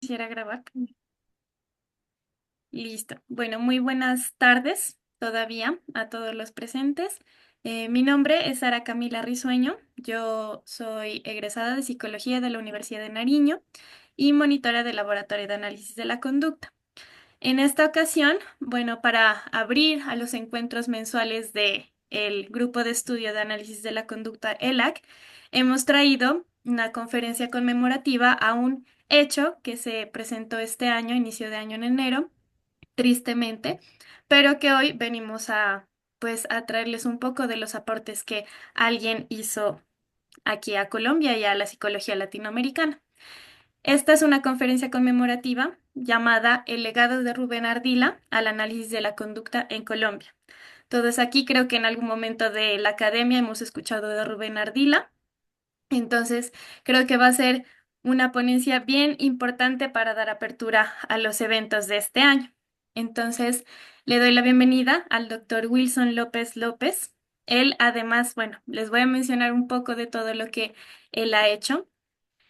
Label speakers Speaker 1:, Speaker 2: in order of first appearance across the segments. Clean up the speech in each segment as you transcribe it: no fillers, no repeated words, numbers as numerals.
Speaker 1: Quisiera grabar. Listo. Bueno, muy buenas tardes todavía a todos los presentes. Mi nombre es Sara Camila Risueño. Yo soy egresada de Psicología de la Universidad de Nariño y monitora del Laboratorio de Análisis de la Conducta. En esta ocasión, bueno, para abrir a los encuentros mensuales de el Grupo de Estudio de Análisis de la Conducta, ELAC, hemos traído una conferencia conmemorativa a un hecho que se presentó este año, inicio de año en enero, tristemente, pero que hoy venimos pues, a traerles un poco de los aportes que alguien hizo aquí a Colombia y a la psicología latinoamericana. Esta es una conferencia conmemorativa llamada El legado de Rubén Ardila al análisis de la conducta en Colombia. Todos aquí creo que en algún momento de la academia hemos escuchado de Rubén Ardila, entonces creo que va a ser una ponencia bien importante para dar apertura a los eventos de este año. Entonces le doy la bienvenida al doctor Wilson López López. Él además, bueno, les voy a mencionar un poco de todo lo que él ha hecho.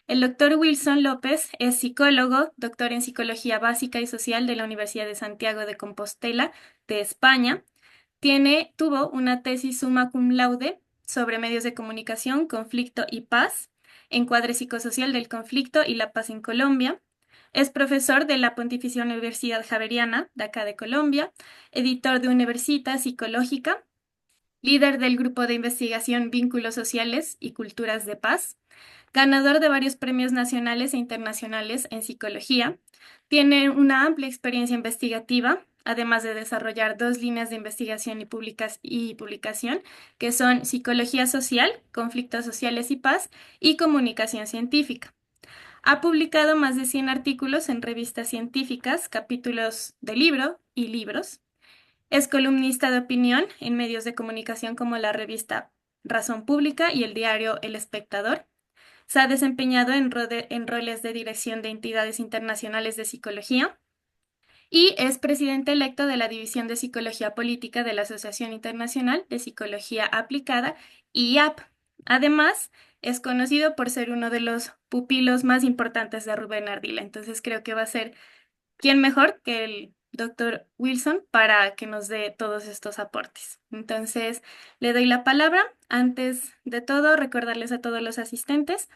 Speaker 1: El doctor Wilson López es psicólogo, doctor en Psicología Básica y Social de la Universidad de Santiago de Compostela, de España. Tuvo una tesis summa cum laude sobre medios de comunicación, conflicto y paz, encuadre psicosocial del conflicto y la paz en Colombia. Es profesor de la Pontificia Universidad Javeriana, de acá de Colombia, editor de Universita Psicológica, líder del grupo de investigación Vínculos Sociales y Culturas de Paz, ganador de varios premios nacionales e internacionales en psicología. Tiene una amplia experiencia investigativa, además de desarrollar dos líneas de investigación y publicación, que son psicología social, conflictos sociales y paz, y comunicación científica. Ha publicado más de 100 artículos en revistas científicas, capítulos de libro y libros. Es columnista de opinión en medios de comunicación como la revista Razón Pública y el diario El Espectador. Se ha desempeñado en roles de dirección de entidades internacionales de psicología y es presidente electo de la División de Psicología Política de la Asociación Internacional de Psicología Aplicada, IAP. Además, es conocido por ser uno de los pupilos más importantes de Rubén Ardila. Entonces creo que va a ser quién mejor que el doctor Wilson para que nos dé todos estos aportes. Entonces, le doy la palabra. Antes de todo, recordarles a todos los asistentes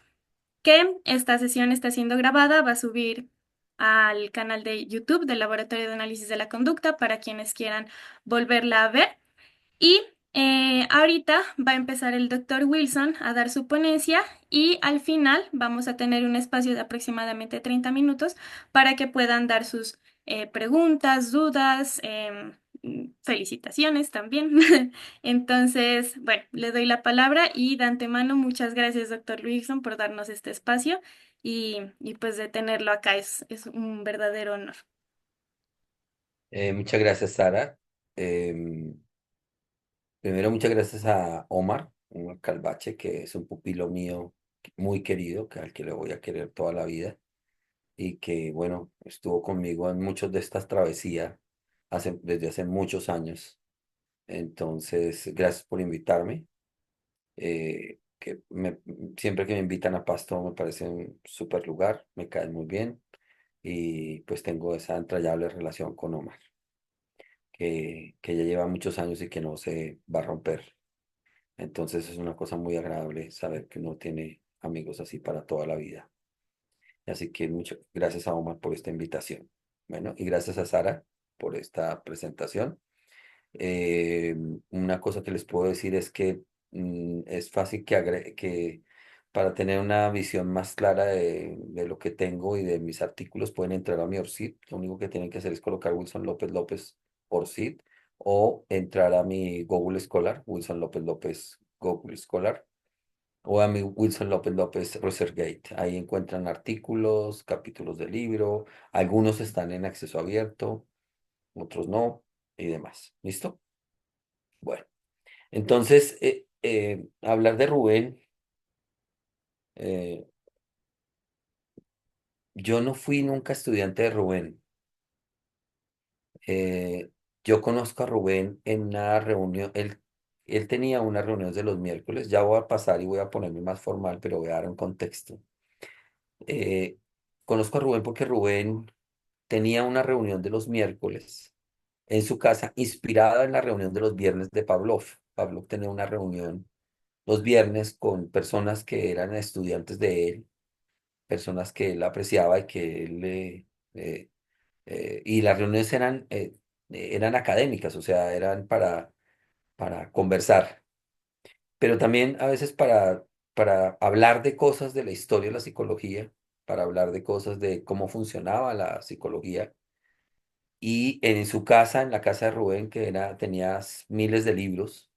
Speaker 1: que esta sesión está siendo grabada, va a subir al canal de YouTube del Laboratorio de Análisis de la Conducta para quienes quieran volverla a ver. Y ahorita va a empezar el doctor Wilson a dar su ponencia y al final vamos a tener un espacio de aproximadamente 30 minutos para que puedan dar sus preguntas, dudas, felicitaciones también. Entonces, bueno, le doy la palabra y de antemano muchas gracias, doctor Wilson, por darnos este espacio y pues de tenerlo acá es un verdadero honor.
Speaker 2: Muchas gracias, Sara. Em, Primero, muchas gracias a Omar Calvache, que es un pupilo mío muy querido, al que le voy a querer toda la vida y que, bueno, estuvo conmigo en muchas de estas travesías desde hace muchos años. Entonces, gracias por invitarme. Siempre que me invitan a Pasto me parece un súper lugar, me cae muy bien y pues tengo esa entrañable relación con Omar, que ya lleva muchos años y que no se va a romper. Entonces es una cosa muy agradable saber que uno tiene amigos así para toda la vida. Así que muchas gracias a Omar por esta invitación. Bueno, y gracias a Sara por esta presentación. Eh, una cosa que les puedo decir es que es fácil que para tener una visión más clara de lo que tengo y de mis artículos pueden entrar a mi ORCID. Lo único que tienen que hacer es colocar Wilson López López ORCID o entrar a mi Google Scholar, Wilson López López Google Scholar, o a mi Wilson López López ResearchGate. Ahí encuentran artículos, capítulos de libro, algunos están en acceso abierto, otros no, y demás. ¿Listo? Bueno. Entonces, hablar de Rubén, eh, yo no fui nunca estudiante de Rubén. Eh, yo conozco a Rubén en una reunión, él tenía una reunión de los miércoles, ya voy a pasar y voy a ponerme más formal, pero voy a dar un contexto. Eh, conozco a Rubén porque Rubén tenía una reunión de los miércoles en su casa, inspirada en la reunión de los viernes de Pavlov. Pavlov tenía una reunión los viernes con personas que eran estudiantes de él, personas que él apreciaba y que él y las reuniones eran académicas, o sea, eran para conversar, pero también a veces para hablar de cosas de la historia de la psicología, para hablar de cosas de cómo funcionaba la psicología. Y en su casa, en la casa de Rubén, tenía miles de libros,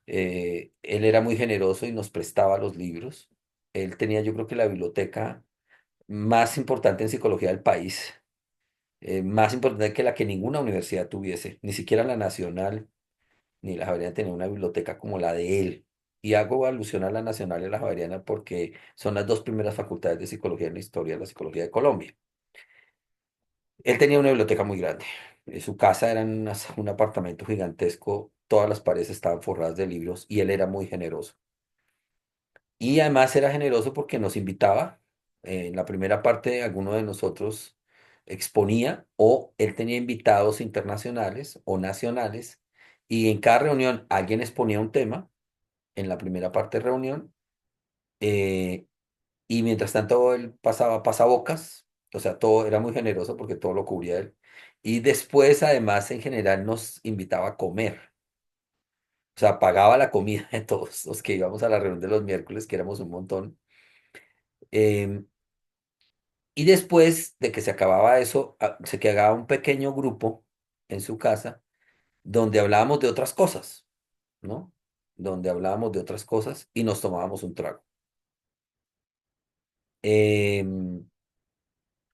Speaker 2: él era muy generoso y nos prestaba los libros. Él tenía, yo creo que la biblioteca más importante en psicología del país, más importante que la que ninguna universidad tuviese, ni siquiera la nacional ni la Javeriana tenía una biblioteca como la de él. Y hago alusión a la Nacional y a la Javeriana porque son las dos primeras facultades de psicología en la historia de la psicología de Colombia. Él tenía una biblioteca muy grande. Su casa era un apartamento gigantesco, todas las paredes estaban forradas de libros y él era muy generoso. Y además era generoso porque nos invitaba. En la primera parte, alguno de nosotros exponía o él tenía invitados internacionales o nacionales y en cada reunión alguien exponía un tema en la primera parte de reunión, eh, y mientras tanto él pasaba pasabocas, o sea, todo era muy generoso porque todo lo cubría él. Y después, además, en general nos invitaba a comer, o sea, pagaba la comida de todos los que íbamos a la reunión de los miércoles, que éramos un montón. Em, y después de que se acababa eso, se quedaba un pequeño grupo en su casa donde hablábamos de otras cosas, ¿no? Donde hablábamos de otras cosas y nos tomábamos un trago. Em,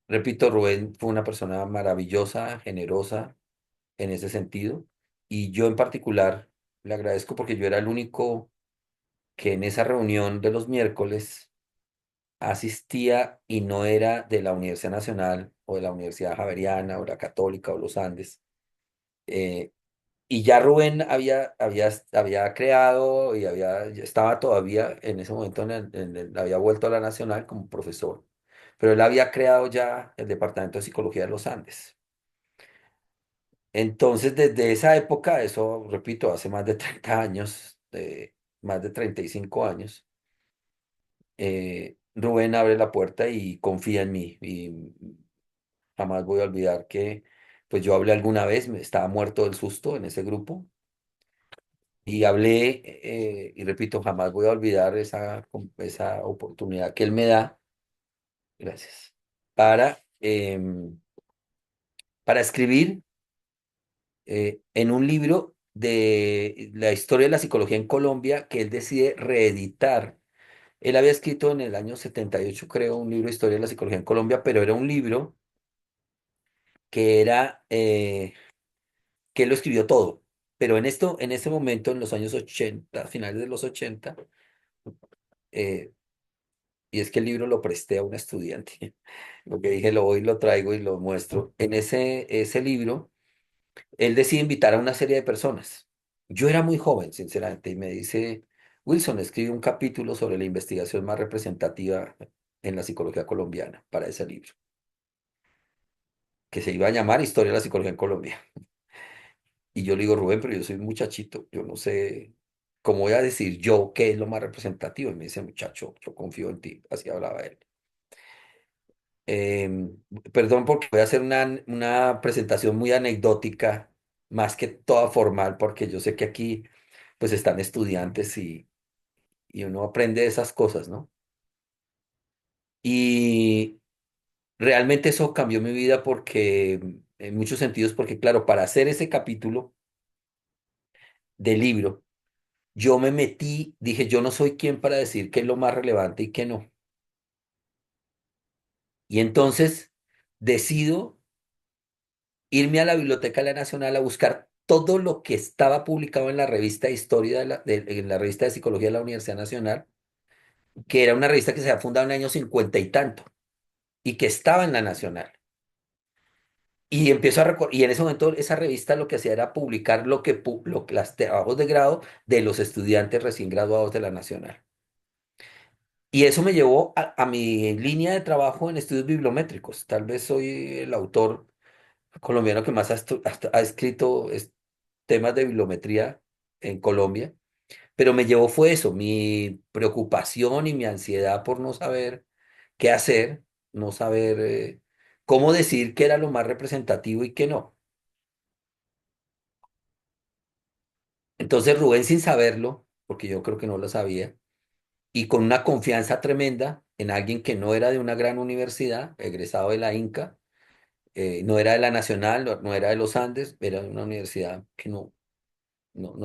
Speaker 2: Repito, Rubén fue una persona maravillosa, generosa en ese sentido. Y yo en particular le agradezco porque yo era el único que en esa reunión de los miércoles asistía y no era de la Universidad Nacional o de la Universidad Javeriana o la Católica o los Andes. Eh, y ya Rubén había creado y ya estaba todavía en ese momento, había vuelto a la Nacional como profesor, pero él había creado ya el Departamento de Psicología de los Andes. Entonces, desde esa época, eso, repito, hace más de 30 años, más de 35 años, Rubén abre la puerta y confía en mí. Y jamás voy a olvidar que, pues yo hablé alguna vez, me estaba muerto del susto en ese grupo, y hablé, y repito, jamás voy a olvidar esa oportunidad que él me da, gracias, para escribir en un libro de la historia de la psicología en Colombia que él decide reeditar. Él había escrito en el año 78, creo, un libro de historia de la psicología en Colombia, pero era un libro que que él lo escribió todo. Pero en este momento, en los años 80, finales de los 80, eh, y es que el libro lo presté a un estudiante, lo que dije, lo voy, lo traigo y lo muestro. En ese libro él decide invitar a una serie de personas. Yo era muy joven, sinceramente, y me dice, Wilson, escribe un capítulo sobre la investigación más representativa en la psicología colombiana para ese libro, que se iba a llamar Historia de la Psicología en Colombia. Y yo le digo, Rubén, pero yo soy un muchachito, yo no sé cómo voy a decir yo qué es lo más representativo. Y me dice, muchacho, yo confío en ti, así hablaba él. Em, Perdón porque voy a hacer una presentación muy anecdótica, más que toda formal, porque yo sé que aquí pues están estudiantes y uno aprende de esas cosas, ¿no? Y realmente eso cambió mi vida porque, en muchos sentidos, porque claro, para hacer ese capítulo del libro, yo me metí, dije, yo no soy quien para decir qué es lo más relevante y qué no. Y entonces decido irme a la Biblioteca de la Nacional a buscar todo lo que estaba publicado en la revista de Historia en la revista de Psicología de la Universidad Nacional, que era una revista que se había fundado en el año 50 y tanto, y que estaba en la Nacional. Y empiezo y en ese momento esa revista lo que hacía era publicar las trabajos de grado de los estudiantes recién graduados de la Nacional. Y eso me llevó a mi línea de trabajo en estudios bibliométricos. Tal vez soy el autor colombiano que más ha escrito temas de bibliometría en Colombia, pero me llevó fue eso, mi preocupación y mi ansiedad por no saber qué hacer, no saber cómo decir qué era lo más representativo y qué no. Entonces Rubén, sin saberlo, porque yo creo que no lo sabía, y con una confianza tremenda en alguien que no era de una gran universidad, egresado de la Inca, no era de la Nacional, no era de los Andes, era de una universidad que no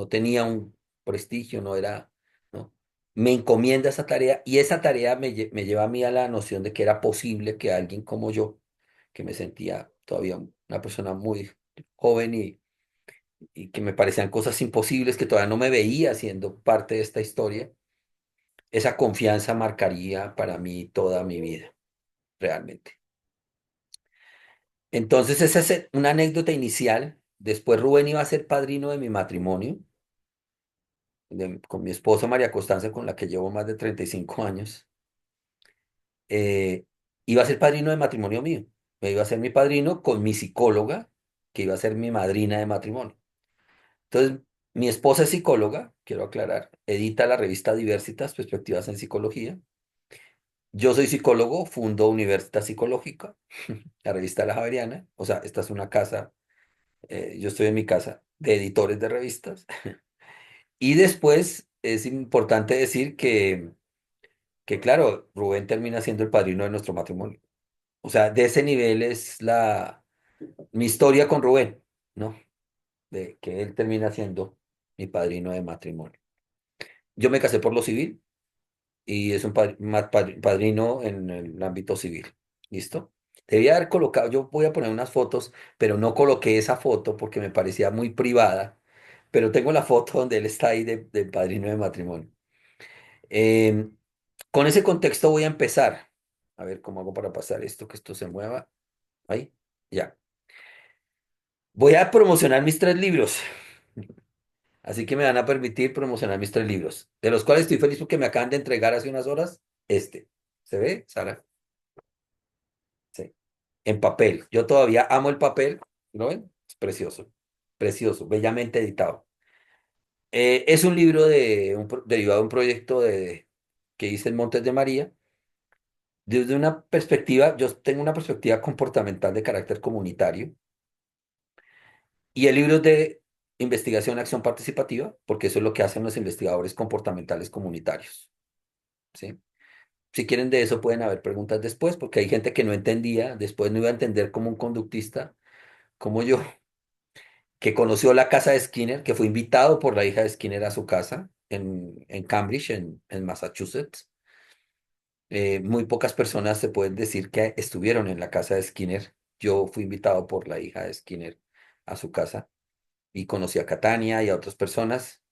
Speaker 2: tenía un prestigio, no era, ¿no? Me encomienda esa tarea y esa tarea me lleva a mí a la noción de que era posible que alguien como yo, que me sentía todavía una persona muy joven y que me parecían cosas imposibles, que todavía no me veía siendo parte de esta historia, esa confianza marcaría para mí toda mi vida, realmente. Entonces, esa es una anécdota inicial. Después Rubén iba a ser padrino de mi matrimonio, con mi esposa María Constanza, con la que llevo más de 35 años. Iba a ser padrino de matrimonio mío. Me iba a ser mi padrino con mi psicóloga, que iba a ser mi madrina de matrimonio. Entonces, mi esposa es psicóloga, quiero aclarar, edita la revista Diversitas, Perspectivas en Psicología. Yo soy psicólogo, fundo Universitas Psicológica, la revista La Javeriana. O sea, esta es una casa, yo estoy en mi casa de editores de revistas. Y después es importante decir que claro, Rubén termina siendo el padrino de nuestro matrimonio. O sea, de ese nivel es mi historia con Rubén, ¿no? De que él termina siendo mi padrino de matrimonio. Yo me casé por lo civil y es un padrino en el ámbito civil. ¿Listo? Debía haber colocado, yo voy a poner unas fotos, pero no coloqué esa foto porque me parecía muy privada, pero tengo la foto donde él está ahí de padrino de matrimonio. Em, con ese contexto voy a empezar. A ver cómo hago para pasar esto, que esto se mueva. Ahí, ya. Voy a promocionar mis 3 libros. Así que me van a permitir promocionar mis 3 libros, de los cuales estoy feliz porque me acaban de entregar hace unas horas este. ¿Se ve, Sara? Sí. En papel. Yo todavía amo el papel. ¿Lo ven? Es precioso. Precioso, bellamente editado. Es un libro derivado de un proyecto que hice en Montes de María. Desde una perspectiva, yo tengo una perspectiva comportamental de carácter comunitario. Y el libro es de investigación, acción participativa, porque eso es lo que hacen los investigadores comportamentales comunitarios. ¿Sí? Si quieren de eso pueden haber preguntas después, porque hay gente que no entendía, después no iba a entender como un conductista, como yo, que conoció la casa de Skinner, que fue invitado por la hija de Skinner a su casa en Cambridge, en Massachusetts. Muy pocas personas se pueden decir que estuvieron en la casa de Skinner. Yo fui invitado por la hija de Skinner a su casa y conocí a Catania y a otras personas.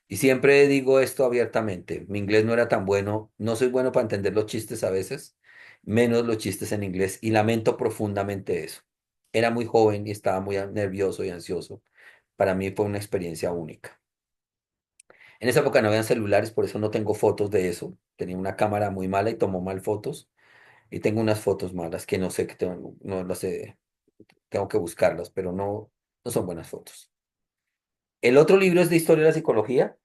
Speaker 2: Y siempre digo esto abiertamente, mi inglés no era tan bueno, no soy bueno para entender los chistes a veces, menos los chistes en inglés, y lamento profundamente eso. Era muy joven y estaba muy nervioso y ansioso. Para mí fue una experiencia única. En esa época no habían celulares, por eso no tengo fotos de eso. Tenía una cámara muy mala y tomó mal fotos. Y tengo unas fotos malas que no sé, que tengo, no las sé, tengo que buscarlas, pero no son buenas fotos. El otro libro es de historia de la psicología,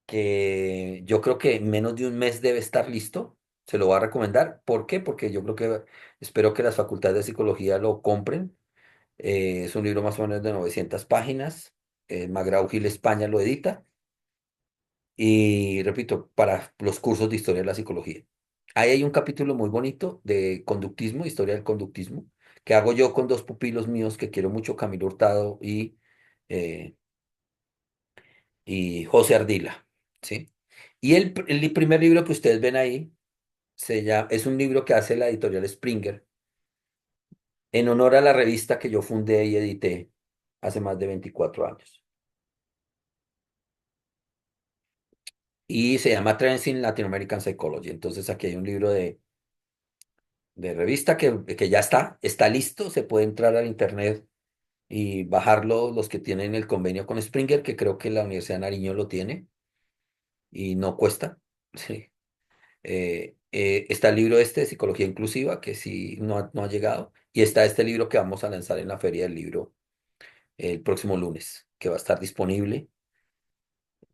Speaker 2: que yo creo que en menos de un mes debe estar listo. Se lo voy a recomendar. ¿Por qué? Porque yo creo espero que las facultades de psicología lo compren. Es un libro más o menos de 900 páginas. Magrau Gil España lo edita. Y repito, para los cursos de historia de la psicología. Ahí hay un capítulo muy bonito de conductismo, historia del conductismo, que hago yo con 2 pupilos míos que quiero mucho, Camilo Hurtado eh, y José Ardila, ¿sí? Y el primer libro que ustedes ven ahí es un libro que hace la editorial Springer en honor a la revista que yo fundé y edité hace más de 24 años. Y se llama Trends in Latin American Psychology. Entonces aquí hay un libro de revista que ya está listo, se puede entrar al internet y bajarlo los que tienen el convenio con Springer, que creo que la Universidad de Nariño lo tiene y no cuesta. Sí. Está el libro este de Psicología Inclusiva, que sí no ha llegado, y está este libro que vamos a lanzar en la Feria del Libro el próximo lunes, que va a estar disponible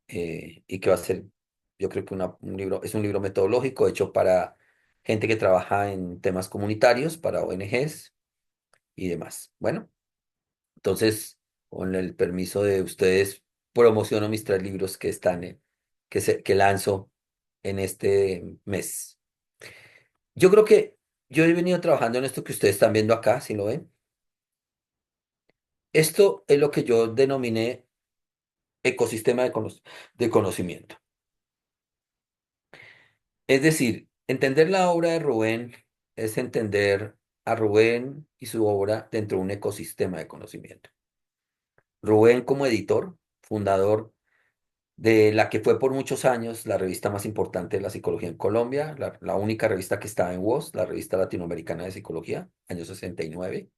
Speaker 2: y que va a ser, yo creo que un libro, es un libro metodológico hecho para gente que trabaja en temas comunitarios, para ONGs y demás. Bueno, entonces, con el permiso de ustedes, promociono mis 3 libros que están que lanzo en este mes. Yo creo que yo he venido trabajando en esto que ustedes están viendo acá, si lo ven. Esto es lo que yo denominé ecosistema de conocimiento. Es decir, entender la obra de Rubén es entender a Rubén y su obra dentro de un ecosistema de conocimiento. Rubén como editor, fundador de la que fue por muchos años la revista más importante de la psicología en Colombia, la única revista que estaba en WOS, la Revista Latinoamericana de Psicología, año 69.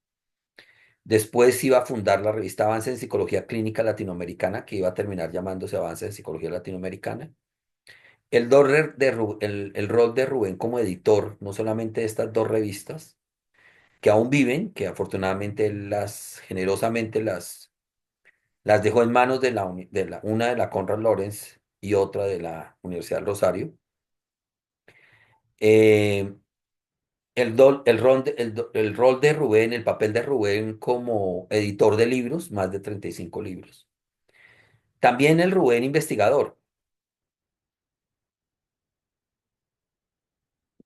Speaker 2: Después iba a fundar la revista Avance en Psicología Clínica Latinoamericana, que iba a terminar llamándose Avance en Psicología Latinoamericana. El rol de Rubén como editor, no solamente de estas 2 revistas, que aún viven, que afortunadamente él generosamente las dejó en manos una de la Conrad Lorenz y otra de la Universidad del Rosario. Eh, el rol de Rubén, el papel de Rubén como editor de libros, más de 35 libros. También el Rubén investigador,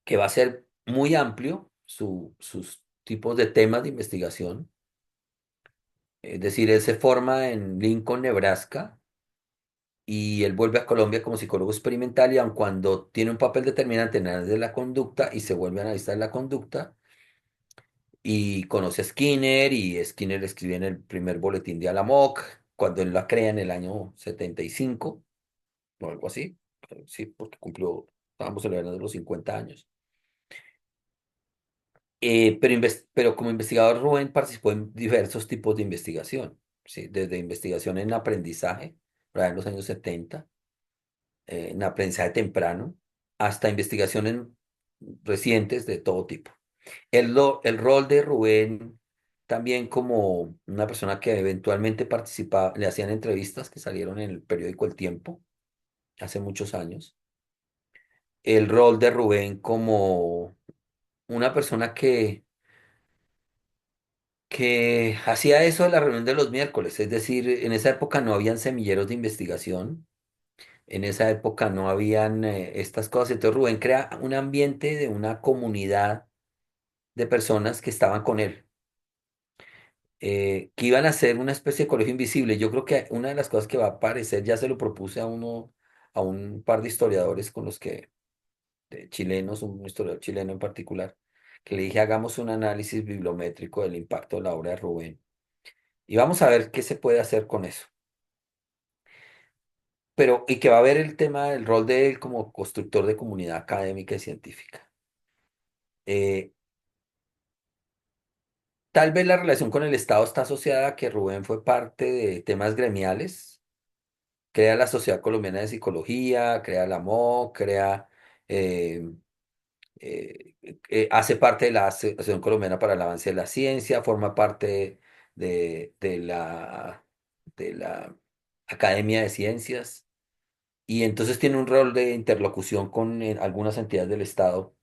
Speaker 2: que va a ser muy amplio sus tipos de temas de investigación. Es decir, él se forma en Lincoln, Nebraska, y él vuelve a Colombia como psicólogo experimental y aun cuando tiene un papel determinante en áreas de la conducta y se vuelve analista de la conducta y conoce a Skinner y Skinner escribe en el primer boletín de Alamoc cuando él la crea en el año 75 o algo así. Sí, porque estábamos celebrando los 50 años. Pero como investigador, Rubén participó en diversos tipos de investigación, ¿sí? Desde investigación en aprendizaje, por ahí en los años 70, en aprendizaje temprano, hasta investigaciones recientes de todo tipo. El rol de Rubén también como una persona que eventualmente participaba, le hacían entrevistas que salieron en el periódico El Tiempo hace muchos años. El rol de Rubén como una persona que hacía eso de la reunión de los miércoles, es decir, en esa época no habían semilleros de investigación, en esa época no habían estas cosas, entonces Rubén crea un ambiente de una comunidad de personas que estaban con él, que iban a ser una especie de colegio invisible. Yo creo que una de las cosas que va a aparecer, ya se lo propuse a un par de historiadores con los que, de chilenos, un historiador chileno en particular, que le dije, hagamos un análisis bibliométrico del impacto de la obra de Rubén. Y vamos a ver qué se puede hacer con eso. Pero, y que va a ver el tema del rol de él como constructor de comunidad académica y científica. Eh, Tal vez la relación con el Estado está asociada a que Rubén fue parte de temas gremiales, crea la Sociedad Colombiana de Psicología, crea la MO, eh, hace parte de la Asociación Colombiana para el Avance de la Ciencia, forma parte de la Academia de Ciencias. Y entonces tiene un rol de interlocución con algunas entidades del Estado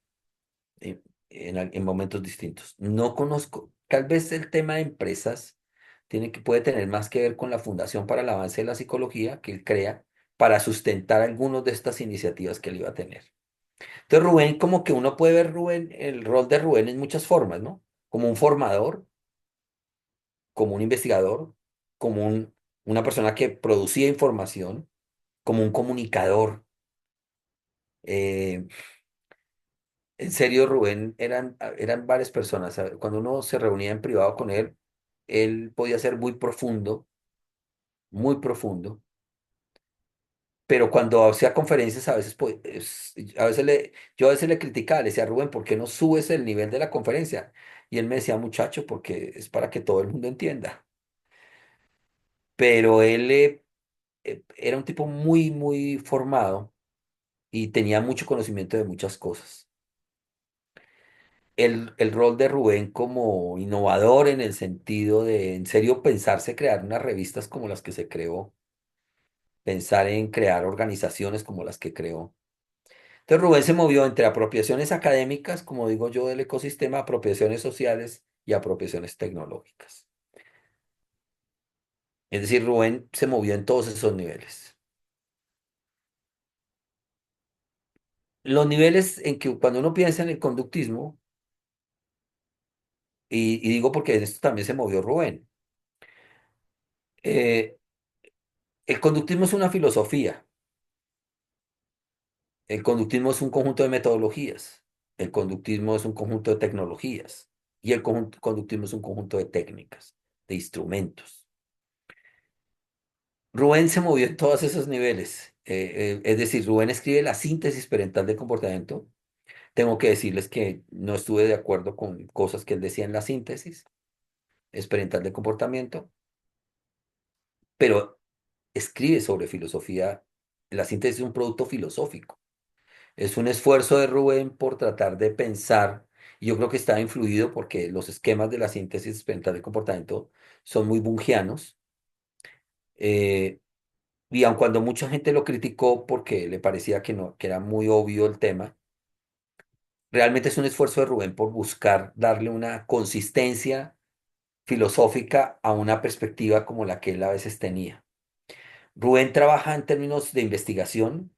Speaker 2: en momentos distintos. No conozco, tal vez el tema de empresas puede tener más que ver con la Fundación para el Avance de la Psicología que él crea para sustentar algunas de estas iniciativas que él iba a tener. Entonces Rubén, como que uno puede ver el rol de Rubén en muchas formas, ¿no? Como un formador, como un investigador, como una persona que producía información, como un comunicador. Eh, En serio, Rubén, eran varias personas. ¿Sabe? Cuando uno se reunía en privado con él podía ser muy profundo, pero cuando hacía conferencias a veces, yo a veces le criticaba, le decía, Rubén, ¿por qué no subes el nivel de la conferencia? Y él me decía, muchacho, porque es para que todo el mundo entienda. Pero él era un tipo muy formado y tenía mucho conocimiento de muchas cosas. el rol de Rubén como innovador en el sentido de, en serio, pensarse crear unas revistas como las que se creó, pensar en crear organizaciones como las que creó. Entonces Rubén se movió entre apropiaciones académicas, como digo yo, del ecosistema, apropiaciones sociales y apropiaciones tecnológicas. Es decir, Rubén se movió en todos esos niveles. Los niveles en que cuando uno piensa en el conductismo, y digo porque en esto también se movió Rubén, eh, el conductismo es una filosofía, el conductismo es un conjunto de metodologías, el conductismo es un conjunto de tecnologías y el conductismo es un conjunto de técnicas, de instrumentos. Rubén se movió en todos esos niveles, es decir, Rubén escribe la síntesis parental del comportamiento. Tengo que decirles que no estuve de acuerdo con cosas que él decía en la síntesis experimental de comportamiento, pero escribe sobre filosofía. La síntesis es un producto filosófico. Es un esfuerzo de Rubén por tratar de pensar, y yo creo que está influido porque los esquemas de la síntesis experimental de comportamiento son muy bungianos, eh, y aun cuando mucha gente lo criticó porque le parecía que no, que era muy obvio el tema, realmente es un esfuerzo de Rubén por buscar darle una consistencia filosófica a una perspectiva como la que él a veces tenía. Rubén trabaja en términos de investigación,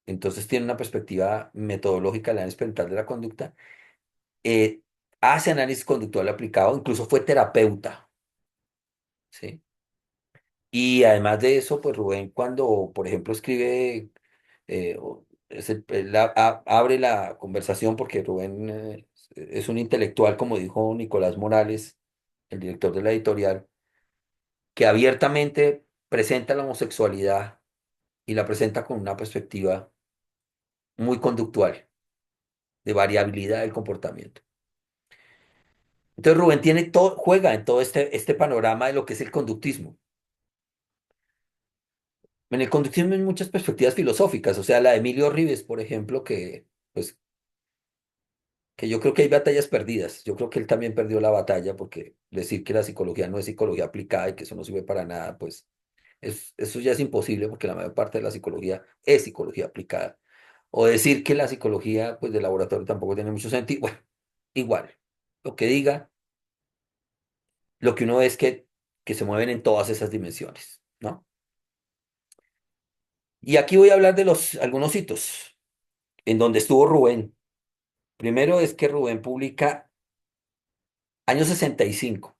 Speaker 2: entonces tiene una perspectiva metodológica de la experimental de la conducta, eh, hace análisis conductual aplicado, incluso fue terapeuta, ¿sí? Y además de eso, pues Rubén cuando, por ejemplo, escribe, él abre la conversación porque Rubén es un intelectual, como dijo Nicolás Morales, el director de la editorial, que abiertamente presenta la homosexualidad y la presenta con una perspectiva muy conductual, de variabilidad del comportamiento. Entonces Rubén tiene todo, juega en todo este panorama de lo que es el conductismo. En el conductismo hay muchas perspectivas filosóficas, o sea, la de Emilio Rives, por ejemplo, pues, que yo creo que hay batallas perdidas. Yo creo que él también perdió la batalla porque decir que la psicología no es psicología aplicada y que eso no sirve para nada, pues eso ya es imposible porque la mayor parte de la psicología es psicología aplicada. O decir que la psicología pues, de laboratorio tampoco tiene mucho sentido. Bueno, igual, lo que diga, lo que uno ve es que se mueven en todas esas dimensiones, ¿no? Y aquí voy a hablar de algunos hitos en donde estuvo Rubén. Primero es que Rubén publica año 65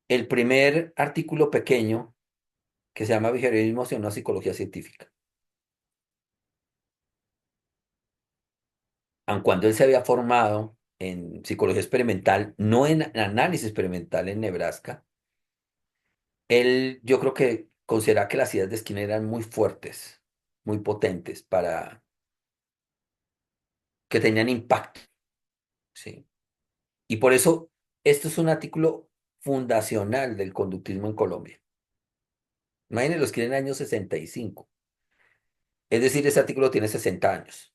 Speaker 2: el primer artículo pequeño que se llama Behaviorismo hacia una psicología científica. Aun cuando él se había formado en psicología experimental, no en análisis experimental en Nebraska, él yo creo que considera que las ideas de Skinner eran muy fuertes, muy potentes, para que tenían impacto, ¿sí? Y por eso esto es un artículo fundacional del conductismo en Colombia. Imagínense, lo escriben en el año 65. Es decir, ese artículo tiene 60 años.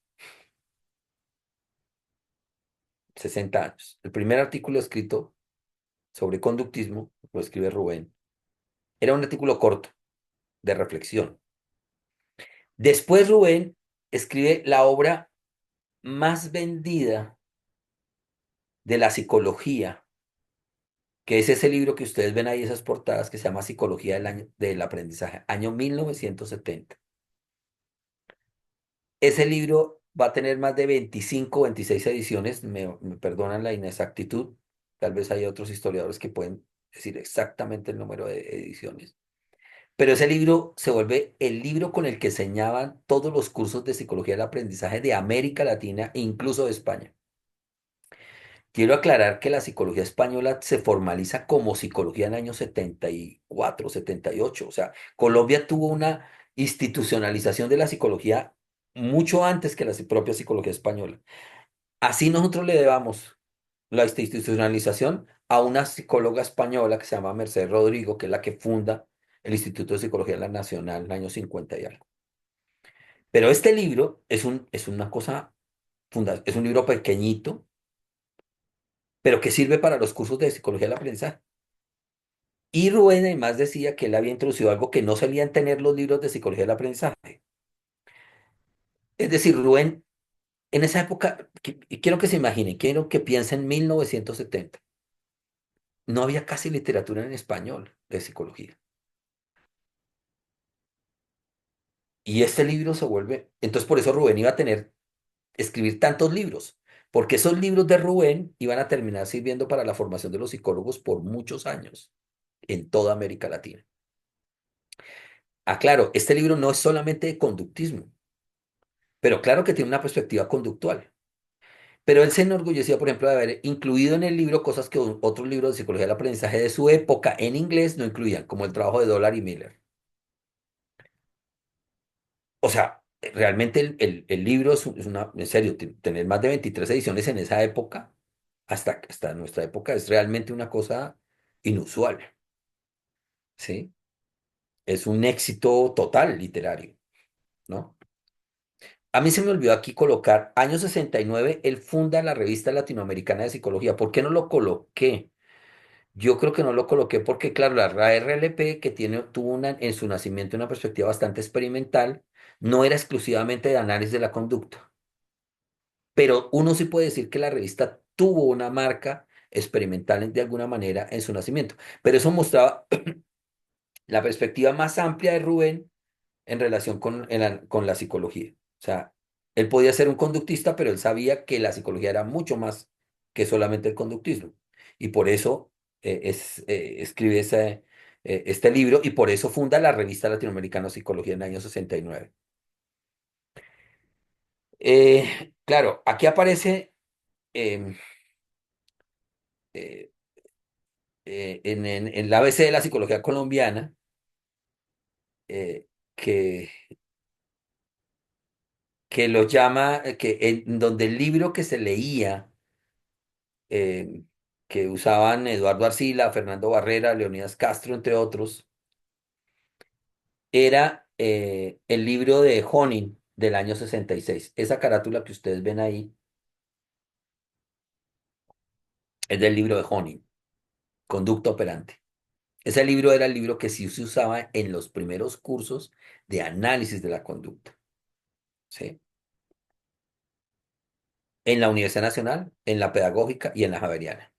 Speaker 2: 60 años. El primer artículo escrito sobre conductismo lo escribe Rubén. Era un artículo corto, de reflexión. Después Rubén escribe la obra más vendida de la psicología, que es ese libro que ustedes ven ahí, esas portadas, que se llama Psicología del Aprendizaje, año 1970. Ese libro va a tener más de 25, 26 ediciones, me perdonan la inexactitud, tal vez hay otros historiadores que pueden decir exactamente el número de ediciones. Pero ese libro se vuelve el libro con el que enseñaban todos los cursos de psicología del aprendizaje de América Latina e incluso de España. Quiero aclarar que la psicología española se formaliza como psicología en el año 74, 78. O sea, Colombia tuvo una institucionalización de la psicología mucho antes que la propia psicología española. Así nosotros le debamos la institucionalización a una psicóloga española que se llama Mercedes Rodrigo, que es la que funda el Instituto de Psicología Nacional en el año 50 y algo. Pero este libro es una cosa Es un libro pequeñito, pero que sirve para los cursos de psicología del aprendizaje. Y Rubén además decía que él había introducido algo que no solían tener los libros de psicología del aprendizaje. Es decir, Rubén, en esa época, y quiero que se imaginen, quiero que piensen en 1970. No había casi literatura en español de psicología. Y este libro se vuelve, entonces por eso Rubén iba a escribir tantos libros, porque esos libros de Rubén iban a terminar sirviendo para la formación de los psicólogos por muchos años en toda América Latina. Ah, claro, este libro no es solamente de conductismo, pero claro que tiene una perspectiva conductual. Pero él se enorgullecía, por ejemplo, de haber incluido en el libro cosas que otros libros de psicología del aprendizaje de su época en inglés no incluían, como el trabajo de Dollar y Miller. O sea, realmente el libro es una, en serio, tener más de 23 ediciones en esa época, hasta nuestra época, es realmente una cosa inusual, ¿sí? Es un éxito total literario, ¿no? A mí se me olvidó aquí colocar, año 69 él funda la Revista Latinoamericana de Psicología. ¿Por qué no lo coloqué? Yo creo que no lo coloqué porque, claro, la RLP, que tuvo en su nacimiento una perspectiva bastante experimental, no era exclusivamente de análisis de la conducta. Pero uno sí puede decir que la revista tuvo una marca experimental de alguna manera en su nacimiento. Pero eso mostraba la perspectiva más amplia de Rubén en relación con la psicología. O sea, él podía ser un conductista, pero él sabía que la psicología era mucho más que solamente el conductismo. Y por eso escribe este libro y por eso funda la revista latinoamericana de Psicología en el año 69. Claro, aquí aparece em, eh, en la ABC de la psicología colombiana, eh, que, que lo llama, en donde el libro que se leía, eh, que usaban Eduardo Arcila, Fernando Barrera, Leonidas Castro, entre otros, era el libro de Honing del año 66. Esa carátula que ustedes ven ahí es del libro de Honing, Conducta Operante. Ese libro era el libro que sí se usaba en los primeros cursos de análisis de la conducta, ¿sí? En la Universidad Nacional, en la Pedagógica y en la Javeriana.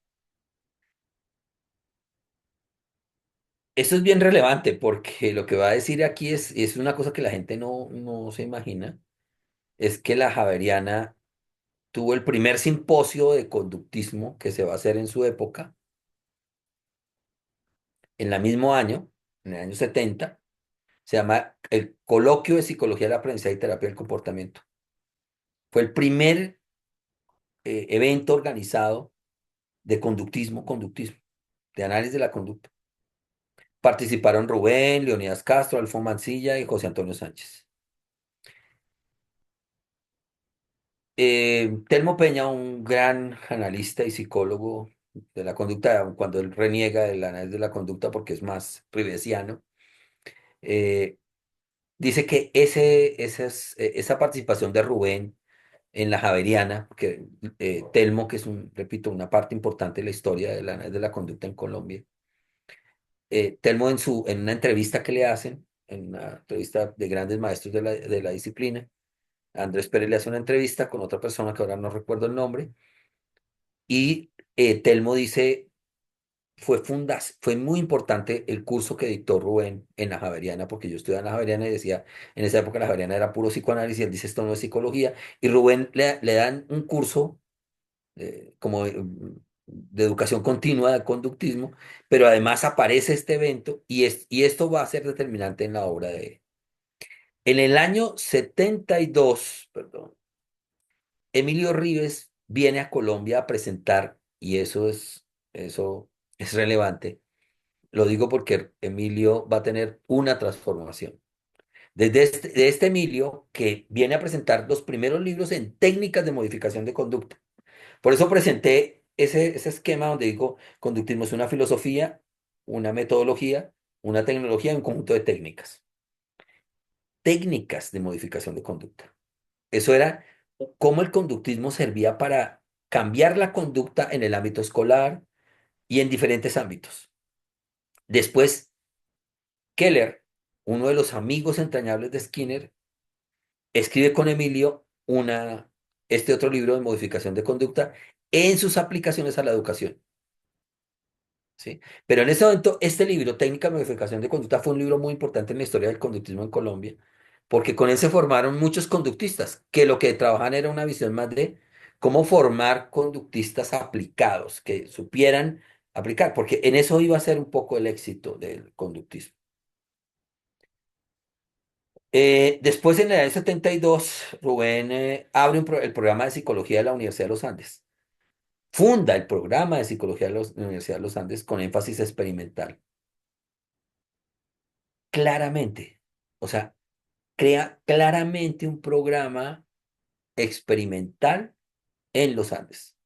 Speaker 2: Eso es bien relevante porque lo que va a decir aquí es una cosa que la gente no se imagina, es que la Javeriana tuvo el primer simposio de conductismo que se va a hacer en su época, en el mismo año, en el año 70, se llama el Coloquio de Psicología del Aprendizaje y Terapia del Comportamiento. Fue el primer evento organizado de conductismo, de análisis de la conducta. Participaron Rubén, Leonidas Castro, Alfonso Mancilla y José Antonio Sánchez. Telmo Peña, un gran analista y psicólogo de la conducta, aun cuando él reniega del análisis de la conducta porque es más rivesiano, eh, dice que esa participación de Rubén en la Javeriana, porque Telmo, que es repito, una parte importante de la historia del análisis de la conducta en Colombia, Telmo en una entrevista que le hacen, en una entrevista de grandes maestros de la disciplina, Andrés Pérez le hace una entrevista con otra persona que ahora no recuerdo el nombre, y Telmo dice, fue muy importante el curso que dictó Rubén en la Javeriana, porque yo estudiaba en la Javeriana y decía, en esa época la Javeriana era puro psicoanálisis, y él dice, esto no es psicología, y Rubén le dan un curso como de educación continua de conductismo, pero además aparece este evento y esto va a ser determinante en la obra de él. En el año 72, perdón, Emilio Ríos viene a Colombia a presentar, y eso es relevante. Lo digo porque Emilio va a tener una transformación. De este Emilio, que viene a presentar los primeros libros en técnicas de modificación de conducta. Por eso presenté ese esquema donde digo, conductismo es una filosofía, una metodología, una tecnología y un conjunto de técnicas. Técnicas de modificación de conducta. Eso era cómo el conductismo servía para cambiar la conducta en el ámbito escolar y en diferentes ámbitos. Después, Keller, uno de los amigos entrañables de Skinner, escribe con Emilio este otro libro de modificación de conducta en sus aplicaciones a la educación. ¿Sí? Pero en ese momento, este libro, Técnica de Modificación de Conducta, fue un libro muy importante en la historia del conductismo en Colombia, porque con él se formaron muchos conductistas, que lo que trabajan era una visión más de cómo formar conductistas aplicados, que supieran aplicar, porque en eso iba a ser un poco el éxito del conductismo. Después, en el año 72, Rubén abre el programa de psicología de la Universidad de los Andes. Funda el programa de psicología de la Universidad de los Andes con énfasis experimental. Claramente. O sea, crea claramente un programa experimental en los Andes.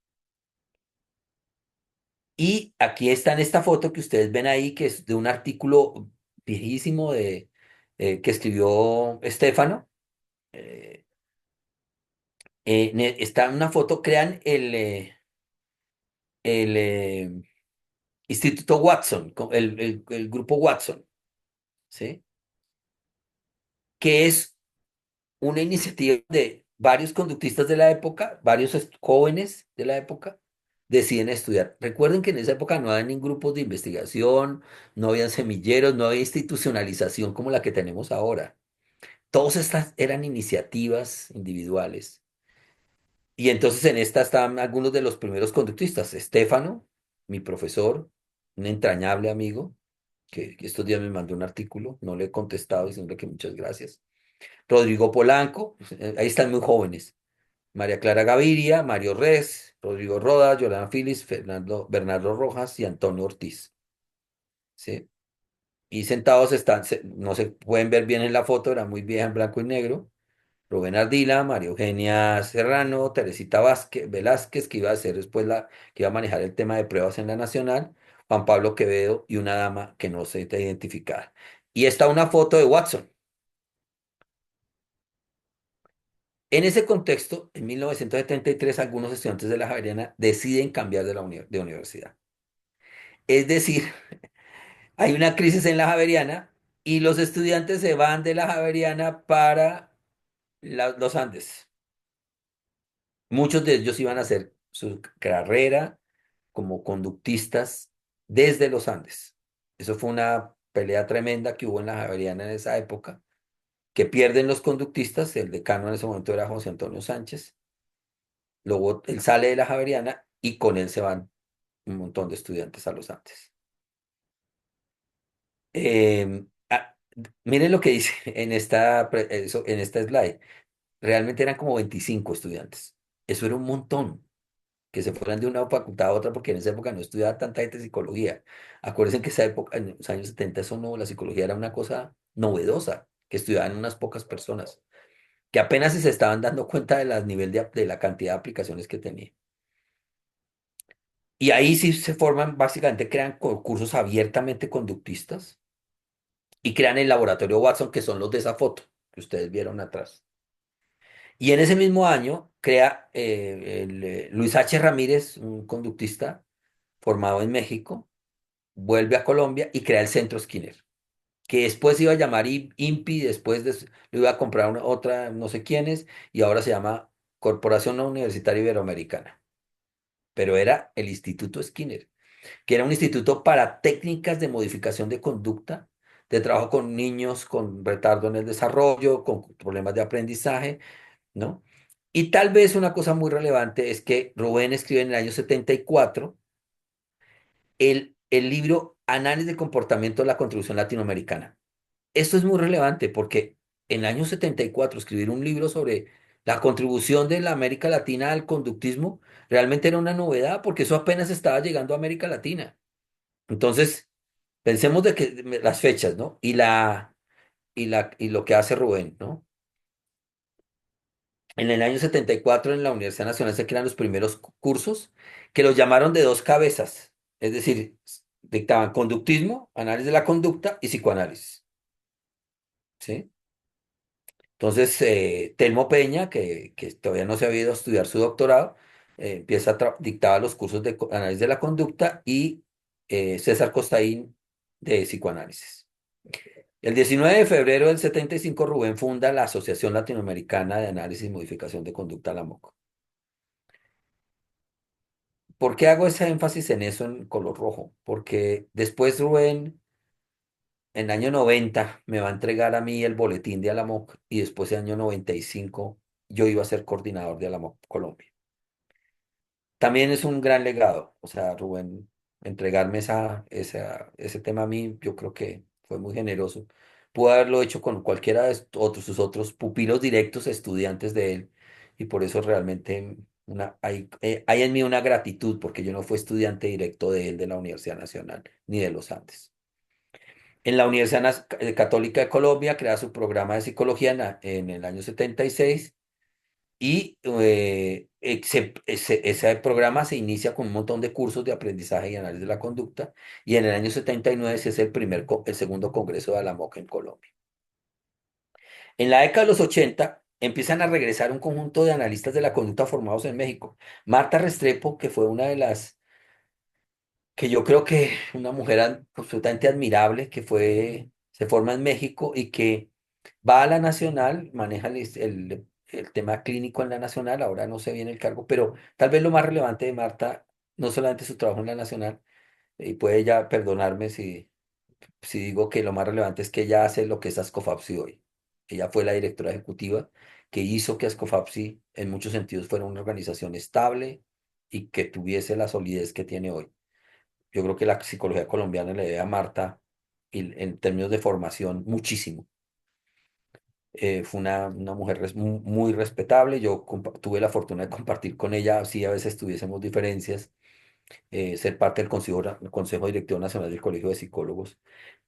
Speaker 2: Y aquí está en esta foto que ustedes ven ahí, que es de un artículo viejísimo que escribió Estefano. Eh, está en una foto, crean el Instituto Watson, el grupo Watson, ¿sí? Que es una iniciativa de varios conductistas de la época, varios jóvenes de la época, deciden estudiar. Recuerden que en esa época no había ni grupos de investigación, no había semilleros, no había institucionalización como la que tenemos ahora. Todas estas eran iniciativas individuales. Y entonces en esta estaban algunos de los primeros conductistas. Estefano, mi profesor, un entrañable amigo, que estos días me mandó un artículo, no le he contestado diciendo que muchas gracias. Rodrigo Polanco, ahí están muy jóvenes. María Clara Gaviria, Mario Res, Rodrigo Rodas, Yolanda Filis, Bernardo Rojas y Antonio Ortiz. ¿Sí? Y sentados están, no se pueden ver bien en la foto, era muy vieja en blanco y negro. Rubén Ardila, María Eugenia Serrano, Teresita Velázquez, que iba a ser después que iba a manejar el tema de pruebas en la Nacional, Juan Pablo Quevedo y una dama que no se está identificada. Y está una foto de Watson. En ese contexto, en 1973, algunos estudiantes de la Javeriana deciden cambiar de universidad. Es decir, hay una crisis en la Javeriana y los estudiantes se van de la Javeriana para los Andes. Muchos de ellos iban a hacer su carrera como conductistas desde los Andes. Eso fue una pelea tremenda que hubo en la Javeriana en esa época, que pierden los conductistas. El decano en ese momento era José Antonio Sánchez. Luego él sale de la Javeriana y con él se van un montón de estudiantes a los Andes. Eh, ah, miren lo que dice en esta slide. Realmente eran como 25 estudiantes. Eso era un montón. Que se fueran de una facultad a otra porque en esa época no estudiaba tanta gente psicología. Acuérdense que esa época, en los años 70 eso no, la psicología era una cosa novedosa, que estudiaban unas pocas personas, que apenas se estaban dando cuenta de de la cantidad de aplicaciones que tenía. Y ahí sí se forman, básicamente crean cursos abiertamente conductistas y crean el laboratorio Watson, que son los de esa foto que ustedes vieron atrás. Y en ese mismo año crea Luis H. Ramírez, un conductista formado en México, vuelve a Colombia y crea el Centro Skinner, que después se iba a llamar INPI, después lo iba a comprar otra, no sé quiénes, y ahora se llama Corporación Universitaria Iberoamericana. Pero era el Instituto Skinner, que era un instituto para técnicas de modificación de conducta, de trabajo con niños con retardo en el desarrollo, con problemas de aprendizaje, ¿no? Y tal vez una cosa muy relevante es que Rubén escribe en el año 74 el libro Análisis de Comportamiento de la Contribución Latinoamericana. Esto es muy relevante porque en el año 74 escribir un libro sobre la contribución de la América Latina al conductismo realmente era una novedad porque eso apenas estaba llegando a América Latina. Entonces, pensemos de que las fechas, ¿no? Y lo que hace Rubén, ¿no? En el año 74 en la Universidad Nacional se crean los primeros cursos que los llamaron de dos cabezas, es decir, dictaban conductismo, análisis de la conducta y psicoanálisis, ¿sí? Entonces, Telmo Peña, que todavía no se había ido a estudiar su doctorado, empieza dictaba los cursos de análisis de la conducta y César Costaín de psicoanálisis. El 19 de febrero del 75 Rubén funda la Asociación Latinoamericana de Análisis y Modificación de Conducta, la MOC. ¿Por qué hago ese énfasis en eso en color rojo? Porque después Rubén, en el año 90, me va a entregar a mí el boletín de Alamoc y después en el año 95 yo iba a ser coordinador de Alamoc Colombia. También es un gran legado, o sea, Rubén, entregarme ese tema a mí, yo creo que fue muy generoso. Pudo haberlo hecho con cualquiera de sus otros pupilos directos, estudiantes de él, y por eso realmente hay en mí una gratitud, porque yo no fui estudiante directo de él de la Universidad Nacional, ni de los Andes. En la Universidad Católica de Colombia crea su programa de psicología en el año 76 y ese programa se inicia con un montón de cursos de aprendizaje y análisis de la conducta y en el año 79 se hace el segundo congreso de Alamoca en Colombia. En la década de los 80 empiezan a regresar un conjunto de analistas de la conducta formados en México. Marta Restrepo, que fue una de las que yo creo que una mujer absolutamente admirable que se forma en México y que va a la Nacional, maneja el tema clínico en la Nacional, ahora no sé bien el cargo, pero tal vez lo más relevante de Marta, no solamente su trabajo en la Nacional, y puede ella perdonarme si digo que lo más relevante es que ella hace lo que es Ascofapsi hoy. Ella fue la directora ejecutiva que hizo que Ascofapsi en muchos sentidos fuera una organización estable y que tuviese la solidez que tiene hoy. Yo creo que la psicología colombiana le debe a Marta, y en términos de formación, muchísimo. Fue una mujer muy respetable. Yo tuve la fortuna de compartir con ella, así a veces tuviésemos diferencias, ser parte del Consejo Directivo Nacional del Colegio de Psicólogos.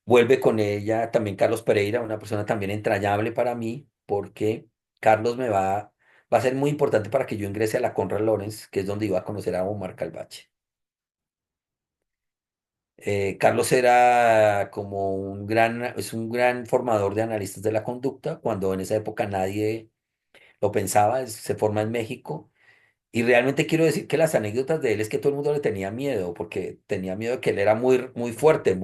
Speaker 2: Vuelve con ella también Carlos Pereira, una persona también entrañable para mí, porque Carlos va a ser muy importante para que yo ingrese a la Conrad Lorenz, que es donde iba a conocer a Omar Calvache. Carlos era como es un gran formador de analistas de la conducta, cuando en esa época nadie lo pensaba, se forma en México. Y realmente quiero decir que las anécdotas de él es que todo el mundo le tenía miedo, porque tenía miedo de que él era muy fuerte,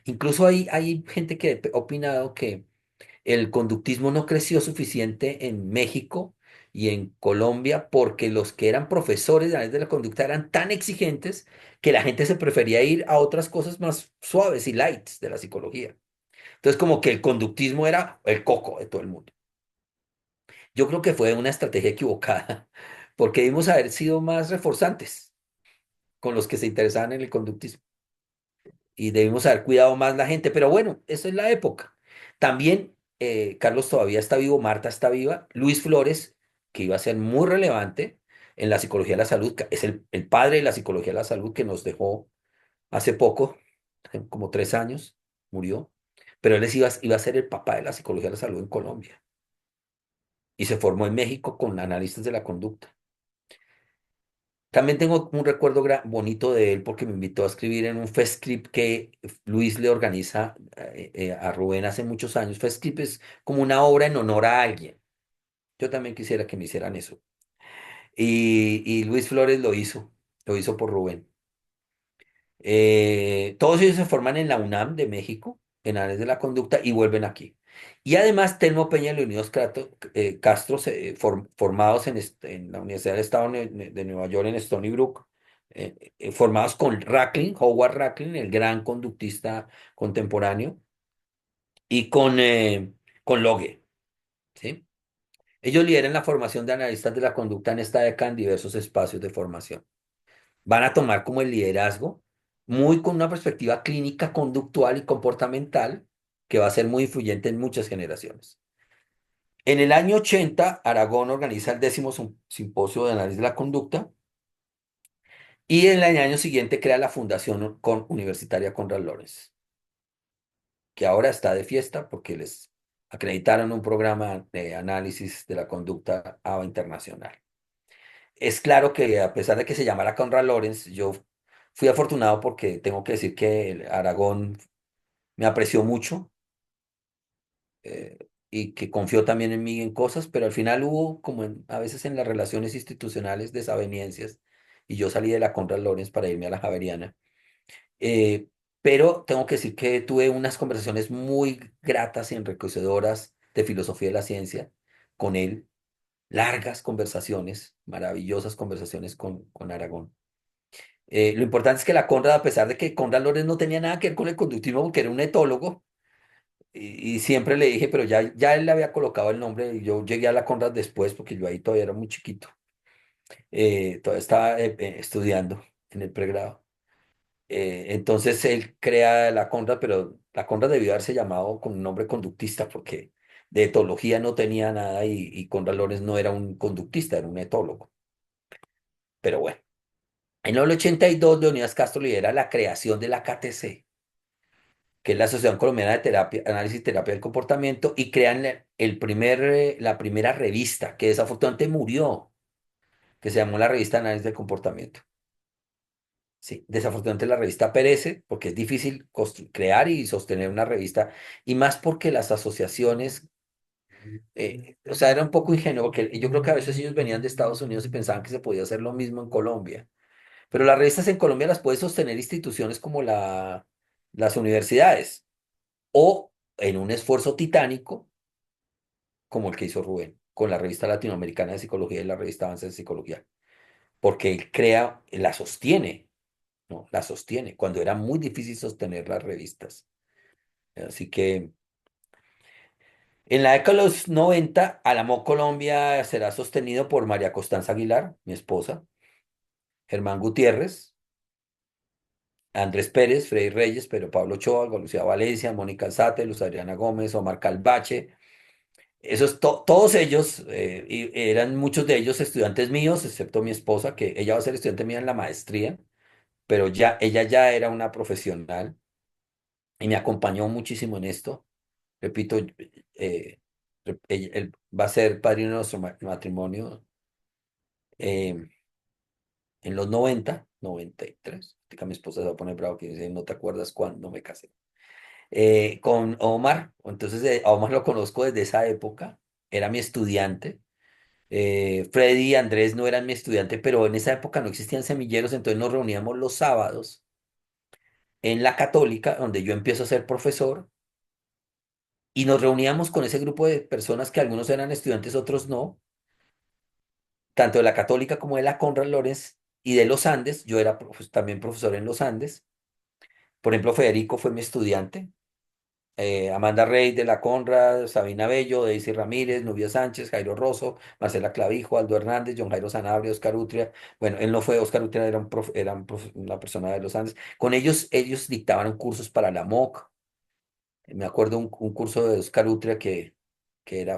Speaker 2: incluso hay gente que ha opinado que el conductismo no creció suficiente en México y en Colombia porque los que eran profesores de análisis de la conducta eran tan exigentes que la gente se prefería ir a otras cosas más suaves y lights de la psicología. Entonces, como que el conductismo era el coco de todo el mundo. Yo creo que fue una estrategia equivocada, porque debimos haber sido más reforzantes con los que se interesaban en el conductismo y debimos haber cuidado más la gente, pero bueno, eso es la época. También Carlos todavía está vivo, Marta está viva, Luis Flores, que iba a ser muy relevante en la psicología de la salud, es el padre de la psicología de la salud que nos dejó hace poco, hace como 3 años, murió, pero iba a ser el papá de la psicología de la salud en Colombia y se formó en México con analistas de la conducta. También tengo un recuerdo bonito de él porque me invitó a escribir en un Festscript que Luis le organiza a Rubén hace muchos años. Festscript es como una obra en honor a alguien. Yo también quisiera que me hicieran eso. Y Luis Flores lo hizo por Rubén. Todos ellos se forman en la UNAM de México, en áreas de la conducta, y vuelven aquí. Y además, Telmo Peña y Leonidas Castro, formados en la Universidad del Estado de Nueva York, en Stony Brook, formados con Racklin, Howard Racklin, el gran conductista contemporáneo, y con Logue, ¿sí? Ellos lideran la formación de analistas de la conducta en esta década en diversos espacios de formación. Van a tomar como el liderazgo, muy con una perspectiva clínica, conductual y comportamental, que va a ser muy influyente en muchas generaciones. En el año 80, Aragón organiza el 10º simposio de análisis de la conducta y en el año siguiente crea la Fundación Universitaria Conrad Lorenz, que ahora está de fiesta porque les acreditaron un programa de análisis de la conducta ABA internacional. Es claro que a pesar de que se llamara Conrad Lorenz, yo fui afortunado porque tengo que decir que Aragón me apreció mucho. y que confió también en mí en cosas, pero al final hubo, como a veces en las relaciones institucionales, desavenencias, y yo salí de la Conrad Lorenz para irme a la Javeriana. Eh, pero tengo que decir que tuve unas conversaciones muy gratas y enriquecedoras de filosofía de la ciencia con él, largas conversaciones, maravillosas conversaciones con Aragón. Lo importante es que la Conrad, a pesar de que Conrad Lorenz no tenía nada que ver con el conductismo porque era un etólogo, y siempre le dije, pero ya él le había colocado el nombre, y yo llegué a la Conrad después porque yo ahí todavía era muy chiquito, todavía estaba estudiando en el pregrado. Entonces él crea la Conrad, pero la Conrad debió haberse llamado con un nombre conductista porque de etología no tenía nada y Conrad Lorenz no era un conductista, era un etólogo. Pero bueno, en el 82 Leonidas Castro lidera la creación de la KTC, que es la Asociación Colombiana de Terapia, Análisis y Terapia del Comportamiento, y crean la primera revista, que desafortunadamente murió, que se llamó la Revista de Análisis del Comportamiento. Sí, desafortunadamente la revista perece porque es difícil crear y sostener una revista, y más porque las asociaciones, o sea, era un poco ingenuo, porque yo creo que a veces ellos venían de Estados Unidos y pensaban que se podía hacer lo mismo en Colombia, pero las revistas en Colombia las puede sostener instituciones como las universidades, o en un esfuerzo titánico como el que hizo Rubén con la revista latinoamericana de psicología y la revista Avance de Psicología, porque él crea, la sostiene, ¿no? La sostiene, cuando era muy difícil sostener las revistas. Así que en la década de los 90, Alamo Colombia será sostenido por María Constanza Aguilar, mi esposa, Germán Gutiérrez, Andrés Pérez, Freddy Reyes, Pedro Pablo Ochoa, Lucía Valencia, Mónica Alzate, Luz Adriana Gómez, Omar Calvache. Todos ellos, eran muchos de ellos estudiantes míos, excepto mi esposa, que ella va a ser estudiante mía en la maestría, pero ella ya era una profesional y me acompañó muchísimo en esto. Repito, él va a ser padrino de nuestro matrimonio eh, en los 93. Que mi esposa se va a poner bravo que dice, no te acuerdas cuándo me casé. Con Omar, entonces a Omar lo conozco desde esa época, era mi estudiante. Freddy y Andrés no eran mi estudiante, pero en esa época no existían semilleros, entonces nos reuníamos los sábados en la Católica, donde yo empiezo a ser profesor, y nos reuníamos con ese grupo de personas que algunos eran estudiantes, otros no, tanto de la Católica como de la Conrad Lorenz y de los Andes. Yo era también profesor en los Andes. Por ejemplo, Federico fue mi estudiante. Amanda Rey de la Conrad, Sabina Bello, Daisy Ramírez, Nubia Sánchez, Jairo Rosso, Marcela Clavijo, Aldo Hernández, John Jairo Sanabria, Oscar Utria. Bueno, él no fue, Oscar Utria era, una persona de los Andes. Con ellos dictaban cursos para la MOC. Me acuerdo un curso de Oscar Utria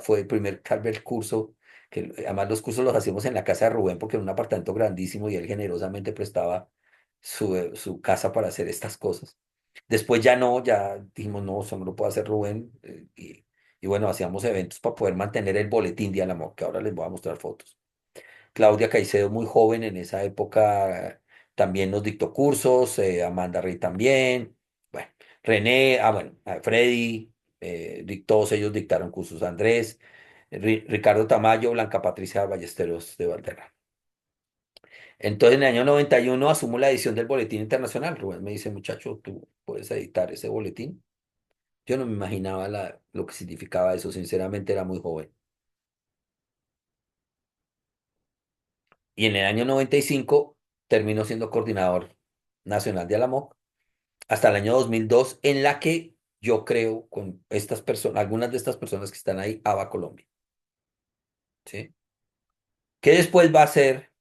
Speaker 2: fue el primer tal vez curso, que además los cursos los hacíamos en la casa de Rubén porque era un apartamento grandísimo y él generosamente prestaba su casa para hacer estas cosas. Después ya no, ya dijimos, no, eso no lo puede hacer Rubén. Y bueno, hacíamos eventos para poder mantener el boletín de Amor, que ahora les voy a mostrar fotos. Claudia Caicedo, muy joven en esa época, también nos dictó cursos, Amanda Rey también, bueno, René, bueno, Freddy, todos ellos dictaron cursos, Andrés, Ricardo Tamayo, Blanca Patricia Ballesteros de Valderrama. Entonces, en el año 91 asumo la edición del Boletín Internacional. Rubén me dice, muchacho, tú puedes editar ese boletín. Yo no me imaginaba lo que significaba eso, sinceramente era muy joven. Y en el año 95 termino siendo coordinador nacional de Alamoc hasta el año 2002, en la que yo creo con estas personas, algunas de estas personas que están ahí, ABA Colombia, ¿sí? Que después va a ser,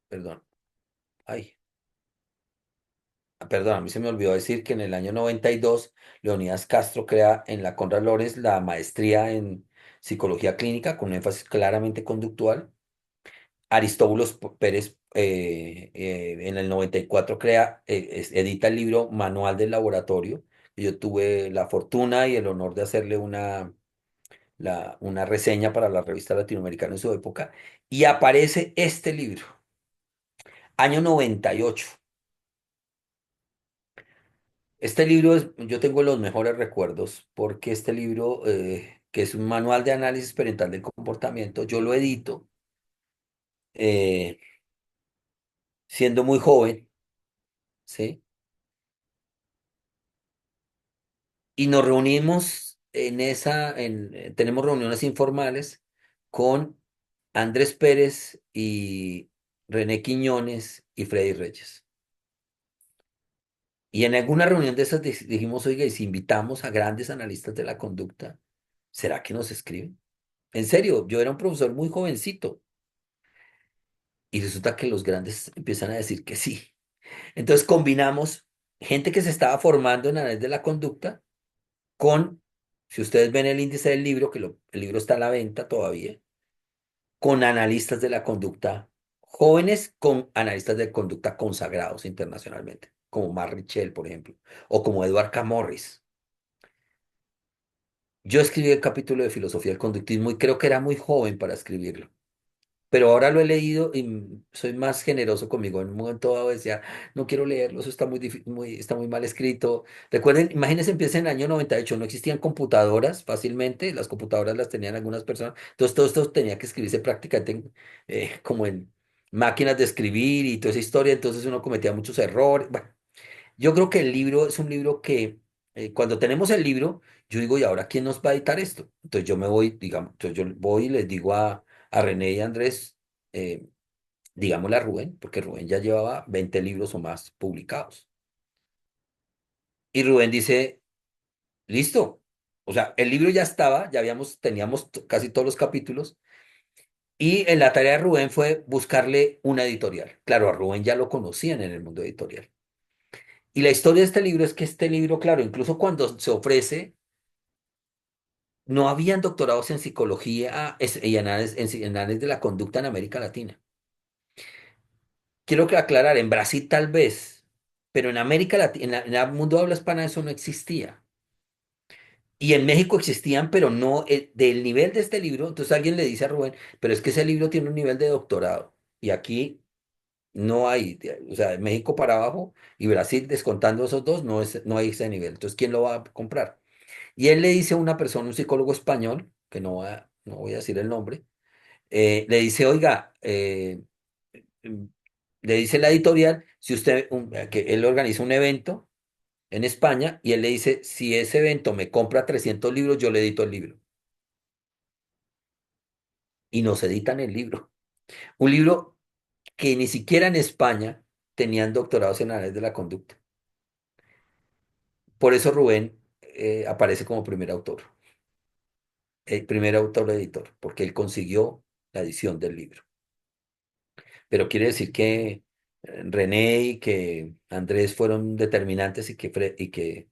Speaker 2: perdón, ay, perdón, a mí se me olvidó decir que en el año 92 Leonidas Castro crea en la Conrad Lorenz la maestría en psicología clínica con un énfasis claramente conductual. Aristóbulos Pérez en el 94 edita el libro Manual del Laboratorio. Yo tuve la fortuna y el honor de hacerle una reseña para la revista latinoamericana en su época. Y aparece este libro, año 98. Este libro yo tengo los mejores recuerdos porque este libro que es un manual de análisis experimental del comportamiento. Yo lo edito eh, siendo muy joven, ¿sí? Y nos reunimos tenemos reuniones informales con Andrés Pérez y René Quiñones y Freddy Reyes. Y en alguna reunión de esas dijimos, oiga, y si invitamos a grandes analistas de la conducta, ¿será que nos escriben? En serio, yo era un profesor muy jovencito y resulta que los grandes empiezan a decir que sí. Entonces combinamos gente que se estaba formando en análisis de la conducta con, si ustedes ven el índice del libro, el libro está a la venta todavía, con analistas de la conducta jóvenes, con analistas de conducta consagrados internacionalmente, como Mark Richel, por ejemplo, o como Edward Camorris. Yo escribí el capítulo de filosofía del conductismo y creo que era muy joven para escribirlo. Pero ahora lo he leído y soy más generoso conmigo. En un momento dado decía, no quiero leerlo, eso está está muy mal escrito. Recuerden, imagínense, empieza en el año 98, no existían computadoras fácilmente, las computadoras las tenían algunas personas, entonces todo esto tenía que escribirse prácticamente como en máquinas de escribir y toda esa historia, entonces uno cometía muchos errores. Bueno, yo creo que el libro es un libro que cuando tenemos el libro, yo digo, ¿y ahora quién nos va a editar esto? Entonces yo me voy, digamos, entonces yo voy y les digo a René y a Andrés, eh, digámosle a Rubén, porque Rubén ya llevaba 20 libros o más publicados. Y Rubén dice, listo. O sea, el libro ya estaba, teníamos casi todos los capítulos. Y en la tarea de Rubén fue buscarle una editorial. Claro, a Rubén ya lo conocían en el mundo editorial. Y la historia de este libro es que este libro, claro, incluso cuando se ofrece, no habían doctorados en psicología y en análisis de la conducta en América Latina. Quiero que aclarar, en Brasil tal vez, pero en América Latina, en el mundo de habla hispana eso no existía. Y en México existían, pero no del nivel de este libro. Entonces alguien le dice a Rubén, pero es que ese libro tiene un nivel de doctorado. Y aquí no hay, o sea, de México para abajo y Brasil descontando esos dos, no hay ese nivel. Entonces, ¿quién lo va a comprar? Y él le dice a una persona, un psicólogo español, que no voy a decir el nombre, le dice, oiga, mm, le dice la editorial, si que él organiza un evento en España y él le dice, si ese evento me compra 300 libros, yo le edito el libro. Y nos editan el libro. Un libro que ni siquiera en España tenían doctorados en análisis de la conducta. Por eso Rubén aparece como primer autor, el primer autor editor, porque él consiguió la edición del libro. Pero quiere decir que René y que Andrés fueron determinantes y que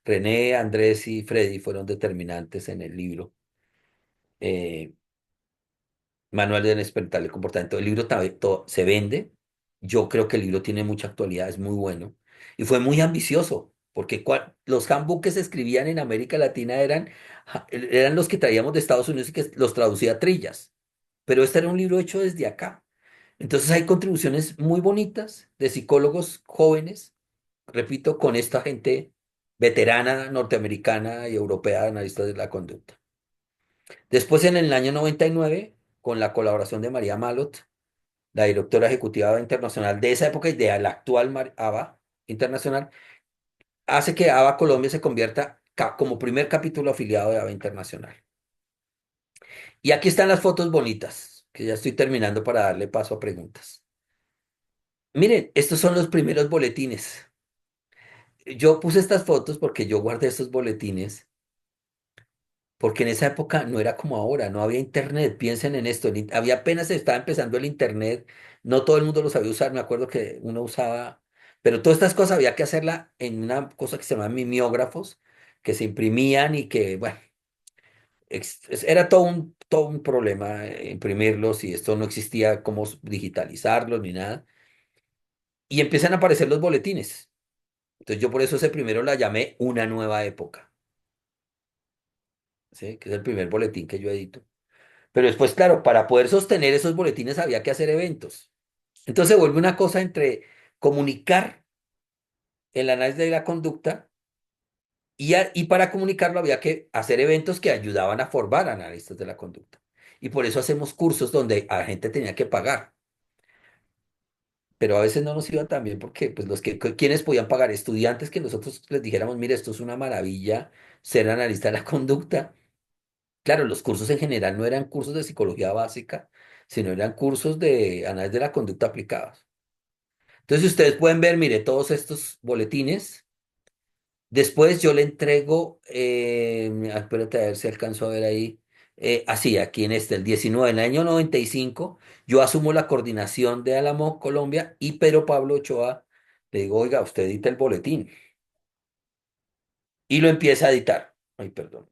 Speaker 2: René, Andrés y Freddy fueron determinantes en el libro. eh, Manual del Despertar del Comportamiento. El libro se vende. Yo creo que el libro tiene mucha actualidad, es muy bueno. Y fue muy ambicioso, porque los handbooks que se escribían en América Latina eran los que traíamos de Estados Unidos y que los traducía Trillas. Pero este era un libro hecho desde acá. Entonces hay contribuciones muy bonitas de psicólogos jóvenes, repito, con esta gente veterana norteamericana y europea, analistas de la conducta. Después, en el año 99, con la colaboración de María Malot, la directora ejecutiva internacional de esa época y de la actual ABA Internacional, hace que ABA Colombia se convierta como primer capítulo afiliado de ABA Internacional. Y aquí están las fotos bonitas, que ya estoy terminando para darle paso a preguntas. Miren, estos son los primeros boletines. Yo puse estas fotos porque yo guardé estos boletines porque en esa época no era como ahora, no había internet. Piensen en esto, había apenas estaba empezando el internet, no todo el mundo lo sabía usar, me acuerdo que uno usaba, pero todas estas cosas había que hacerla en una cosa que se llama mimeógrafos, que se imprimían y que, bueno, era todo un problema imprimirlos y esto no existía cómo digitalizarlos ni nada. Y empiezan a aparecer los boletines. Entonces yo por eso ese primero la llamé Una Nueva Época, ¿sí? Que es el primer boletín que yo edito. Pero después, claro, para poder sostener esos boletines había que hacer eventos. Entonces se vuelve una cosa entre comunicar el análisis de la conducta y para comunicarlo había que hacer eventos que ayudaban a formar analistas de la conducta. Y por eso hacemos cursos donde a la gente tenía que pagar. Pero a veces no nos iba tan bien porque pues quienes podían pagar, estudiantes que nosotros les dijéramos, mire, esto es una maravilla ser analista de la conducta. Claro, los cursos en general no eran cursos de psicología básica, sino eran cursos de análisis de la conducta aplicados. Entonces ustedes pueden ver, mire, todos estos boletines. Después yo le entrego, espérate a ver si alcanzo a ver ahí, así, aquí en este, el 19, en el año 95, yo asumo la coordinación de Álamo, Colombia, y Pedro Pablo Ochoa, le digo, oiga, usted edita el boletín, y lo empieza a editar. Ay, perdón.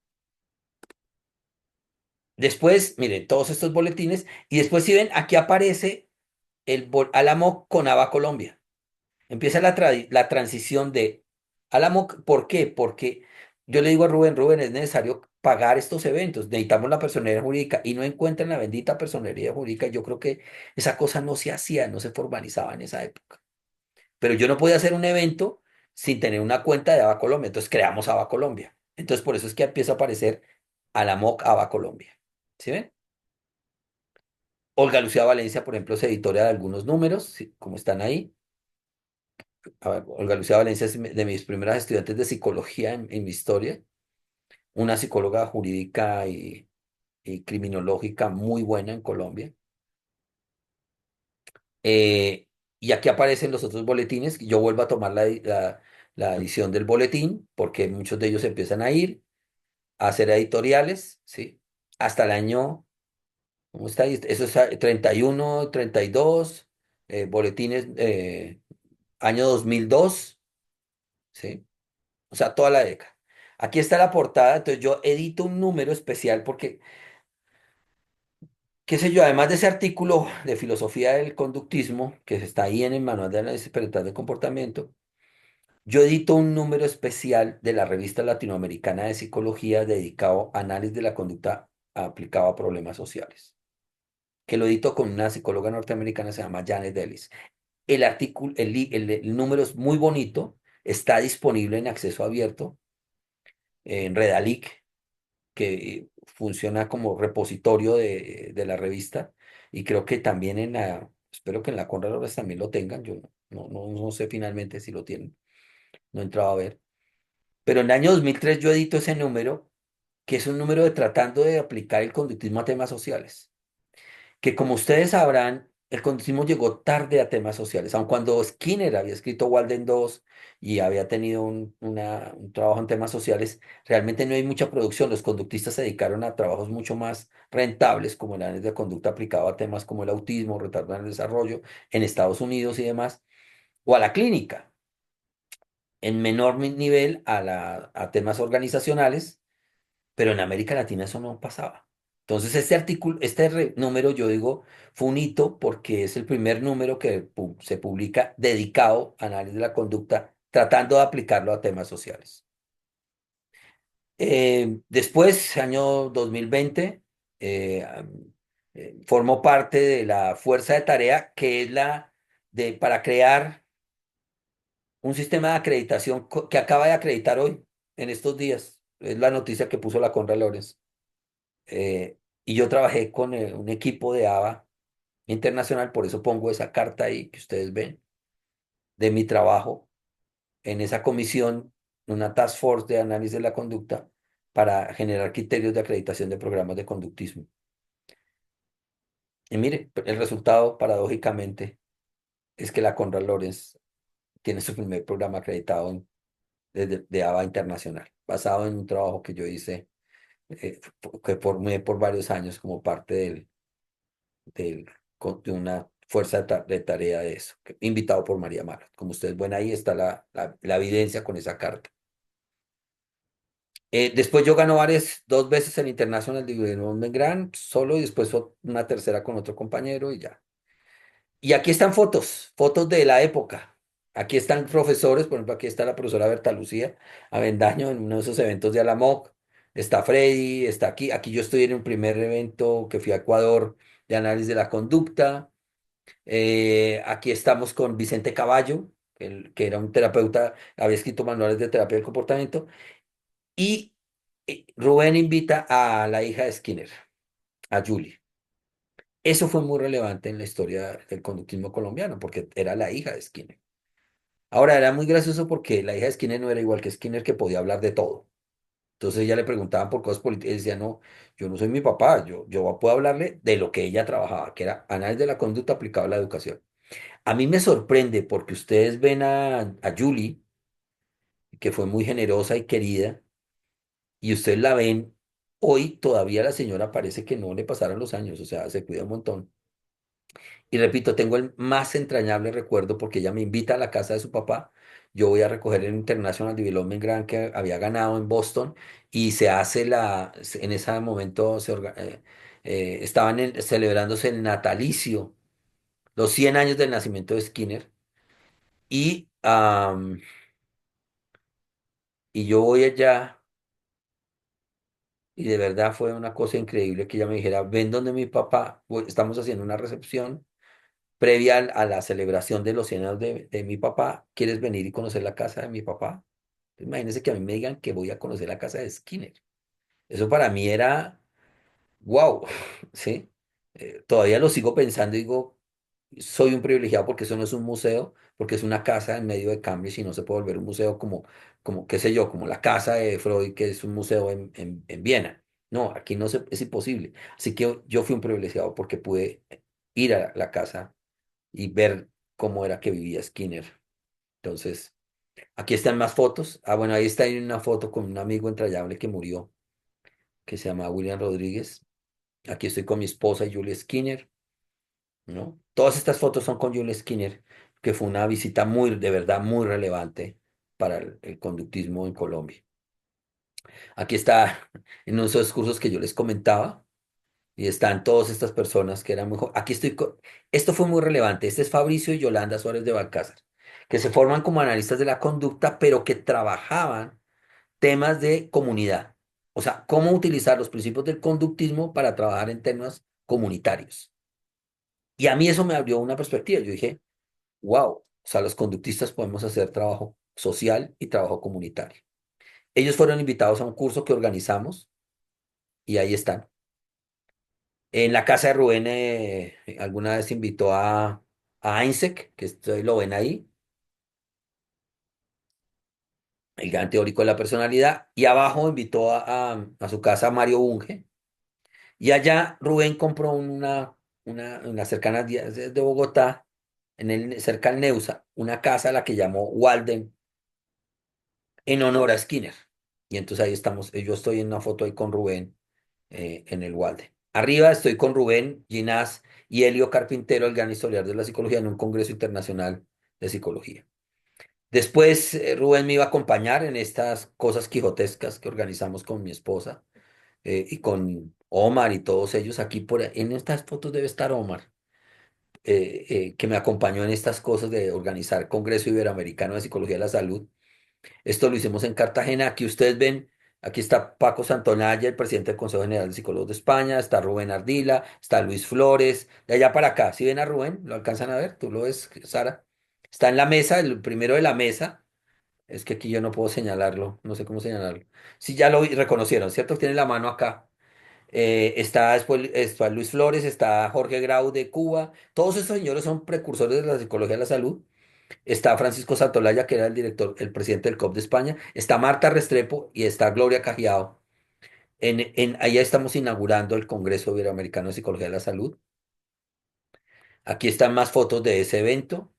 Speaker 2: Después, miren, todos estos boletines, y después si ven, aquí aparece Álamo con Ava Colombia. Empieza la transición de Álamo. ¿Por qué? Porque yo le digo a Rubén, Rubén, es necesario pagar estos eventos, necesitamos la personería jurídica y no encuentran la bendita personería jurídica. Yo creo que esa cosa no se hacía, no se formalizaba en esa época. Pero yo no podía hacer un evento sin tener una cuenta de Ava Colombia, entonces creamos Ava Colombia. Entonces por eso es que empieza a aparecer Alamoc Ava Colombia. ¿Sí ven? Olga Lucía Valencia, por ejemplo, es editora de algunos números, ¿sí? Como están ahí. A ver, Olga Lucía Valencia es de mis primeras estudiantes de psicología en mi historia, una psicóloga jurídica y criminológica muy buena en Colombia. Eh, y aquí aparecen los otros boletines. Yo vuelvo a tomar la edición del boletín porque muchos de ellos empiezan a ir a hacer editoriales, ¿sí? Hasta el año, ¿cómo está ahí? Eso es 31, 32, boletines, año 2002, ¿sí? O sea, toda la década. Aquí está la portada, entonces yo edito un número especial porque, qué sé yo, además de ese artículo de filosofía del conductismo, que está ahí en el manual de análisis experimental de comportamiento, yo edito un número especial de la revista latinoamericana de psicología dedicado a análisis de la conducta aplicado a problemas sociales, que lo edito con una psicóloga norteamericana, se llama Janet Ellis. El artículo, el número es muy bonito, está disponible en acceso abierto en Redalic, que funciona como repositorio de la revista y creo que también espero que en la Conrad Lorenz también lo tengan, yo no sé finalmente si lo tienen, no he entrado a ver, pero en el año 2003 yo edito ese número, que es un número de tratando de aplicar el conductismo a temas sociales, que como ustedes sabrán, el conductismo llegó tarde a temas sociales, aun cuando Skinner había escrito Walden 2 y había tenido un trabajo en temas sociales, realmente no hay mucha producción. Los conductistas se dedicaron a trabajos mucho más rentables, como el análisis de conducta aplicado a temas como el autismo, retardo en el desarrollo en Estados Unidos y demás, o a la clínica, en menor nivel a temas organizacionales, pero en América Latina eso no pasaba. Entonces, este artículo, número, yo digo, fue un hito porque es el primer número que se publica dedicado a análisis de la conducta, tratando de aplicarlo a temas sociales. Después, año 2020, formó parte de la fuerza de tarea que es para crear un sistema de acreditación que acaba de acreditar hoy, en estos días. Es la noticia que puso la Conra Lorenz. Y yo trabajé con un equipo de ABA internacional, por eso pongo esa carta ahí que ustedes ven de mi trabajo en esa comisión, una task force de análisis de la conducta para generar criterios de acreditación de programas de conductismo. Y mire, el resultado paradójicamente es que la Conrad Lorenz tiene su primer programa acreditado de ABA internacional, basado en un trabajo que yo hice, que formé por varios años como parte del- de una fuerza de tarea de eso, invitado por María Mara. Como ustedes ven, ahí está la evidencia con esa carta. Después yo gano dos veces el International de Guillermo Gran solo y después una tercera con otro compañero y ya. Y aquí están fotos de la época. Aquí están profesores, por ejemplo, aquí está la profesora Berta Lucía Avendaño en uno de esos eventos de Alamoc. Está Freddy, está aquí. Aquí yo estoy en un primer evento que fui a Ecuador de análisis de la conducta. Aquí estamos con Vicente Caballo, que era un terapeuta, había escrito manuales de terapia del comportamiento. Y Rubén invita a la hija de Skinner, a Julie. Eso fue muy relevante en la historia del conductismo colombiano, porque era la hija de Skinner. Ahora, era muy gracioso porque la hija de Skinner no era igual que Skinner, que podía hablar de todo. Entonces ella le preguntaban por cosas políticas y decía, no, yo no soy mi papá, yo puedo hablarle de lo que ella trabajaba, que era análisis de la conducta aplicada a la educación. A mí me sorprende porque ustedes ven a Julie, que fue muy generosa y querida, y ustedes la ven, hoy todavía la señora parece que no le pasaron los años, o sea, se cuida un montón. Y repito, tengo el más entrañable recuerdo porque ella me invita a la casa de su papá. Yo voy a recoger el International Development Grant que había ganado en Boston y se hace en ese momento estaban celebrándose el natalicio, los 100 años del nacimiento de Skinner. Y, y yo voy allá y de verdad fue una cosa increíble que ella me dijera, ven donde mi papá, estamos haciendo una recepción previa a la celebración de los 100 años de mi papá, ¿quieres venir y conocer la casa de mi papá? Imagínense que a mí me digan que voy a conocer la casa de Skinner. Eso para mí era, wow, ¿sí? Todavía lo sigo pensando y digo, soy un privilegiado porque eso no es un museo, porque es una casa en medio de Cambridge y no se puede volver un museo como qué sé yo, como la casa de Freud, que es un museo en Viena. No, aquí no es imposible. Así que yo fui un privilegiado porque pude ir a la casa y ver cómo era que vivía Skinner. Entonces, aquí están más fotos. Ah, bueno, ahí está una foto con un amigo entrañable que murió, que se llama William Rodríguez. Aquí estoy con mi esposa y Julie Skinner, ¿no? Todas estas fotos son con Julie Skinner, que fue una visita muy, de verdad, muy relevante para el conductismo en Colombia. Aquí está en uno de esos cursos que yo les comentaba. Y están todas estas personas que eran muy Aquí estoy Esto fue muy relevante. Este es Fabricio y Yolanda Suárez de Balcázar, que se forman como analistas de la conducta, pero que trabajaban temas de comunidad. O sea, cómo utilizar los principios del conductismo para trabajar en temas comunitarios. Y a mí eso me abrió una perspectiva. Yo dije, wow, o sea, los conductistas podemos hacer trabajo social y trabajo comunitario. Ellos fueron invitados a un curso que organizamos y ahí están. En la casa de Rubén alguna vez invitó a Einsec, que lo ven ahí, el gran teórico de la personalidad, y abajo invitó a su casa a Mario Bunge, y allá Rubén compró en las cercanas de Bogotá, cerca al Neusa, una casa a la que llamó Walden en honor a Skinner. Y entonces ahí estamos, yo estoy en una foto ahí con Rubén en el Walden. Arriba estoy con Rubén Ginás y Helio Carpintero, el gran historiador de la psicología, en un congreso internacional de psicología. Después Rubén me iba a acompañar en estas cosas quijotescas que organizamos con mi esposa y con Omar y todos ellos. En estas fotos debe estar Omar, que me acompañó en estas cosas de organizar Congreso Iberoamericano de Psicología de la Salud. Esto lo hicimos en Cartagena. Aquí ustedes ven, aquí está Paco Santonalla, el presidente del Consejo General de Psicólogos de España, está Rubén Ardila, está Luis Flores, de allá para acá. ¿Sí ven a Rubén? ¿Lo alcanzan a ver? ¿Tú lo ves, Sara? Está en la mesa, el primero de la mesa. Es que aquí yo no puedo señalarlo, no sé cómo señalarlo. Sí, ya reconocieron, ¿cierto? Tiene la mano acá. Está después está Luis Flores, está Jorge Grau de Cuba. Todos estos señores son precursores de la psicología de la salud. Está Francisco Santolaya, que era el director, el presidente del COP de España. Está Marta Restrepo y está Gloria Cajiao. Allá estamos inaugurando el Congreso Iberoamericano de Psicología de la Salud. Aquí están más fotos de ese evento.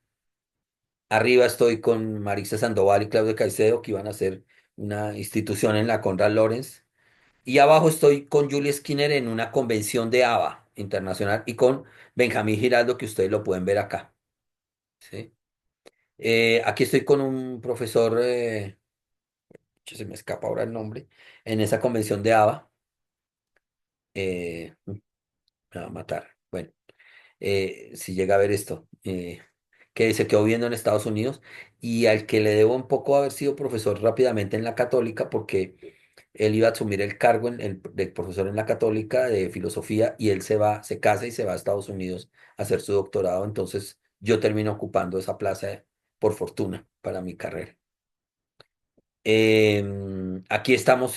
Speaker 2: Arriba estoy con Marisa Sandoval y Claudio Caicedo, que iban a hacer una institución en la Conrad Lorenz. Y abajo estoy con Julie Skinner en una convención de ABA internacional y con Benjamín Giraldo, que ustedes lo pueden ver acá. ¿Sí? Aquí estoy con un profesor, se me escapa ahora el nombre, en esa convención de ABA. Me va a matar. Bueno, si llega a ver esto, que se quedó viendo en Estados Unidos y al que le debo un poco haber sido profesor rápidamente en la Católica porque él iba a asumir el cargo de profesor en la Católica de filosofía y él se casa y se va a Estados Unidos a hacer su doctorado. Entonces yo termino ocupando esa plaza por fortuna para mi carrera. Aquí estamos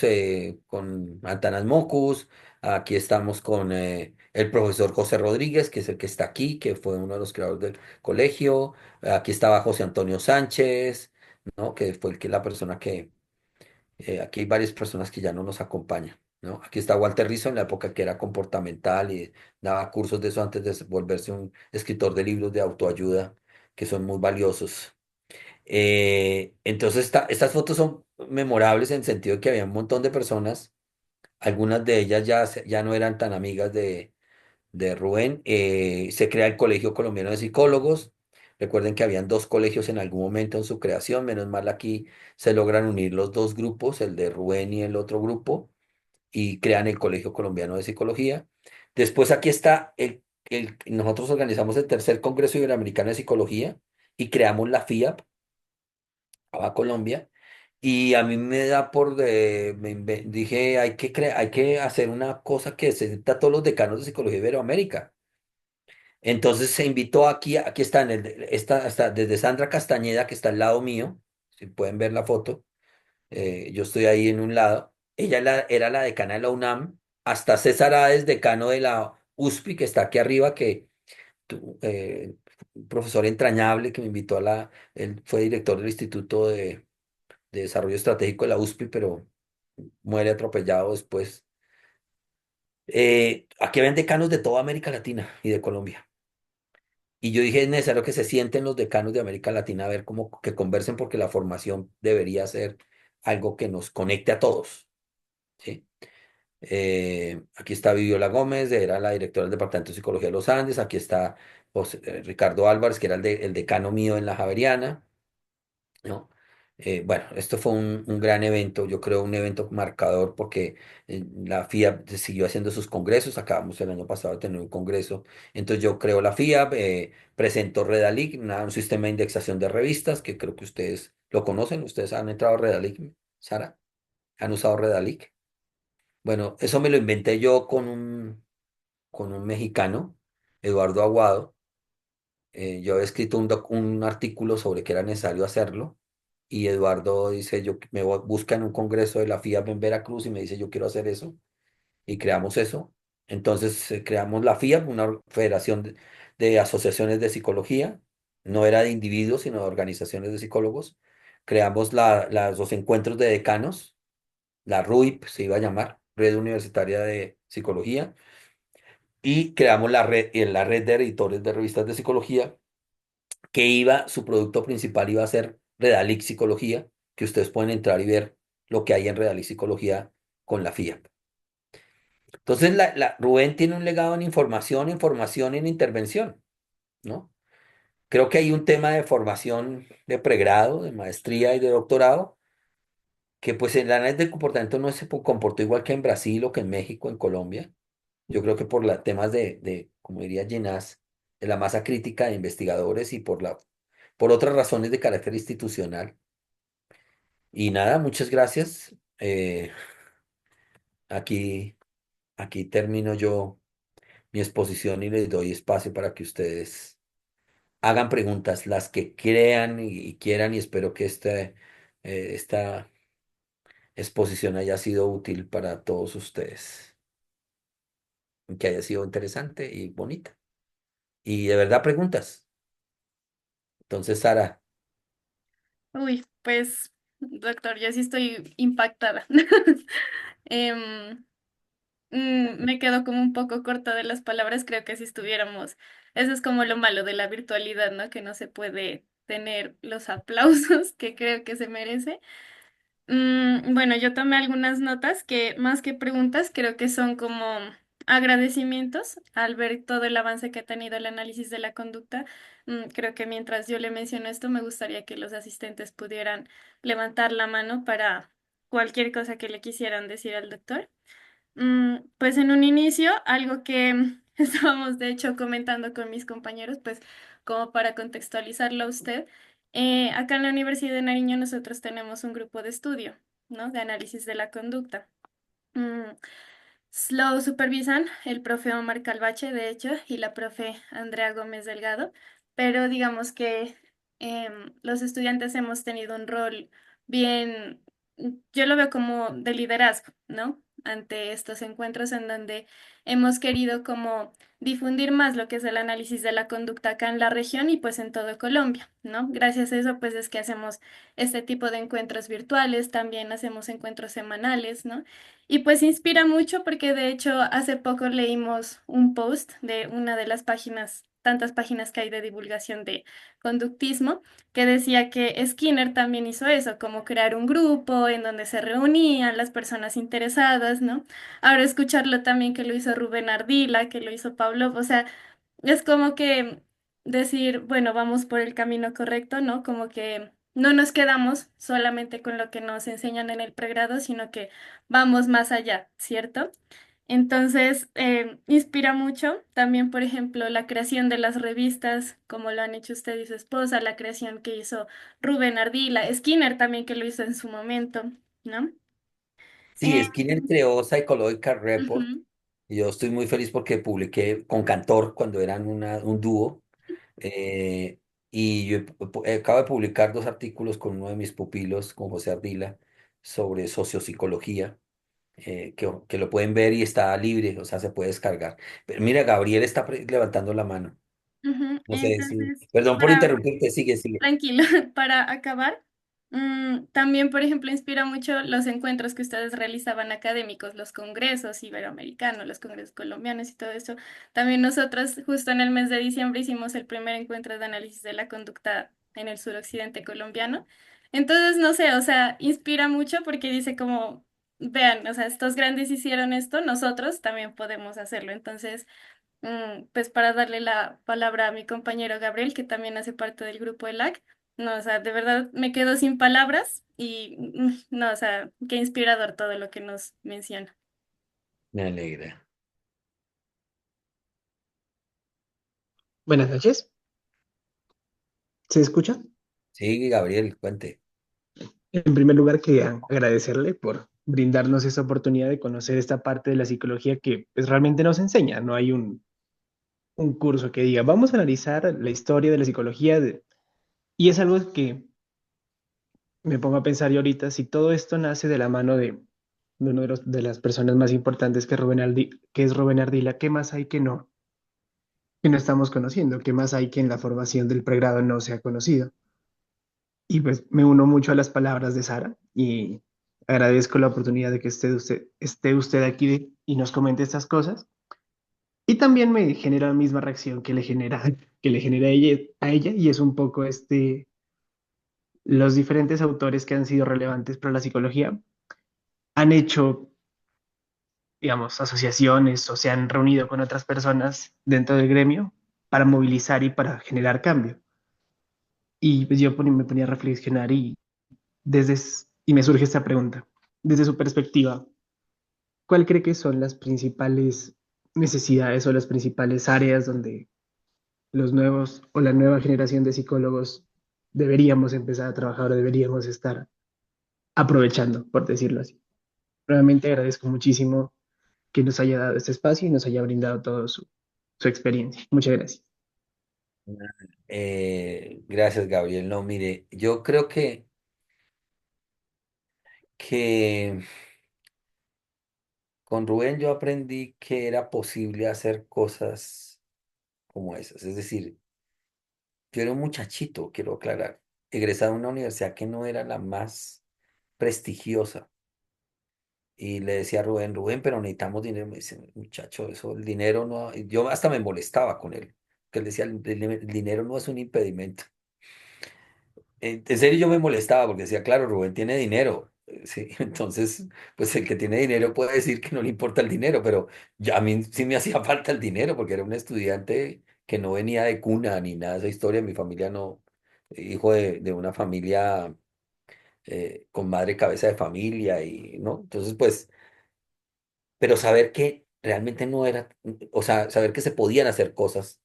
Speaker 2: con Antanas Mocus, aquí estamos con el profesor José Rodríguez, que es el que está aquí, que fue uno de los creadores del colegio. Aquí estaba José Antonio Sánchez, ¿no? Que fue la persona que, aquí hay varias personas que ya no nos acompañan, ¿no? Aquí está Walter Rizzo en la época que era comportamental y daba cursos de eso antes de volverse un escritor de libros de autoayuda, que son muy valiosos. Entonces, estas fotos son memorables en el sentido de que había un montón de personas, algunas de ellas ya no eran tan amigas de Rubén. Se crea el Colegio Colombiano de Psicólogos. Recuerden que habían dos colegios en algún momento en su creación, menos mal aquí se logran unir los dos grupos, el de Rubén y el otro grupo, y crean el Colegio Colombiano de Psicología. Después aquí está nosotros organizamos el tercer Congreso Iberoamericano de Psicología y creamos la FIAP a Colombia. Y a mí me da dije, hay que hacer una cosa que se sienta a todos los decanos de Psicología de Iberoamérica. Entonces se invitó aquí está, está desde Sandra Castañeda, que está al lado mío, si pueden ver la foto, yo estoy ahí en un lado, ella era la decana de la UNAM, hasta César Hades, decano de la USPI, que está aquí arriba, un profesor entrañable que me invitó él fue director del Instituto de Desarrollo Estratégico de la USPI, pero muere atropellado después. Aquí habían decanos de toda América Latina y de Colombia. Y yo dije, es necesario que se sienten los decanos de América Latina a ver cómo que conversen porque la formación debería ser algo que nos conecte a todos, ¿sí? Aquí está Viviola Gómez, era la directora del Departamento de Psicología de los Andes. Aquí está Ricardo Álvarez, que era el decano mío en la Javeriana. ¿No? Bueno, esto fue un gran evento, yo creo un evento marcador porque la FIAP siguió haciendo sus congresos, acabamos el año pasado de tener un congreso, entonces yo creo la FIAP, presentó Redalic, un sistema de indexación de revistas que creo que ustedes lo conocen, ustedes han entrado a Redalic, Sara, han usado Redalic. Bueno, eso me lo inventé yo con un mexicano, Eduardo Aguado. Yo había escrito un artículo sobre que era necesario hacerlo y Eduardo dice, busca en un congreso de la FIAP en Veracruz y me dice, yo quiero hacer eso y creamos eso. Entonces creamos la FIAP, una federación de asociaciones de psicología, no era de individuos, sino de organizaciones de psicólogos. Creamos los encuentros de decanos, la RUIP se iba a llamar, Red Universitaria de Psicología, y creamos la red de editores de revistas de psicología su producto principal iba a ser Redalic Psicología, que ustedes pueden entrar y ver lo que hay en Redalic Psicología con la FIAP. Entonces, Rubén tiene un legado en formación y en intervención, ¿no? Creo que hay un tema de formación de pregrado, de maestría y de doctorado, que pues en la análisis del comportamiento no se comportó igual que en Brasil o que en México, en Colombia. Yo creo que por temas como diría Ginás, de la masa crítica de investigadores y por otras razones de carácter institucional. Y nada, muchas gracias. Aquí, aquí termino yo mi exposición y les doy espacio para que ustedes hagan preguntas, las que crean y quieran, y espero que esta exposición haya sido útil para todos ustedes, que haya sido interesante y bonita. Y de verdad preguntas. Entonces, Sara,
Speaker 1: Uy, pues, doctor, yo sí estoy impactada. Em, Me quedo como un poco corta de las palabras, creo que si estuviéramos, eso es como lo malo de la virtualidad, ¿no? Que no se puede tener los aplausos que creo que se merece. Bueno, yo tomé algunas notas que más que preguntas creo que son como agradecimientos al ver todo el avance que ha tenido el análisis de la conducta. Creo que mientras yo le menciono esto, me gustaría que los asistentes pudieran levantar la mano para cualquier cosa que le quisieran decir al doctor. Pues en un inicio, algo que estábamos de hecho comentando con mis compañeros, pues como para contextualizarlo a usted, acá en la Universidad de Nariño nosotros tenemos un grupo de estudio, ¿no? De análisis de la conducta. Mm, lo supervisan el profe Omar Calvache, de hecho, y la profe Andrea Gómez Delgado, pero digamos que los estudiantes hemos tenido un rol bien yo lo veo como de liderazgo, ¿no? Ante estos encuentros en donde hemos querido como difundir más lo que es el análisis de la conducta acá en la región y pues en todo Colombia, ¿no? Gracias a eso pues es que hacemos este tipo de encuentros virtuales, también hacemos encuentros semanales, ¿no? Y pues inspira mucho porque de hecho hace poco leímos un post de una de las páginas, tantas páginas que hay de divulgación de conductismo que decía que Skinner también hizo eso, como crear un grupo en donde se reunían las personas interesadas, ¿no? Ahora escucharlo también que lo hizo Rubén Ardila, que lo hizo Pablo, o sea, es como que decir, bueno, vamos por el camino correcto, ¿no? Como que no nos quedamos solamente con lo que nos enseñan en el pregrado, sino que vamos más allá, ¿cierto? Entonces, inspira mucho también, por ejemplo, la creación de las revistas, como lo han hecho usted y su esposa, la creación que hizo Rubén Ardila, Skinner también que lo hizo en su momento, ¿no? Eh,
Speaker 2: Sí, Skinner creó Psychological Report
Speaker 1: ujú,
Speaker 2: y yo estoy muy feliz porque publiqué con Cantor cuando eran un dúo. eh, y yo acabo de publicar dos artículos con uno de mis pupilos, con José Ardila, sobre sociopsicología, que lo pueden ver y está libre, o sea, se puede descargar. Pero mira, Gabriel está levantando la mano.
Speaker 1: ujú.
Speaker 2: No sé si...
Speaker 1: Entonces,
Speaker 2: Perdón por
Speaker 1: para
Speaker 2: interrumpirte, sigue, sigue.
Speaker 1: tranquilo, para acabar, también, por ejemplo, inspira mucho los encuentros que ustedes realizaban académicos, los congresos iberoamericanos, los congresos colombianos y todo eso. También nosotros, justo en el mes de diciembre, hicimos el primer encuentro de análisis de la conducta en el suroccidente colombiano. Entonces, no sé, o sea, inspira mucho porque dice como, vean, o sea, estos grandes hicieron esto, nosotros también podemos hacerlo. Entonces, pues para darle la palabra a mi compañero Gabriel, que también hace parte del grupo ELAC. No, o sea, de verdad me quedo sin palabras y no, o sea, qué inspirador todo lo que nos menciona.
Speaker 2: Me alegra.
Speaker 3: Buenas noches. ¿Se escucha?
Speaker 2: Sí, Gabriel, cuente.
Speaker 3: En primer lugar, quería agradecerle por brindarnos esta oportunidad de conocer esta parte de la psicología que pues, realmente nos enseña. No hay un curso que diga, vamos a analizar la historia de la psicología. Y es algo que me pongo a pensar yo ahorita, si todo esto nace de la mano de uno de las personas más importantes que, que es Rubén Ardila, ¿qué más hay que no estamos conociendo? ¿Qué más hay que en la formación del pregrado no se ha conocido? Y pues me uno mucho a las palabras de Sara y agradezco la oportunidad de que esté usted aquí y nos comente estas cosas. Y también me genera la misma reacción que le genera a ella y es un poco los diferentes autores que han sido relevantes para la psicología han hecho, digamos, asociaciones o se han reunido con otras personas dentro del gremio para movilizar y para generar cambio. Y pues me ponía a reflexionar y me surge esta pregunta. Desde su perspectiva, ¿cuál cree que son las principales necesidades o las principales áreas donde los nuevos o la nueva generación de psicólogos deberíamos empezar a trabajar o deberíamos estar aprovechando, por decirlo así? Realmente agradezco muchísimo que nos haya dado este espacio y nos haya brindado toda su experiencia. Muchas gracias.
Speaker 2: Gracias, Gabriel. No, mire, yo creo que con Rubén yo aprendí que era posible hacer cosas como esas. Es decir, yo era un muchachito, quiero aclarar, egresado de una universidad que no era la más prestigiosa. Y le decía a Rubén, Rubén, pero necesitamos dinero. Me dice, muchacho, eso, el dinero no. Y yo hasta me molestaba con él, que él decía, el dinero no es un impedimento. En serio yo me molestaba porque decía, claro, Rubén tiene dinero. Sí, entonces, pues el que tiene dinero puede decir que no le importa el dinero, pero a mí sí me hacía falta el dinero porque era un estudiante que no venía de cuna ni nada de esa historia. Mi familia no, hijo de una familia con madre cabeza de familia y, ¿no? Entonces, pues, pero saber que realmente no era, o sea, saber que se podían hacer cosas.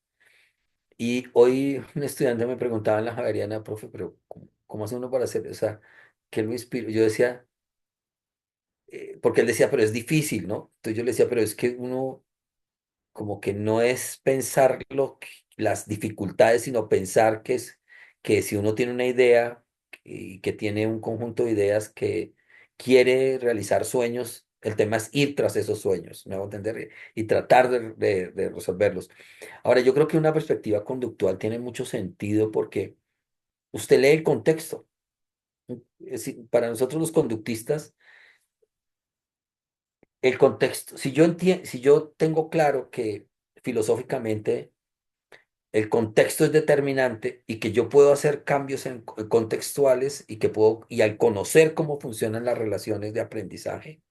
Speaker 2: Y hoy un estudiante me preguntaba en la Javeriana, profe, pero ¿cómo hace uno para hacer? O sea, ¿qué lo inspira? Yo decía, porque él decía, pero es difícil, ¿no? Entonces yo le decía, pero es que uno como que no es pensar las dificultades, sino pensar que es que si uno tiene una idea y que tiene un conjunto de ideas quiere realizar sueños, el tema es ir tras esos sueños, me hago entender, y tratar de resolverlos. Ahora, yo creo que una perspectiva conductual tiene mucho sentido porque usted lee el contexto. Es decir, para nosotros los conductistas, el contexto, si yo tengo claro que filosóficamente el contexto es determinante y que yo puedo hacer cambios contextuales y que puedo, y al conocer cómo funcionan las relaciones de aprendizaje,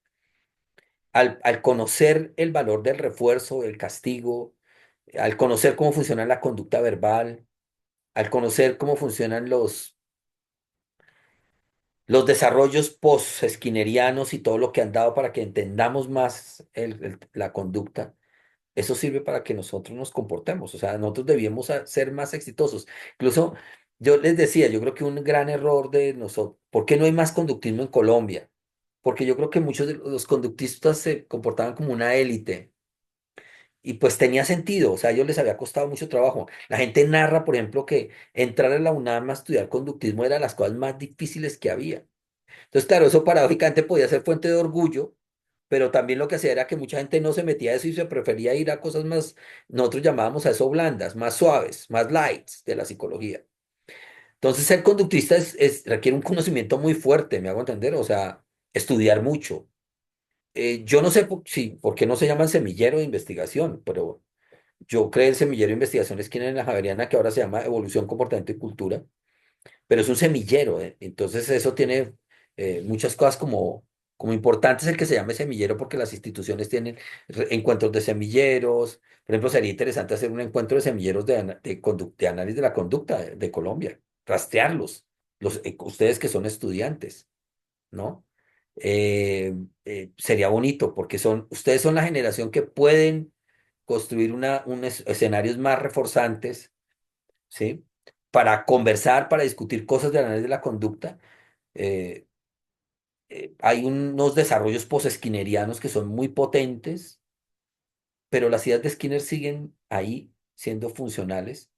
Speaker 2: al conocer el valor del refuerzo, del castigo, al conocer cómo funciona la conducta verbal, al conocer cómo funcionan los desarrollos post-skinnerianos y todo lo que han dado para que entendamos más la conducta. Eso sirve para que nosotros nos comportemos, o sea, nosotros debíamos ser más exitosos. Incluso yo les decía, yo creo que un gran error de nosotros, ¿por qué no hay más conductismo en Colombia? Porque yo creo que muchos de los conductistas se comportaban como una élite y pues tenía sentido, o sea, a ellos les había costado mucho trabajo. La gente narra, por ejemplo, que entrar a la UNAM a estudiar conductismo era de las cosas más difíciles que había. Entonces, claro, eso paradójicamente podía ser fuente de orgullo, pero también lo que hacía era que mucha gente no se metía a eso y se prefería ir a cosas más, nosotros llamábamos a eso blandas, más suaves, más lights de la psicología. Entonces, ser conductista requiere un conocimiento muy fuerte, me hago entender, o sea, estudiar mucho. Yo no sé por qué no se llama semillero de investigación, pero yo creo el semillero de investigación es quien en la Javeriana, que ahora se llama Evolución, Comportamiento y Cultura, pero es un semillero, ¿eh? Entonces eso tiene muchas cosas como importantes el que se llame semillero porque las instituciones tienen encuentros de semilleros. Por ejemplo, sería interesante hacer un encuentro de semilleros de análisis de la conducta de Colombia, rastrearlos, ustedes que son estudiantes, ¿no? Sería bonito porque ustedes son la generación que pueden construir escenarios más reforzantes, ¿sí? Para conversar, para discutir cosas del análisis de la conducta. eh, Hay unos desarrollos post-skinnerianos que son muy potentes, pero las ideas de Skinner siguen ahí siendo funcionales.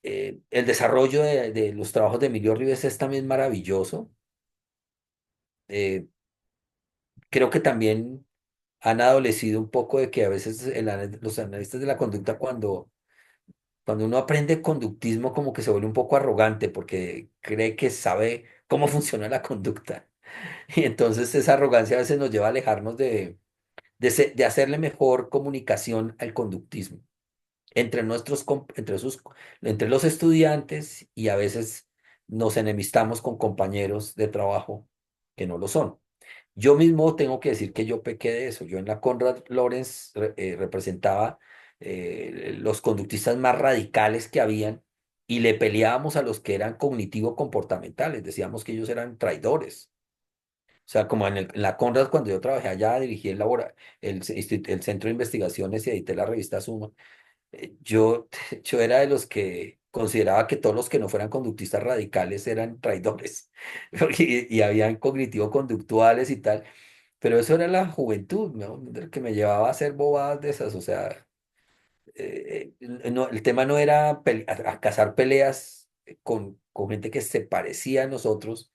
Speaker 2: El desarrollo de los trabajos de Emilio Ribes es también maravilloso. Eh, Creo que también han adolecido un poco de que a veces los analistas de la conducta cuando uno aprende conductismo como que se vuelve un poco arrogante porque cree que sabe cómo funciona la conducta. Y entonces esa arrogancia a veces nos lleva a alejarnos de hacerle mejor comunicación al conductismo entre los estudiantes y a veces nos enemistamos con compañeros de trabajo que no lo son. Yo mismo tengo que decir que yo pequé de eso. Yo en la Conrad Lorenz representaba los conductistas más radicales que habían y le peleábamos a los que eran cognitivo-comportamentales. Decíamos que ellos eran traidores. O sea, como en la Conrad, cuando yo trabajé allá, dirigí el Centro de Investigaciones y edité la revista Suma. Yo, yo era de los que consideraba que todos los que no fueran conductistas radicales eran traidores y habían cognitivo-conductuales y tal. Pero eso era la juventud, ¿no? Del que me llevaba a hacer bobadas de esas. O sea, no, el tema no era a cazar peleas con gente que se parecía a nosotros.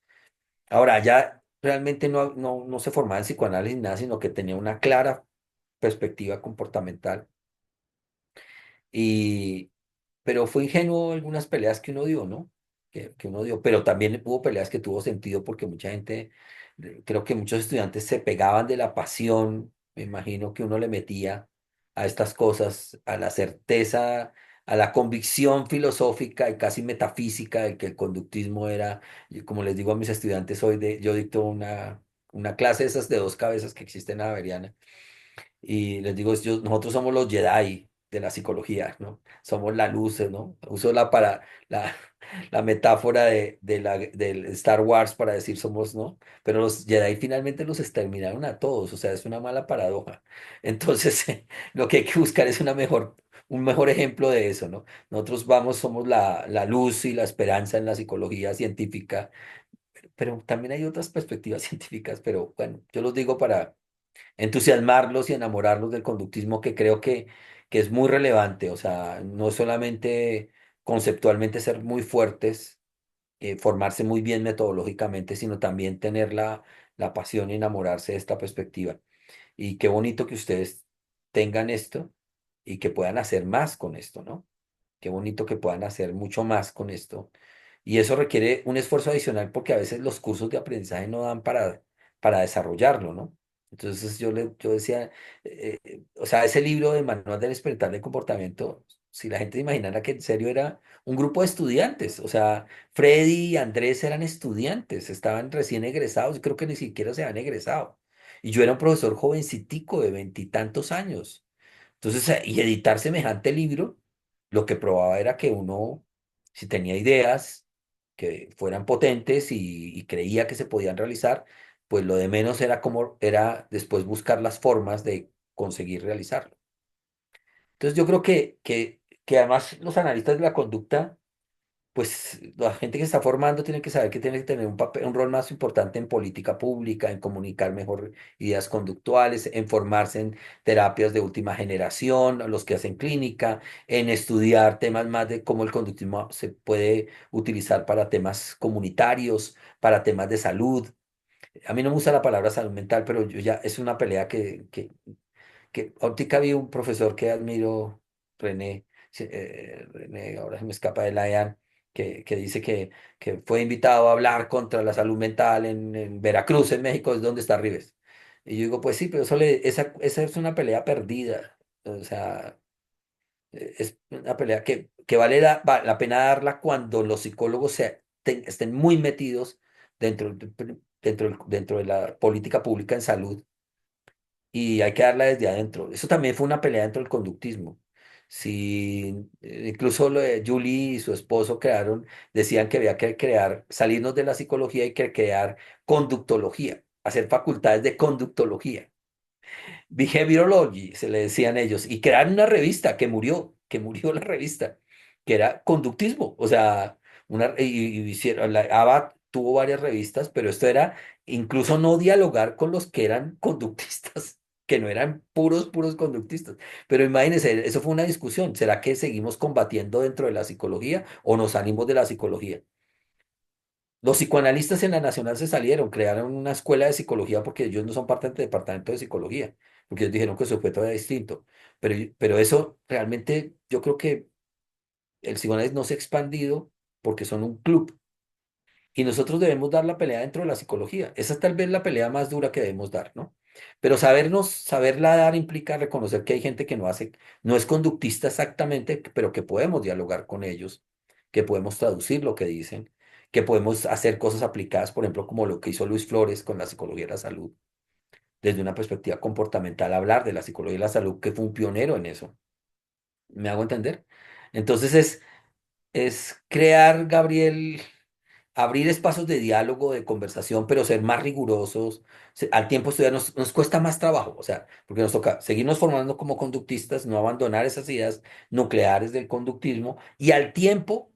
Speaker 2: Ahora, ya realmente no se formaba en psicoanálisis ni nada, sino que tenía una clara perspectiva comportamental. Y, pero fue ingenuo algunas peleas que uno dio, ¿no? Que uno dio, pero también hubo peleas que tuvo sentido porque mucha gente, creo que muchos estudiantes se pegaban de la pasión, me imagino que uno le metía a estas cosas, a la certeza, a la convicción filosófica y casi metafísica de que el conductismo era, y como les digo a mis estudiantes hoy, yo dicto una clase de esas de dos cabezas que existe en la Javeriana y les digo, nosotros somos los Jedi de la psicología, ¿no? Somos la luz, ¿no? Uso la, la metáfora del Star Wars para decir somos, ¿no? Pero los Jedi finalmente los exterminaron a todos, o sea, es una mala paradoja. Entonces, lo que hay que buscar es un mejor ejemplo de eso, ¿no? Nosotros somos la luz y la esperanza en la psicología científica, pero también hay otras perspectivas científicas, pero bueno, yo los digo para entusiasmarlos y enamorarlos del conductismo que creo que es muy relevante, o sea, no solamente conceptualmente ser muy fuertes, formarse muy bien metodológicamente, sino también tener la pasión y enamorarse de esta perspectiva. Y qué bonito que ustedes tengan esto y que puedan hacer más con esto, ¿no? Qué bonito que puedan hacer mucho más con esto. Y eso requiere un esfuerzo adicional porque a veces los cursos de aprendizaje no dan para desarrollarlo, ¿no? Entonces yo decía, o sea, ese libro de Manual del Despertar del Comportamiento, si la gente imaginara que en serio era un grupo de estudiantes, o sea, Freddy y Andrés eran estudiantes, estaban recién egresados, y creo que ni siquiera se habían egresado. Y yo era un profesor jovencitico de veintitantos años. Entonces, y editar semejante libro, lo que probaba era que uno, si tenía ideas que fueran potentes y creía que se podían realizar, pues lo de menos era como era después buscar las formas de conseguir realizarlo. Entonces, yo creo que además los analistas de la conducta pues la gente que está formando tiene que saber que tiene que tener un papel, un rol más importante en política pública, en comunicar mejor ideas conductuales, en formarse en terapias de última generación, los que hacen clínica, en estudiar temas más de cómo el conductismo se puede utilizar para temas comunitarios, para temas de salud. A mí no me gusta la palabra salud mental, pero yo ya es una pelea que ahorita vi un profesor que admiro, René, René, ahora se me escapa de la EAN, que dice que fue invitado a hablar contra la salud mental en Veracruz, en México, es donde está Rives. Y yo digo, pues sí, pero esa es una pelea perdida. O sea, es una pelea que vale la pena darla cuando los psicólogos estén muy metidos dentro de la política pública en salud y hay que darla desde adentro. Eso también fue una pelea dentro del conductismo. Si incluso lo de Julie y su esposo decían que había que crear, salirnos de la psicología y que crear conductología, hacer facultades de conductología. Behaviorology, se le decían ellos, y crearon una revista que murió la revista, que era conductismo, o sea, y hicieron, la ABA tuvo varias revistas, pero esto era incluso no dialogar con los que eran conductistas, que no eran puros conductistas. Pero imagínense, eso fue una discusión, ¿será que seguimos combatiendo dentro de la psicología o nos salimos de la psicología? Los psicoanalistas en la Nacional se salieron, crearon una escuela de psicología porque ellos no son parte del departamento de psicología, porque ellos dijeron que su objeto era distinto. Pero eso realmente yo creo que el psicoanálisis no se ha expandido porque son un club y nosotros debemos dar la pelea dentro de la psicología. Esa es tal vez la pelea más dura que debemos dar, ¿no? Pero saberla dar implica reconocer que hay gente que no es conductista exactamente, pero que podemos dialogar con ellos, que podemos traducir lo que dicen, que podemos hacer cosas aplicadas, por ejemplo, como lo que hizo Luis Flores con la psicología de la salud, desde una perspectiva comportamental, hablar de la psicología de la salud, que fue un pionero en eso. ¿Me hago entender? Entonces es crear, Gabriel, abrir espacios de diálogo, de conversación, pero ser más rigurosos. Al tiempo estudiar nos cuesta más trabajo, o sea, porque nos toca seguirnos formando como conductistas, no abandonar esas ideas nucleares del conductismo y al tiempo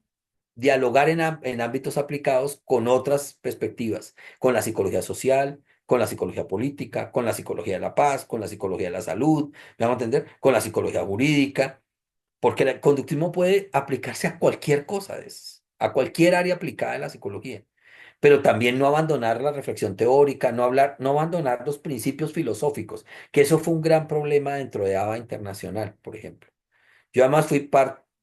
Speaker 2: dialogar en ámbitos aplicados con otras perspectivas, con la psicología social, con la psicología política, con la psicología de la paz, con la psicología de la salud, ¿me vamos a entender? Con la psicología jurídica. Porque el conductismo puede aplicarse a cualquier cosa, a cualquier área aplicada de la psicología, pero también no abandonar la reflexión teórica, no abandonar los principios filosóficos, que eso fue un gran problema dentro de ABA Internacional, por ejemplo. Yo además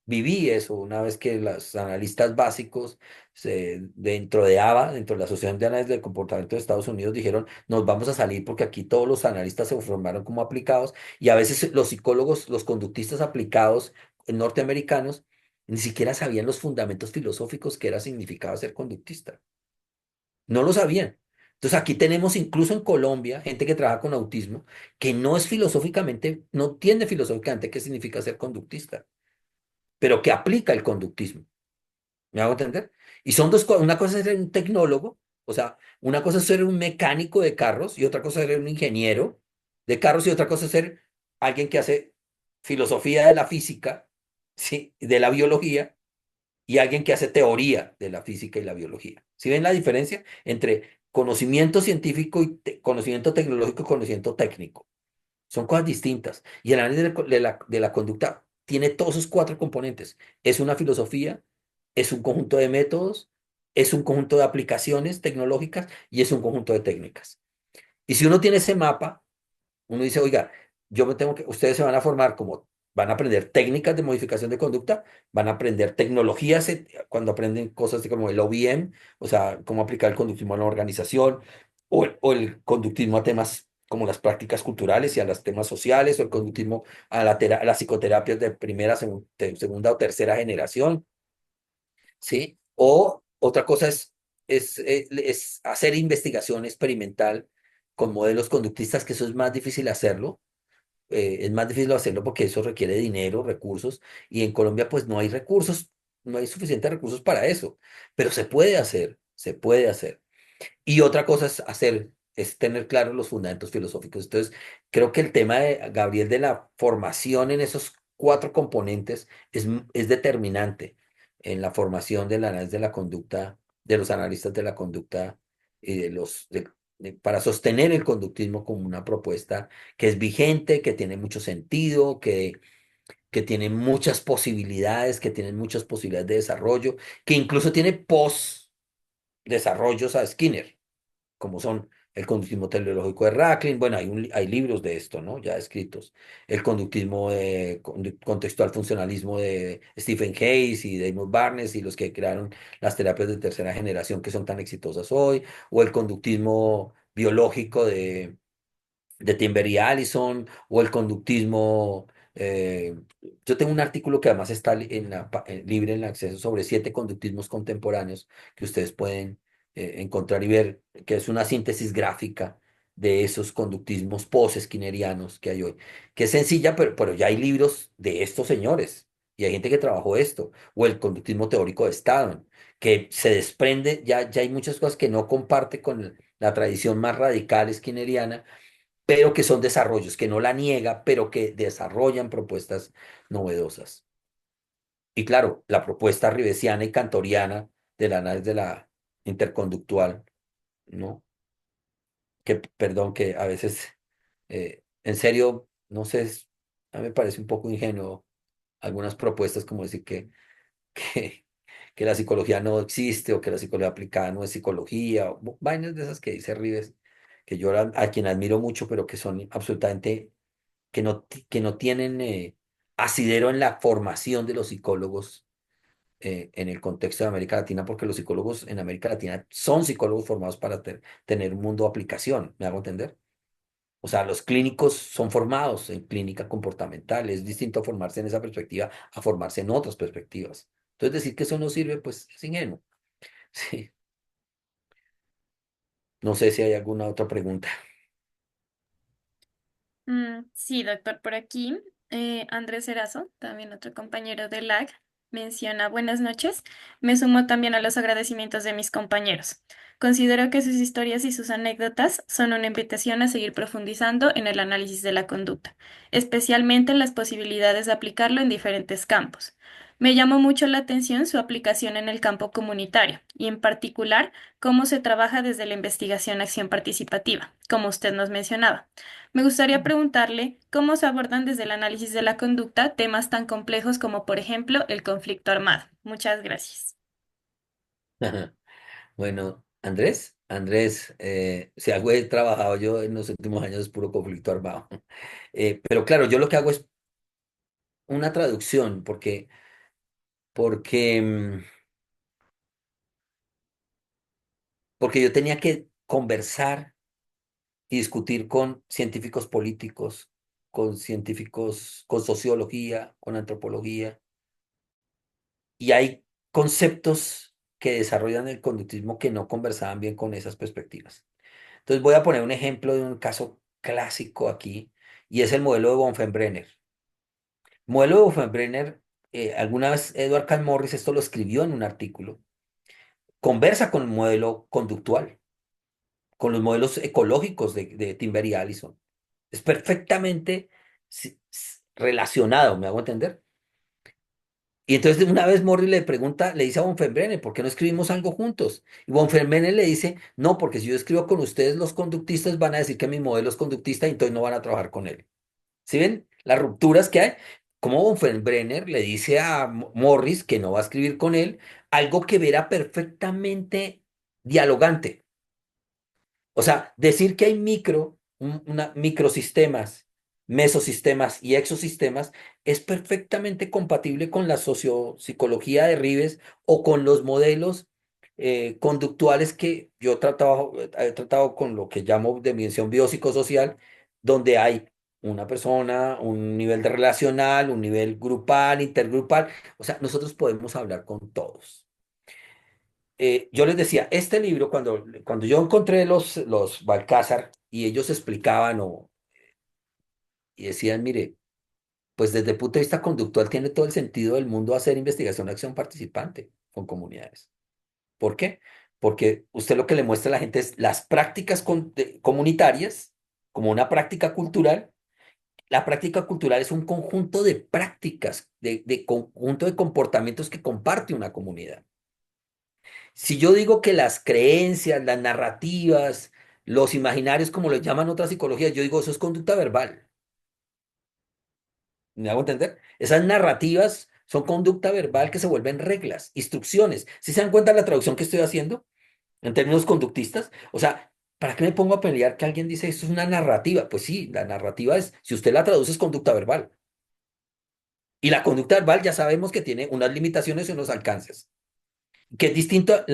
Speaker 2: viví eso una vez que los analistas básicos dentro de ABA, dentro de la Asociación de Análisis del Comportamiento de Estados Unidos, dijeron, nos vamos a salir porque aquí todos los analistas se formaron como aplicados y a veces los psicólogos, los conductistas aplicados norteamericanos, ni siquiera sabían los fundamentos filosóficos que era significaba ser conductista. No lo sabían. Entonces aquí tenemos incluso en Colombia gente que trabaja con autismo que no es filosóficamente, no entiende filosóficamente qué significa ser conductista, pero que aplica el conductismo. ¿Me hago entender? Y son dos cosas. Una cosa es ser un tecnólogo, o sea, una cosa es ser un mecánico de carros y otra cosa es ser un ingeniero de carros y otra cosa es ser alguien que hace filosofía de la física, ¿sí? De la biología y alguien que hace teoría de la física y la biología. ¿Sí ven la diferencia entre conocimiento científico y conocimiento tecnológico y conocimiento técnico? Son cosas distintas. Y el análisis de la conducta tiene todos esos cuatro componentes. Es una filosofía, es un conjunto de métodos es un conjunto de aplicaciones tecnológicas y es un conjunto de técnicas. Y si uno tiene ese mapa, uno dice, oiga, yo me tengo que, ustedes se van a formar como, van a aprender técnicas de modificación de conducta, van a aprender tecnologías cuando aprenden cosas como el OBM, o sea, cómo aplicar el conductismo a la organización, o el conductismo a temas como las prácticas culturales y a los temas sociales, o el conductismo a a las psicoterapias de primera, segunda o tercera generación, ¿sí? O otra cosa es hacer investigación experimental con modelos conductistas, que eso es más difícil hacerlo. Es más difícil hacerlo porque eso requiere dinero, recursos, y en Colombia pues no hay recursos, no hay suficientes recursos para eso, pero se puede hacer, se puede hacer. Y otra cosa es tener claros los fundamentos filosóficos. Entonces, creo que el tema de Gabriel de la formación en esos cuatro componentes es determinante en la formación del análisis de la conducta, de los analistas de la conducta y para sostener el conductismo como una propuesta que es vigente, que tiene mucho sentido, que tiene muchas posibilidades, que tiene muchas posibilidades de desarrollo, que incluso tiene post-desarrollos a Skinner, como son el conductismo teleológico de Racklin. Bueno, hay libros de esto, ¿no? Ya escritos. El conductismo de contextual funcionalismo de Stephen Hayes y Damon Barnes y los que crearon las terapias de tercera generación que son tan exitosas hoy, o el conductismo biológico de Timber y Allison, o el conductismo. Yo tengo un artículo que además está libre en el acceso sobre 7 conductismos contemporáneos que ustedes pueden encontrar y ver, que es una síntesis gráfica de esos conductismos post-skinnerianos que hay hoy, que es sencilla, pero ya hay libros de estos señores y hay gente que trabajó esto, o el conductismo teórico de Stadon, que se desprende, ya hay muchas cosas que no comparte con la tradición más radical skinneriana, pero que son desarrollos, que no la niega, pero que desarrollan propuestas novedosas. Y claro, la propuesta ribesiana y cantoriana del análisis de la interconductual, ¿no? Que, perdón, que a veces, en serio, no sé, a mí me parece un poco ingenuo algunas propuestas como decir que, que la psicología no existe o que la psicología aplicada no es psicología, o vainas de esas que dice Ribes, que yo a quien admiro mucho, pero que son absolutamente que no tienen asidero en la formación de los psicólogos en el contexto de América Latina, porque los psicólogos en América Latina son psicólogos formados para tener un mundo de aplicación, ¿me hago entender? O sea, los clínicos son formados en clínica comportamental, es distinto formarse en esa perspectiva a formarse en otras perspectivas. Entonces, decir que eso no sirve, pues es ingenuo. Sí. No sé si hay alguna otra pregunta.
Speaker 1: Sí, doctor, por aquí. Andrés Erazo, también otro compañero de LAG, menciona buenas noches. Me sumo también a los agradecimientos de mis compañeros. Considero que sus historias y sus anécdotas son una invitación a seguir profundizando en el análisis de la conducta, especialmente en las posibilidades de aplicarlo en diferentes campos. Me llamó mucho la atención su aplicación en el campo comunitario y en particular cómo se trabaja desde la investigación-acción participativa, como usted nos mencionaba. Me gustaría preguntarle cómo se abordan desde el análisis de la conducta temas tan complejos como, por ejemplo, el conflicto armado. Muchas gracias.
Speaker 2: Bueno, Andrés, si algo he trabajado yo en los últimos años es puro conflicto armado. Pero claro, yo lo que hago es una traducción, porque, porque yo tenía que conversar y discutir con científicos políticos, con científicos, con sociología, con antropología, y hay conceptos que desarrollan el conductismo que no conversaban bien con esas perspectivas. Entonces voy a poner un ejemplo de un caso clásico aquí, y es el modelo de Bonfenbrenner. Modelo de Bonfenbrenner, alguna vez Edward Carl Morris esto lo escribió en un artículo, conversa con el modelo conductual, con los modelos ecológicos de Timber y Allison. Es perfectamente relacionado, ¿me hago entender? Y entonces una vez Morris le pregunta, le dice a Bonfenbrenner, ¿por qué no escribimos algo juntos? Y Bonfenbrenner le dice, no, porque si yo escribo con ustedes los conductistas van a decir que mi modelo es conductista y entonces no van a trabajar con él. ¿Sí ven las rupturas que hay? Como Bonfenbrenner le dice a Morris que no va a escribir con él, algo que verá perfectamente dialogante. O sea, decir que hay microsistemas, mesosistemas y exosistemas es perfectamente compatible con la sociopsicología de Rives o con los modelos conductuales que he tratado con lo que llamo dimensión biopsicosocial, donde hay una persona, un nivel de relacional, un nivel grupal, intergrupal. O sea, nosotros podemos hablar con todos. Yo les decía, este libro, cuando yo encontré los Balcázar y ellos explicaban y decían, mire, pues desde el punto de vista conductual tiene todo el sentido del mundo hacer investigación de acción participante con comunidades. ¿Por qué? Porque usted lo que le muestra a la gente es las prácticas comunitarias como una práctica cultural. La práctica cultural es un conjunto de prácticas, de conjunto de comportamientos que comparte una comunidad. Si yo digo que las creencias, las narrativas, los imaginarios, como lo llaman otras psicologías, yo digo eso es conducta verbal. ¿Me hago entender? Esas narrativas son conducta verbal que se vuelven reglas, instrucciones. ¿Sí se dan cuenta de la traducción que estoy haciendo en términos conductistas? O sea, ¿para qué me pongo a pelear que alguien dice esto es una narrativa? Pues sí, la narrativa es, si usted la traduce, es conducta verbal. Y la conducta verbal ya sabemos que tiene unas limitaciones y unos alcances, que es distinto a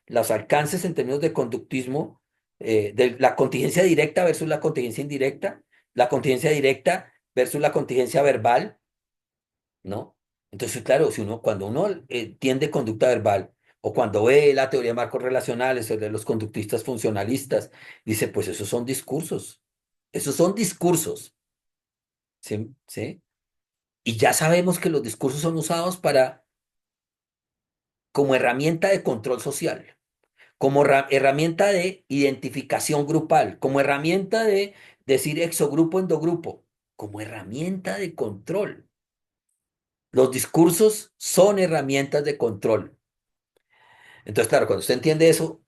Speaker 2: los alcances en términos de conductismo, de la contingencia directa versus la contingencia indirecta, la contingencia directa versus la contingencia verbal, ¿no? Entonces, claro, si uno, cuando uno tiende conducta verbal o cuando ve la teoría de marcos relacionales o de los conductistas funcionalistas, dice, pues esos son discursos, ¿sí? ¿Sí? Y ya sabemos que los discursos son usados como herramienta de control social, como herramienta de identificación grupal, como herramienta de decir exogrupo, endogrupo, como herramienta de control. Los discursos son herramientas de control. Entonces, claro, cuando usted entiende eso,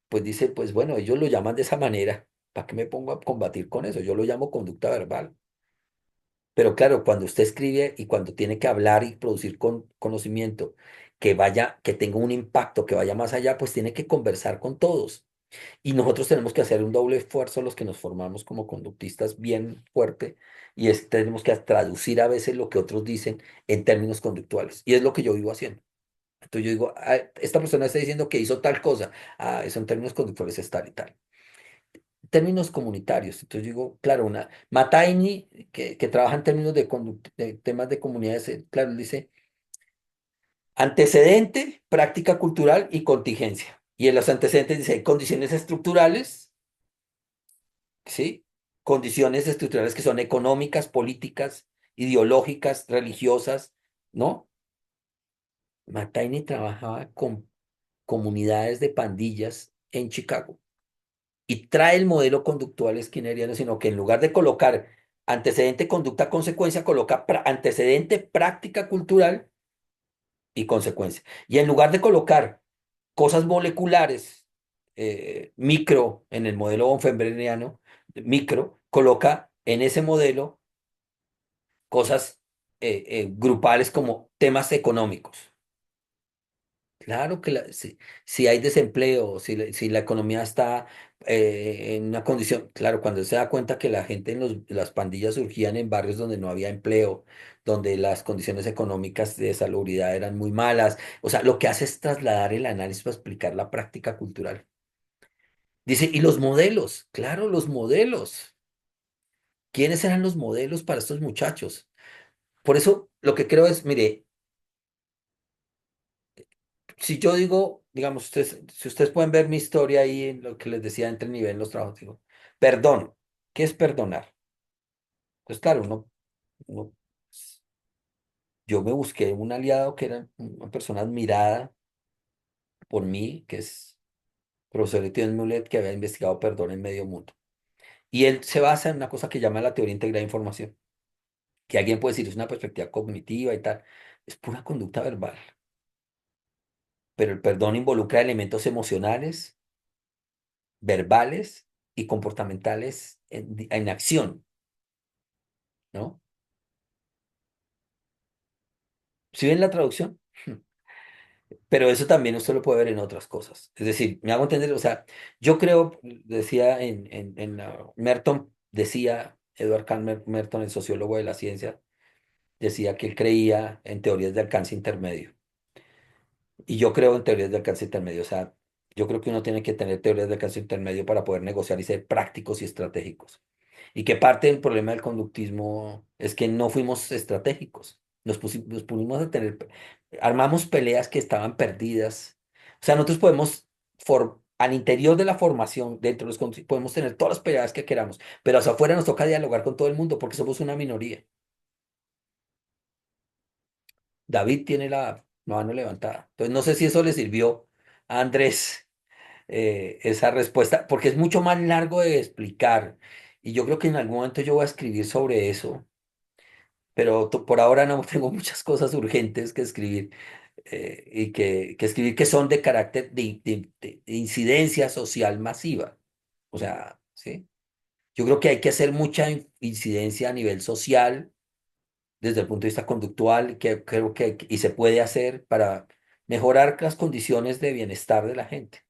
Speaker 2: pues dice, pues bueno, ellos lo llaman de esa manera. ¿Para qué me pongo a combatir con eso? Yo lo llamo conducta verbal. Pero claro, cuando usted escribe y cuando tiene que hablar y producir conocimiento que vaya, que tenga un impacto, que vaya más allá, pues tiene que conversar con todos. Y nosotros tenemos que hacer un doble esfuerzo los que nos formamos como conductistas bien fuerte y tenemos que traducir a veces lo que otros dicen en términos conductuales. Y es lo que yo vivo haciendo. Entonces yo digo, "Ah, esta persona está diciendo que hizo tal cosa. Ah, eso en términos conductuales es tal y tal. Términos comunitarios. Entonces yo digo, claro, una Mataini, que trabaja en términos de temas de comunidades, claro, él dice antecedente, práctica cultural y contingencia. Y en los antecedentes dice condiciones estructurales. ¿Sí? Condiciones estructurales que son económicas, políticas, ideológicas, religiosas, ¿no? Mataini trabajaba con comunidades de pandillas en Chicago y trae el modelo conductual skinneriano, sino que en lugar de colocar antecedente, conducta, consecuencia, coloca antecedente, práctica cultural y consecuencia. Y en lugar de colocar cosas moleculares, micro, en el modelo bonfembreniano, micro, coloca en ese modelo cosas grupales como temas económicos. Claro que si hay desempleo, si la economía está en una condición, claro, cuando se da cuenta que la gente las pandillas surgían en barrios donde no había empleo, donde las condiciones económicas de salubridad eran muy malas, o sea, lo que hace es trasladar el análisis para explicar la práctica cultural. Dice, ¿y los modelos? Claro, los modelos. ¿Quiénes eran los modelos para estos muchachos? Por eso lo que creo es, mire, si yo digo, digamos, si ustedes pueden ver mi historia ahí en lo que les decía entre el nivel en los trabajos, digo, perdón, ¿qué es perdonar? Pues claro, uno- yo me busqué un aliado que era una persona admirada por mí, que es profesor Etienne Mulet, que había investigado perdón en medio mundo. Y él se basa en una cosa que llama la teoría integrada de información, que alguien puede decir es una perspectiva cognitiva y tal, es pura conducta verbal, pero el perdón involucra elementos emocionales, verbales y comportamentales en acción, ¿no? ¿Sí ven la traducción? Pero eso también usted lo puede ver en otras cosas. Es decir, me hago entender, o sea, yo creo, decía Merton, decía Edward Merton, el sociólogo de la ciencia, decía que él creía en teorías de alcance intermedio. Y yo creo en teorías de alcance intermedio. O sea, yo creo que uno tiene que tener teorías de alcance intermedio para poder negociar y ser prácticos y estratégicos. Y que parte del problema del conductismo es que no fuimos estratégicos. Nos pusimos a tener, armamos peleas que estaban perdidas. O sea, nosotros podemos, al interior de la formación, dentro de los conductistas, podemos tener todas las peleas que queramos, pero hacia afuera nos toca dialogar con todo el mundo porque somos una minoría. David tiene la mano levantada. Entonces, no sé si eso le sirvió a Andrés esa respuesta, porque es mucho más largo de explicar. Y yo creo que en algún momento yo voy a escribir sobre eso, pero por ahora no tengo muchas cosas urgentes que escribir y que escribir que son de carácter de incidencia social masiva. O sea, ¿sí? Yo creo que hay que hacer mucha incidencia a nivel social desde el punto de vista conductual, que creo que y se puede hacer para mejorar las condiciones de bienestar de la gente.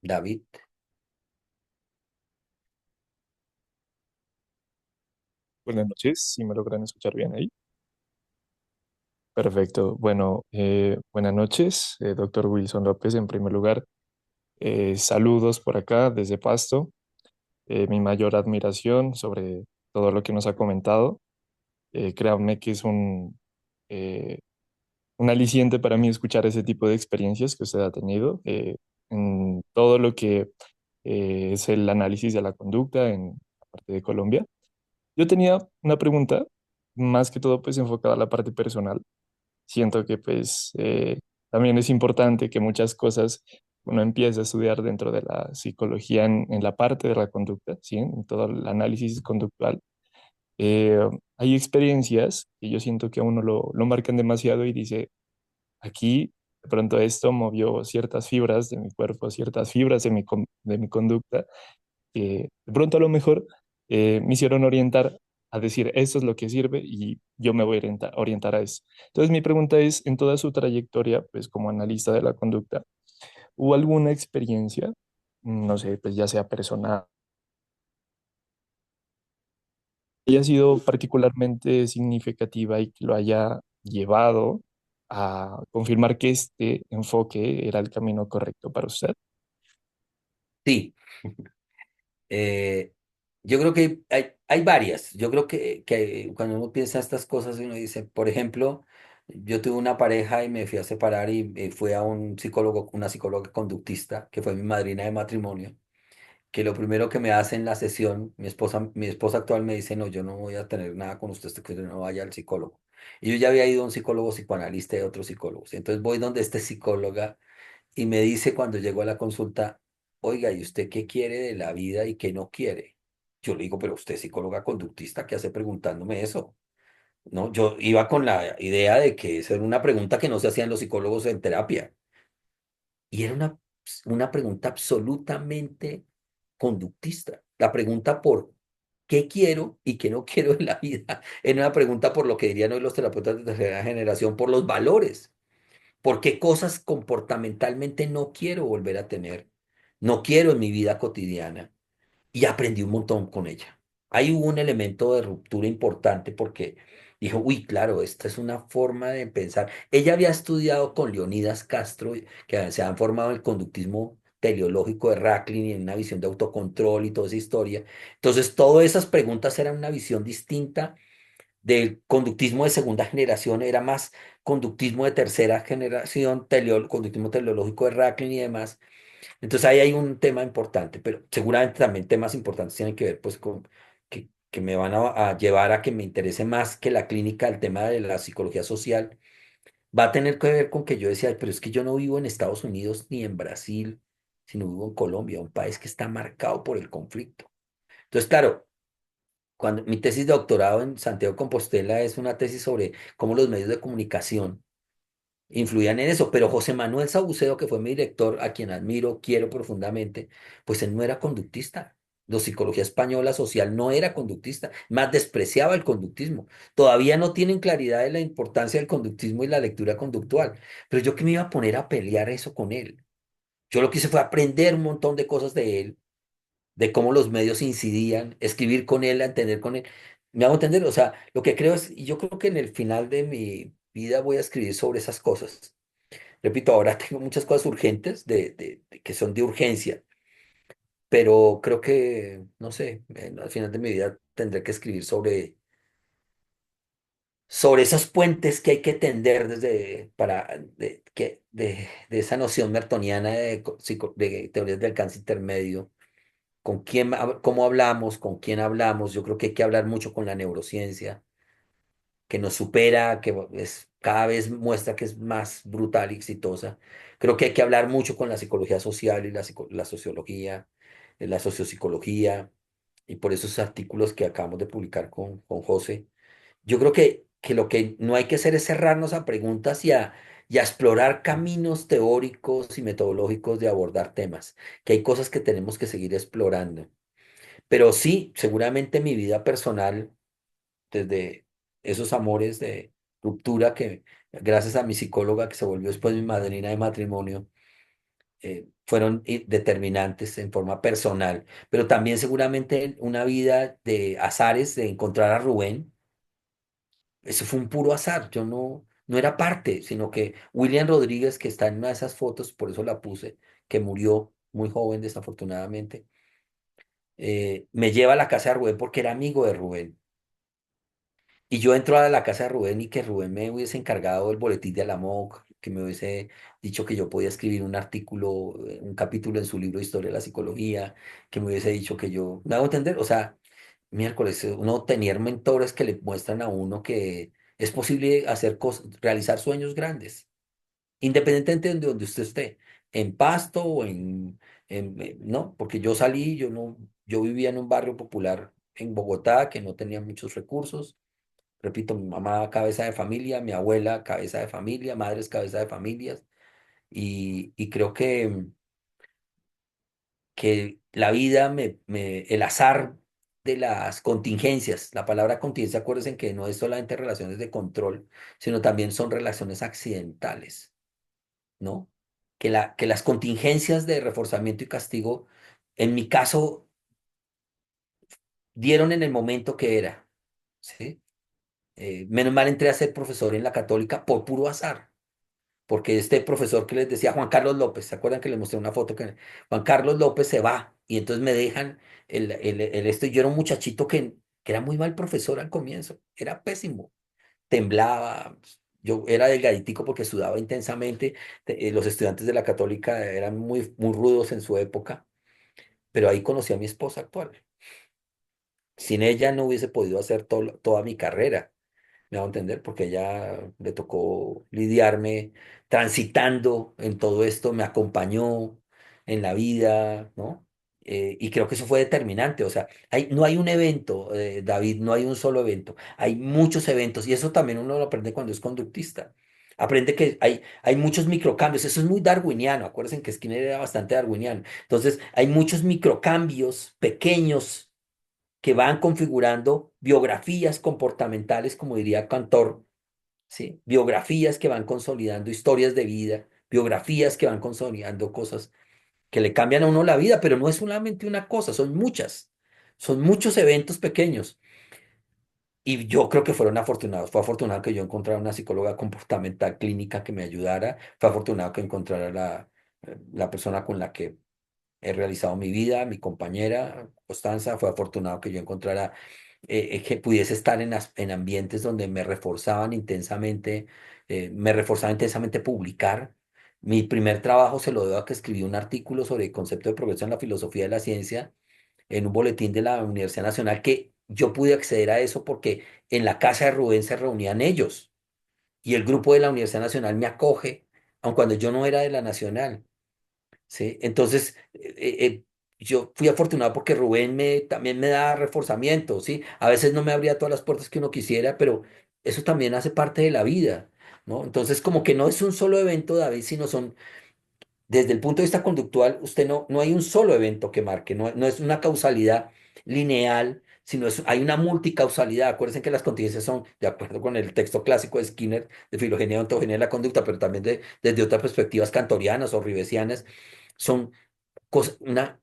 Speaker 2: David.
Speaker 4: Buenas noches, si me logran escuchar bien ahí. Perfecto. Bueno, buenas noches, doctor Wilson López. En primer lugar, saludos por acá desde Pasto. Mi mayor admiración sobre todo lo que nos ha comentado. Créanme que es eh, un aliciente para mí escuchar ese tipo de experiencias que usted ha tenido en todo lo que es el análisis de la conducta en la parte de Colombia. Yo tenía una pregunta, más que todo pues enfocada a la parte personal. Siento que pues también es importante que muchas cosas uno empiece a estudiar dentro de la psicología en la parte de la conducta, ¿sí? En todo el análisis conductual. Eh, Hay experiencias que yo siento que a uno lo marcan demasiado y dice, aquí de pronto esto movió ciertas fibras de mi cuerpo, ciertas fibras de mi conducta que de pronto a lo mejor me hicieron orientar a decir, esto es lo que sirve y yo me voy a orientar a eso. Entonces mi pregunta es, en toda su trayectoria, pues como analista de la conducta, ¿hubo alguna experiencia, no sé, pues ya sea personal, que haya sido particularmente significativa y que lo haya llevado a confirmar que este enfoque era el camino correcto para usted?
Speaker 2: Sí, eh, yo creo que hay varias. Yo creo que cuando uno piensa estas cosas, uno dice, por ejemplo, yo tuve una pareja y me fui a separar y fui a un psicólogo, una psicóloga conductista, que fue mi madrina de matrimonio, que lo primero que me hace en la sesión, mi esposa actual me dice, no, yo no voy a tener nada con usted hasta que usted no vaya al psicólogo. Y yo ya había ido a un psicólogo psicoanalista y a otros psicólogos. Entonces voy donde este psicóloga y me dice cuando llego a la consulta, oiga, ¿y usted qué quiere de la vida y qué no quiere? Yo le digo, pero usted es psicóloga conductista, ¿qué hace preguntándome eso? No, yo iba con la idea de que esa era una pregunta que no se hacían los psicólogos en terapia. Y era una pregunta absolutamente conductista. La pregunta por qué quiero y qué no quiero en la vida. Era una pregunta por lo que dirían hoy los terapeutas de tercera generación, por los valores. ¿Por qué cosas comportamentalmente no quiero volver a tener? No quiero en mi vida cotidiana. Y aprendí un montón con ella. Ahí hubo un elemento de ruptura importante porque dijo, uy, claro, esta es una forma de pensar. Ella había estudiado con Leonidas Castro, que se han formado en el conductismo teleológico de Racklin y en una visión de autocontrol y toda esa historia. Entonces, todas esas preguntas eran una visión distinta del conductismo de segunda generación, era más conductismo de tercera generación, conductismo teleológico de Racklin y demás. Entonces ahí hay un tema importante, pero seguramente también temas importantes tienen que ver pues con que me van a llevar a que me interese más que la clínica, el tema de la psicología social. Va a tener que ver con que yo decía, "Ay, pero es que yo no vivo en Estados Unidos ni en Brasil, sino vivo en Colombia, un país que está marcado por el conflicto". Entonces, claro, cuando mi tesis de doctorado en Santiago de Compostela es una tesis sobre cómo los medios de comunicación influían en eso, pero José Manuel Saucedo, que fue mi director, a quien admiro, quiero profundamente, pues él no era conductista. La psicología española social no era conductista, más despreciaba el conductismo. Todavía no tienen claridad de la importancia del conductismo y la lectura conductual. Pero yo que me iba a poner a pelear eso con él. Yo lo que hice fue aprender un montón de cosas de él, de cómo los medios incidían, escribir con él, entender con él. Me hago entender, o sea, lo que creo es, y yo creo que en el final de mi vida voy a escribir sobre esas cosas. Repito, ahora tengo muchas cosas urgentes que son de urgencia, pero creo que, no sé, al final de mi vida tendré que escribir sobre esos puentes que hay que tender de esa noción mertoniana de teorías del alcance intermedio, cómo hablamos, con quién hablamos. Yo creo que hay que hablar mucho con la neurociencia, que nos supera, cada vez muestra que es más brutal y exitosa. Creo que hay que hablar mucho con la psicología social y la sociología, la sociopsicología, y por esos artículos que acabamos de publicar con José. Yo creo que lo que no hay que hacer es cerrarnos a preguntas y a explorar caminos teóricos y metodológicos de abordar temas, que hay cosas que tenemos que seguir explorando. Pero sí, seguramente mi vida personal, desde esos amores de ruptura que gracias a mi psicóloga, que se volvió después mi madrina de matrimonio, fueron determinantes en forma personal, pero también seguramente una vida de azares, de encontrar a Rubén. Eso fue un puro azar, yo no era parte, sino que William Rodríguez, que está en una de esas fotos, por eso la puse, que murió muy joven desafortunadamente, me lleva a la casa de Rubén porque era amigo de Rubén. Y yo entro a la casa de Rubén y que Rubén me hubiese encargado el boletín de la MOC, que me hubiese dicho que yo podía escribir un artículo, un capítulo en su libro de Historia de la Psicología, que me hubiese dicho que yo, ¿me hago entender? O sea, miércoles, uno tener mentores que le muestran a uno que es posible hacer cosas, realizar sueños grandes, independientemente de donde usted esté, en Pasto o no, porque yo salí, yo vivía en un barrio popular en Bogotá que no tenía muchos recursos. Repito, mi mamá cabeza de familia, mi abuela cabeza de familia, madres cabeza de familias, y creo que la vida, el azar de las contingencias, la palabra contingencia, acuérdense que no es solamente relaciones de control, sino también son relaciones accidentales, ¿no? Que las contingencias de reforzamiento y castigo, en mi caso, dieron en el momento que era, ¿sí? Menos mal entré a ser profesor en la Católica por puro azar. Porque este profesor que les decía, Juan Carlos López, ¿se acuerdan que les mostré una foto que Juan Carlos López se va y entonces me dejan esto? Y yo era un muchachito que era muy mal profesor al comienzo, era pésimo, temblaba, yo era delgaditico porque sudaba intensamente. Los estudiantes de la Católica eran muy rudos en su época, pero ahí conocí a mi esposa actual. Sin ella no hubiese podido hacer toda mi carrera. Me hago entender, porque ella le tocó lidiarme transitando en todo esto, me acompañó en la vida, ¿no? Y creo que eso fue determinante. O sea, no hay un evento, David, no hay un solo evento, hay muchos eventos y eso también uno lo aprende cuando es conductista. Aprende que hay muchos microcambios, eso es muy darwiniano, acuérdense que Skinner era bastante darwiniano. Entonces, hay muchos microcambios pequeños que van configurando biografías comportamentales, como diría Cantor, ¿sí? Biografías que van consolidando historias de vida, biografías que van consolidando cosas que le cambian a uno la vida, pero no es solamente una cosa, son muchos eventos pequeños. Y yo creo que fueron afortunados. Fue afortunado que yo encontrara una psicóloga comportamental clínica que me ayudara. Fue afortunado que encontrara la persona con la que he realizado mi vida, mi compañera Constanza. Fue afortunado que yo encontrara que pudiese estar en ambientes donde me reforzaba intensamente publicar. Mi primer trabajo se lo debo a que escribí un artículo sobre el concepto de progreso en la filosofía de la ciencia en un boletín de la Universidad Nacional, que yo pude acceder a eso porque en la casa de Rubén se reunían ellos y el grupo de la Universidad Nacional me acoge, aun cuando yo no era de la Nacional. ¿Sí? Entonces, yo fui afortunado porque Rubén también me da reforzamiento, ¿sí? A veces no me abría todas las puertas que uno quisiera, pero eso también hace parte de la vida, ¿no? Entonces, como que no es un solo evento, David, sino son Desde el punto de vista conductual, usted no hay un solo evento que marque, no es una causalidad lineal, sino hay una multicausalidad. Acuérdense que las contingencias son, de acuerdo con el texto clásico de Skinner, de filogenia y ontogenia de la conducta, pero también desde otras perspectivas kantorianas o ribesianas, son una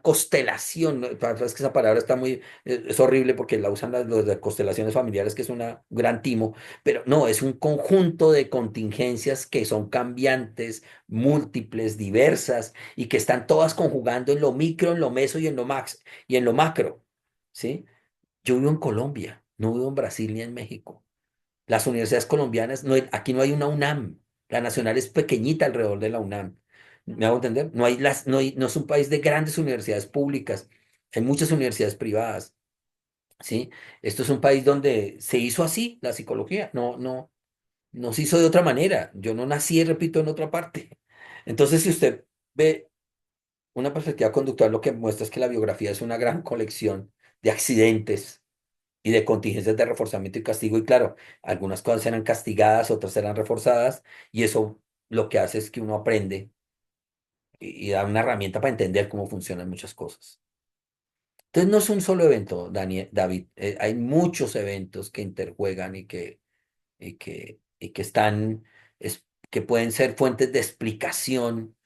Speaker 2: constelación, ¿no? Es que esa palabra está muy, es horrible porque la usan los de constelaciones familiares, que es una gran timo, pero no, es un conjunto de contingencias que son cambiantes, múltiples, diversas, y que están todas conjugando en lo micro, en lo meso y en lo max, y en lo macro, ¿sí? Yo vivo en Colombia, no vivo en Brasil ni en México. Las universidades colombianas, aquí no hay una UNAM. La nacional es pequeñita alrededor de la UNAM. ¿Me hago entender? No es un país de grandes universidades públicas. Hay muchas universidades privadas, ¿sí? Esto es un país donde se hizo así la psicología. No se hizo de otra manera. Yo no nací, repito, en otra parte. Entonces, si usted ve una perspectiva conductual, lo que muestra es que la biografía es una gran colección de accidentes y de contingencias de reforzamiento y castigo. Y claro, algunas cosas eran castigadas, otras eran reforzadas, y eso lo que hace es que uno aprende y da una herramienta para entender cómo funcionan muchas cosas. Entonces no es un solo evento, David, hay muchos eventos que interjuegan y que están, que pueden ser fuentes de explicación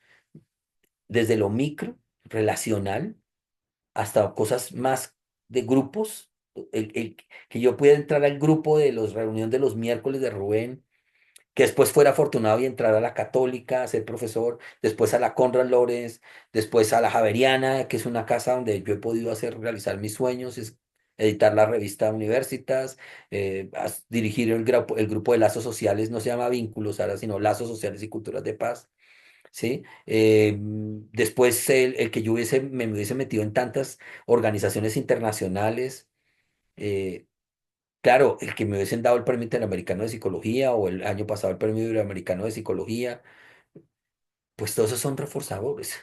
Speaker 2: desde lo micro, relacional, hasta cosas más de grupos. Que yo pudiera entrar al grupo de la reunión de los miércoles de Rubén, que después fuera afortunado y entrar a la Católica a ser profesor, después a la Conrad Lorenz, después a la Javeriana, que es una casa donde yo he podido realizar mis sueños, es editar la revista Universitas, dirigir el grupo de lazos sociales, no se llama Vínculos ahora, sino Lazos Sociales y Culturas de Paz. ¿Sí? Después el que yo me hubiese metido en tantas organizaciones internacionales, eh, claro, el que me hubiesen dado el Premio Interamericano de Psicología o el año pasado el Premio Iberoamericano de Psicología, pues todos esos son reforzadores.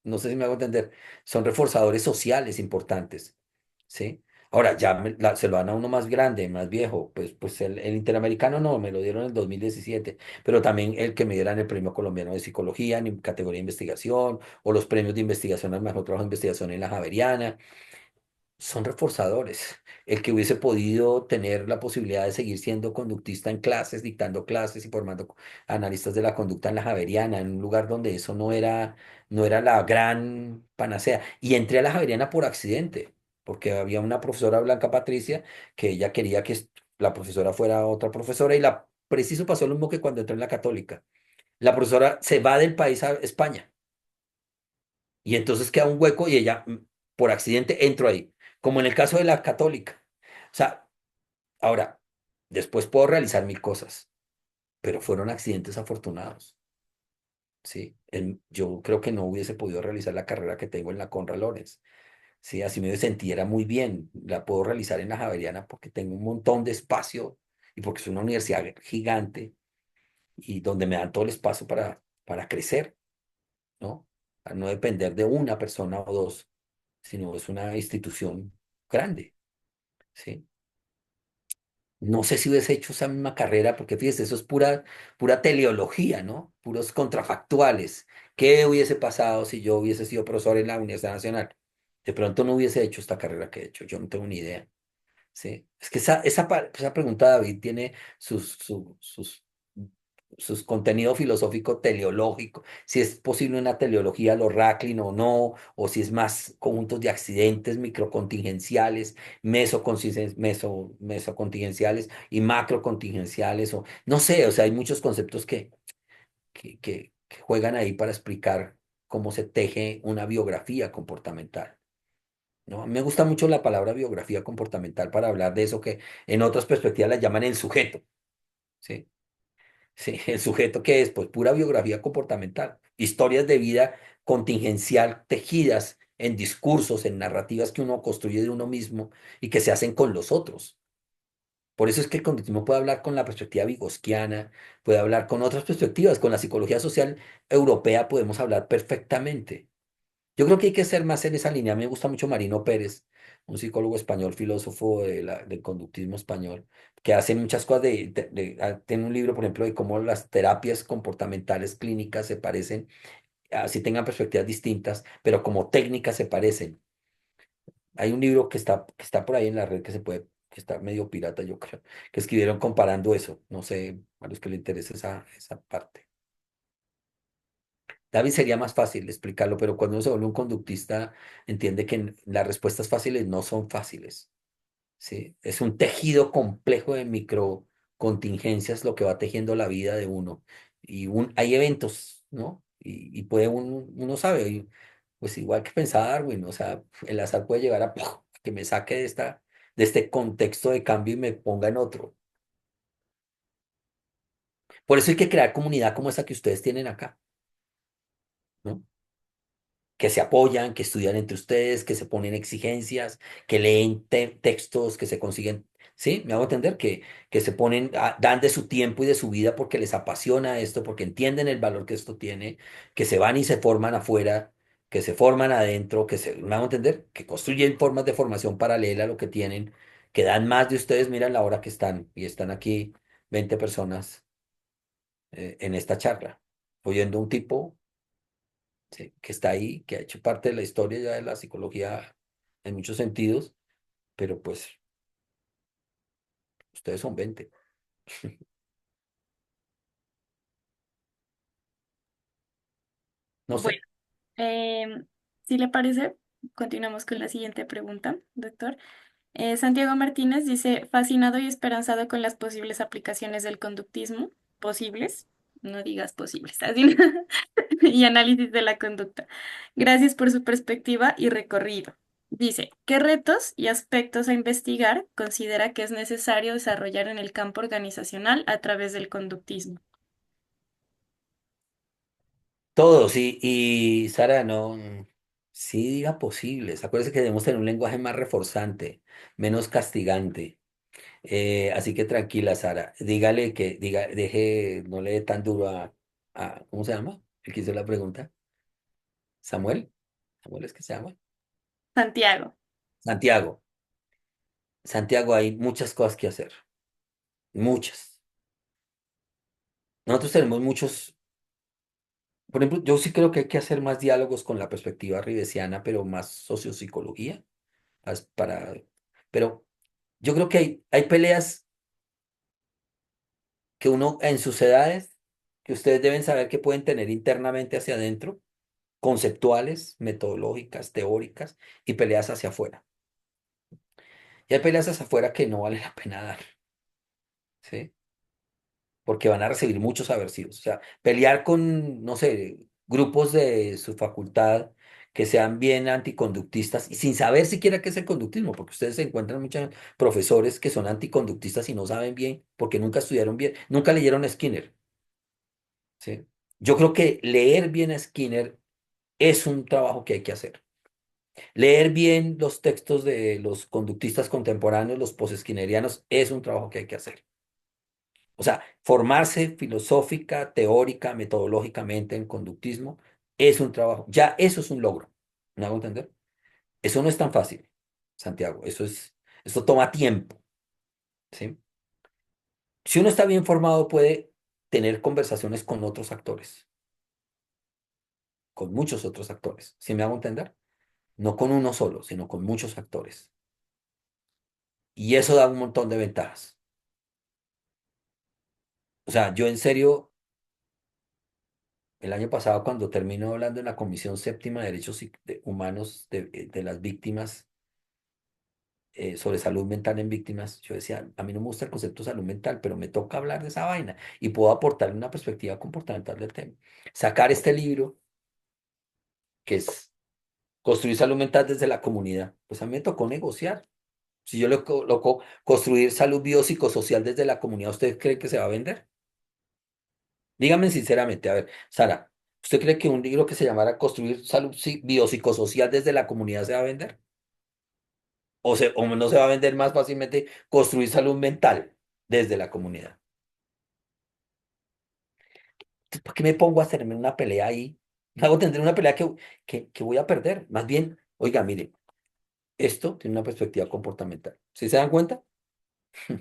Speaker 2: No sé si me hago entender. Son reforzadores sociales importantes, ¿sí? Ahora, ya se lo dan a uno más grande, más viejo, pues el Interamericano no, me lo dieron en el 2017, pero también el que me dieran el Premio Colombiano de Psicología en categoría de investigación, o los premios de investigación al mejor trabajo de investigación en la Javeriana, son reforzadores. El que hubiese podido tener la posibilidad de seguir siendo conductista en clases, dictando clases y formando analistas de la conducta en la Javeriana, en un lugar donde eso no era la gran panacea. Y entré a la Javeriana por accidente, porque había una profesora, Blanca Patricia, que ella quería que la profesora fuera otra profesora, y preciso pasó lo mismo que cuando entré en la Católica. La profesora se va del país a España. Y entonces queda un hueco y ella, por accidente, entró ahí, como en el caso de la católica. O sea, ahora, después puedo realizar mil cosas, pero fueron accidentes afortunados, ¿sí? Yo creo que no hubiese podido realizar la carrera que tengo en la Conra Lorenz, ¿sí? Así me sintiera muy bien. La puedo realizar en la Javeriana porque tengo un montón de espacio y porque es una universidad gigante y donde me dan todo el espacio para crecer, ¿no? Para no depender de una persona o dos, sino es una institución grande, ¿sí? No sé si hubiese hecho esa misma carrera, porque fíjese, eso es pura teleología, ¿no? Puros contrafactuales. ¿Qué hubiese pasado si yo hubiese sido profesor en la Universidad Nacional? De pronto no hubiese hecho esta carrera que he hecho, yo no tengo ni idea. Sí, es que esa pregunta, David, tiene sus contenido filosófico teleológico, si es posible una teleología a lo Racklin o no, o si es más conjuntos de accidentes microcontingenciales, mesocontingenciales y macrocontingenciales, o no sé, o sea, hay muchos conceptos que juegan ahí para explicar cómo se teje una biografía comportamental. ¿No? Me gusta mucho la palabra biografía comportamental para hablar de eso que en otras perspectivas la llaman el sujeto, ¿sí? Sí, el sujeto que es, pues, pura biografía comportamental, historias de vida contingencial tejidas en discursos, en narrativas que uno construye de uno mismo y que se hacen con los otros. Por eso es que el conductismo puede hablar con la perspectiva vygotsquiana, puede hablar con otras perspectivas, con la psicología social europea podemos hablar perfectamente. Yo creo que hay que ser más en esa línea. Me gusta mucho Marino Pérez, un psicólogo español, filósofo del conductismo español, que hace muchas cosas tiene un libro, por ejemplo, de cómo las terapias comportamentales clínicas se parecen, así tengan perspectivas distintas, pero como técnicas se parecen. Hay un libro que está por ahí en la red que está medio pirata, yo creo, que escribieron comparando eso. No sé, a los que les interesa esa parte. David sería más fácil explicarlo, pero cuando uno se vuelve un conductista, entiende que las respuestas fáciles no son fáciles, ¿sí? Es un tejido complejo de micro contingencias lo que va tejiendo la vida de uno. Hay eventos, ¿no? Y puede uno sabe, pues igual que pensaba Darwin, o sea, el azar puede llegar a ¡puf! Que me saque de este contexto de cambio y me ponga en otro. Por eso hay que crear comunidad como esa que ustedes tienen acá, ¿no? Que se apoyan, que estudian entre ustedes, que se ponen exigencias, que leen textos, que se consiguen, ¿sí? Me hago entender que se ponen, dan de su tiempo y de su vida porque les apasiona esto, porque entienden el valor que esto tiene, que se van y se forman afuera, que se forman adentro, me hago entender, que construyen formas de formación paralela a lo que tienen, que dan más de ustedes, miran la hora que están y están aquí 20 personas en esta charla, oyendo un tipo sí, que está ahí, que ha hecho parte de la historia ya de la psicología en muchos sentidos, pero pues ustedes son 20. No sé,
Speaker 1: Bueno, em, si le parece, continuamos con la siguiente pregunta, doctor. Santiago Martínez dice, fascinado y esperanzado con las posibles aplicaciones del conductismo, posibles, no digas posibles, así, y análisis de la conducta. Gracias por su perspectiva y recorrido. Dice, ¿qué retos y aspectos a investigar considera que es necesario desarrollar en el campo organizacional a través del conductismo?
Speaker 2: todos, y Sara, no, sí diga posibles. Acuérdense que debemos tener un lenguaje más reforzante, menos castigante. Así que tranquila, Sara. Dígale no le dé tan duro ¿cómo se llama? El que hizo la pregunta. Samuel. Samuel es que se llama.
Speaker 1: Santiago.
Speaker 2: Santiago. Santiago, hay muchas cosas que hacer. Muchas. Nosotros tenemos muchos. Por ejemplo, yo sí creo que hay que hacer más diálogos con la perspectiva ribesiana, pero más sociopsicología, para, pero yo creo que hay peleas que uno en sus edades, que ustedes deben saber que pueden tener internamente hacia adentro, conceptuales, metodológicas, teóricas, y peleas hacia afuera. Y hay peleas hacia afuera que no vale la pena dar, ¿sí? Porque van a recibir muchos aversivos. O sea, pelear con, no sé, grupos de su facultad que sean bien anticonductistas y sin saber siquiera qué es el conductismo, porque ustedes se encuentran muchos profesores que son anticonductistas y no saben bien, porque nunca estudiaron bien, nunca leyeron a Skinner, ¿sí? Yo creo que leer bien a Skinner es un trabajo que hay que hacer. Leer bien los textos de los conductistas contemporáneos, los post-skinnerianos, es un trabajo que hay que hacer. O sea, formarse filosófica, teórica, metodológicamente en conductismo es un trabajo. Ya eso es un logro. ¿Me hago entender? Eso no es tan fácil, Santiago. Eso toma tiempo, ¿sí? Si uno está bien formado, puede tener conversaciones con otros actores, con muchos otros actores. ¿Sí me hago entender? No con uno solo, sino con muchos actores. Y eso da un montón de ventajas. O sea, yo en serio, el año pasado, cuando termino hablando en la Comisión Séptima de Derechos Humanos de las víctimas sobre salud mental en víctimas, yo decía, a mí no me gusta el concepto de salud mental, pero me toca hablar de esa vaina y puedo aportarle una perspectiva comportamental del tema. Sacar este libro, que es Construir salud mental desde la comunidad, pues a mí me tocó negociar. Si yo le coloco construir salud biopsicosocial desde la comunidad, ¿usted cree que se va a vender? Dígame sinceramente, a ver, Sara, ¿usted cree que un libro que se llamara Construir salud biopsicosocial desde la comunidad se va a vender? ¿O no se va a vender más fácilmente construir salud mental desde la comunidad? Entonces, ¿por qué me pongo a hacerme una pelea ahí? Hago tendré una pelea que voy a perder. Más bien, oiga, mire, esto tiene una perspectiva comportamental. ¿Sí se dan cuenta? ¿Sí?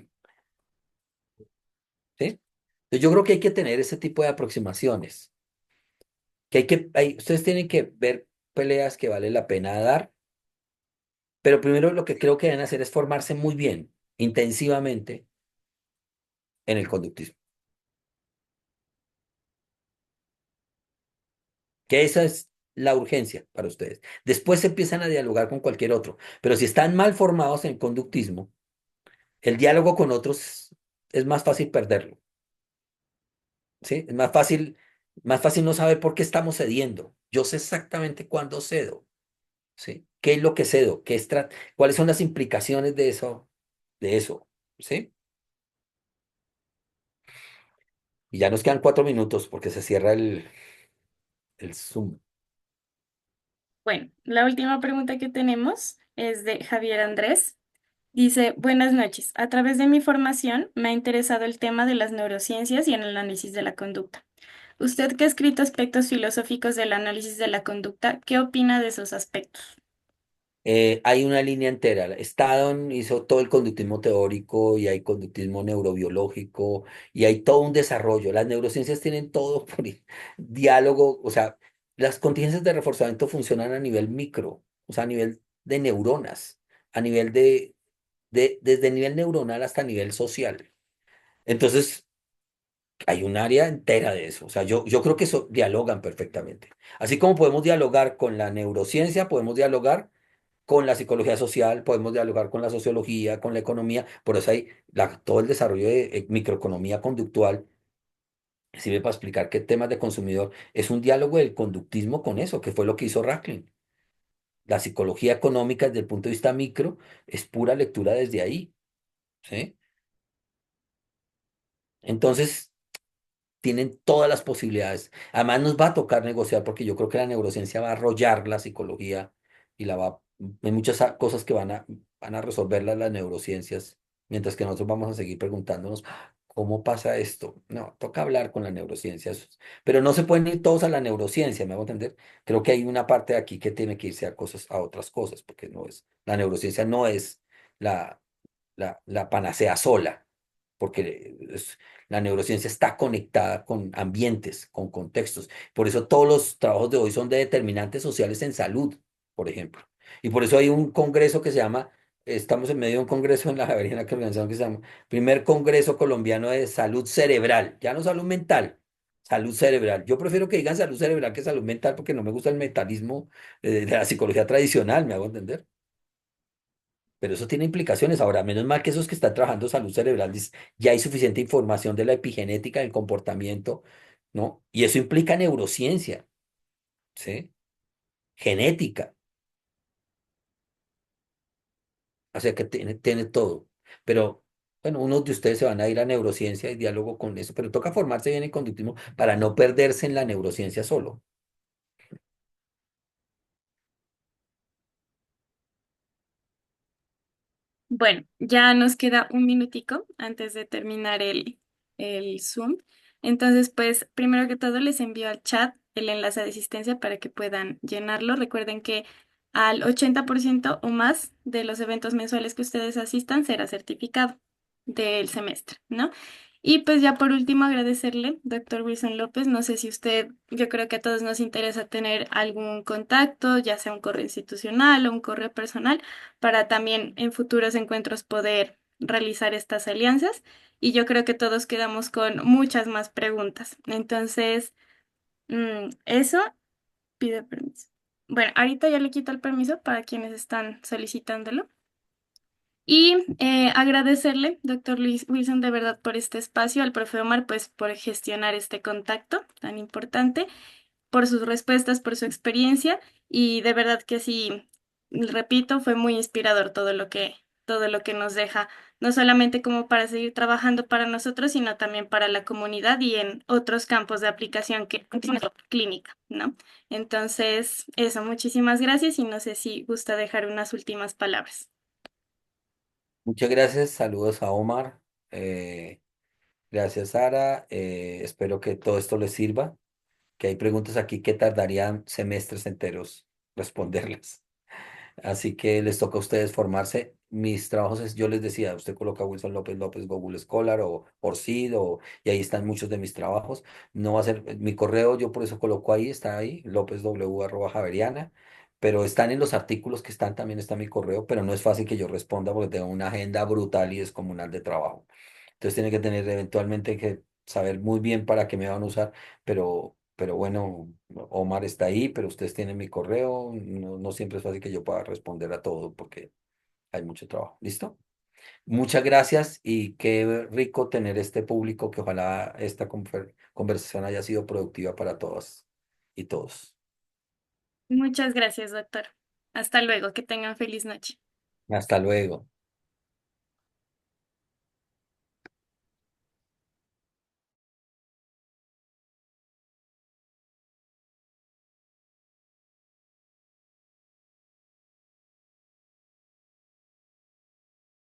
Speaker 2: Entonces, yo creo que hay que tener ese tipo de aproximaciones. Ustedes tienen que ver peleas que vale la pena dar, pero primero lo que creo que deben hacer es formarse muy bien, intensivamente, en el conductismo. Que esa es la urgencia para ustedes. Después se empiezan a dialogar con cualquier otro, pero si están mal formados en conductismo, el diálogo con otros es más fácil perderlo, ¿sí? Es más fácil no saber por qué estamos cediendo. Yo sé exactamente cuándo cedo, ¿sí? ¿Qué es lo que cedo? ¿Cuáles son las implicaciones de eso, ¿sí? Y ya nos quedan 4 minutos porque se cierra el Zoom.
Speaker 1: Bueno, la última pregunta que tenemos es de Javier Andrés. Dice, buenas noches. A través de mi formación me ha interesado el tema de las neurociencias y el análisis de la conducta. Usted que ha escrito aspectos filosóficos del análisis de la conducta, ¿qué opina de esos aspectos?
Speaker 2: Hay una línea entera. Staddon hizo todo el conductismo teórico y hay conductismo neurobiológico y hay todo un desarrollo. Las neurociencias tienen todo por diálogo, o sea, las contingencias de reforzamiento funcionan a nivel micro, o sea, a nivel de neuronas, a nivel desde el nivel neuronal hasta nivel social. Entonces, hay un área entera de eso. O sea, yo creo que eso dialogan perfectamente. Así como podemos dialogar con la neurociencia, podemos dialogar con la psicología social, podemos dialogar con la sociología, con la economía, por eso hay todo el desarrollo de microeconomía conductual, sirve para explicar que temas de consumidor es un diálogo del conductismo con eso, que fue lo que hizo Racklin. La psicología económica desde el punto de vista micro es pura lectura desde ahí, ¿sí? Entonces, tienen todas las posibilidades. Además, nos va a tocar negociar porque yo creo que la neurociencia va a arrollar la psicología y hay muchas cosas que van a resolverlas las neurociencias, mientras que nosotros vamos a seguir preguntándonos cómo pasa esto. No, toca hablar con la neurociencia, pero no se pueden ir todos a la neurociencia, me hago entender. Creo que hay una parte de aquí que tiene que irse a otras cosas, porque la neurociencia no es la, la panacea sola porque la neurociencia está conectada con ambientes, con contextos. Por eso todos los trabajos de hoy son de determinantes sociales en salud, por ejemplo. Y por eso hay un congreso que se llama, estamos en medio de un congreso en la Javeriana que organizaron que se llama Primer Congreso Colombiano de Salud Cerebral, ya no salud mental. Salud cerebral. Yo prefiero que digan salud cerebral que salud mental porque no me gusta el mentalismo de la psicología tradicional, me hago entender. Pero eso tiene implicaciones. Ahora, menos mal que esos que están trabajando salud cerebral, ya hay suficiente información de la epigenética, del comportamiento, ¿no? Y eso implica neurociencia, ¿sí? Genética, o sea que tiene todo. Pero, bueno, unos de ustedes se van a ir a neurociencia y diálogo con eso, pero toca formarse bien en conductismo para no perderse en la neurociencia solo.
Speaker 1: Bueno, ya nos queda un minutico antes de terminar el Zoom. Entonces, pues, primero que todo, les envío al chat el enlace de asistencia para que puedan llenarlo. Recuerden que al 80% o más de los eventos mensuales que ustedes asistan será certificado del semestre, ¿no? Y pues ya por último agradecerle, doctor Wilson López. No sé si usted, yo creo que a todos nos interesa tener algún contacto, ya sea un correo institucional o un correo personal para también en futuros encuentros poder realizar estas alianzas. Y yo creo que todos quedamos con muchas más preguntas. Entonces, eso pide permiso. Bueno, ahorita ya le quito el permiso para quienes están solicitándolo. Y agradecerle, doctor Luis Wilson, de verdad por este espacio, al profe Omar, pues por gestionar este contacto tan importante por sus respuestas, por su experiencia y de verdad que sí, repito, fue muy inspirador todo lo que nos deja, no solamente como para seguir trabajando para nosotros, sino también para la comunidad y en otros campos de aplicación que clínica, ¿no? Entonces, eso, muchísimas gracias y no sé si gusta dejar unas últimas palabras.
Speaker 2: Muchas gracias, saludos a Omar. Gracias, Sara. Espero que todo esto les sirva, que hay preguntas aquí que tardarían semestres enteros responderlas. Así que les toca a ustedes formarse. Mis trabajos es, yo les decía, usted coloca Wilson López López Google Scholar o Orcid y ahí están muchos de mis trabajos. No va a ser mi correo, yo por eso coloco ahí, está ahí, lopezw@javeriana, pero están en los artículos que están, también está mi correo, pero no es fácil que yo responda porque tengo una agenda brutal y descomunal de trabajo. Entonces tiene que tener eventualmente que saber muy bien para qué me van a usar, pero bueno, Omar está ahí, pero ustedes tienen mi correo, no, no siempre es fácil que yo pueda responder a todo porque hay mucho trabajo. ¿Listo? Muchas gracias y qué rico tener este público, que ojalá esta conversación haya sido productiva para todas y todos.
Speaker 1: Muchas gracias, doctor. Hasta luego, que tengan feliz noche.
Speaker 2: Hasta luego.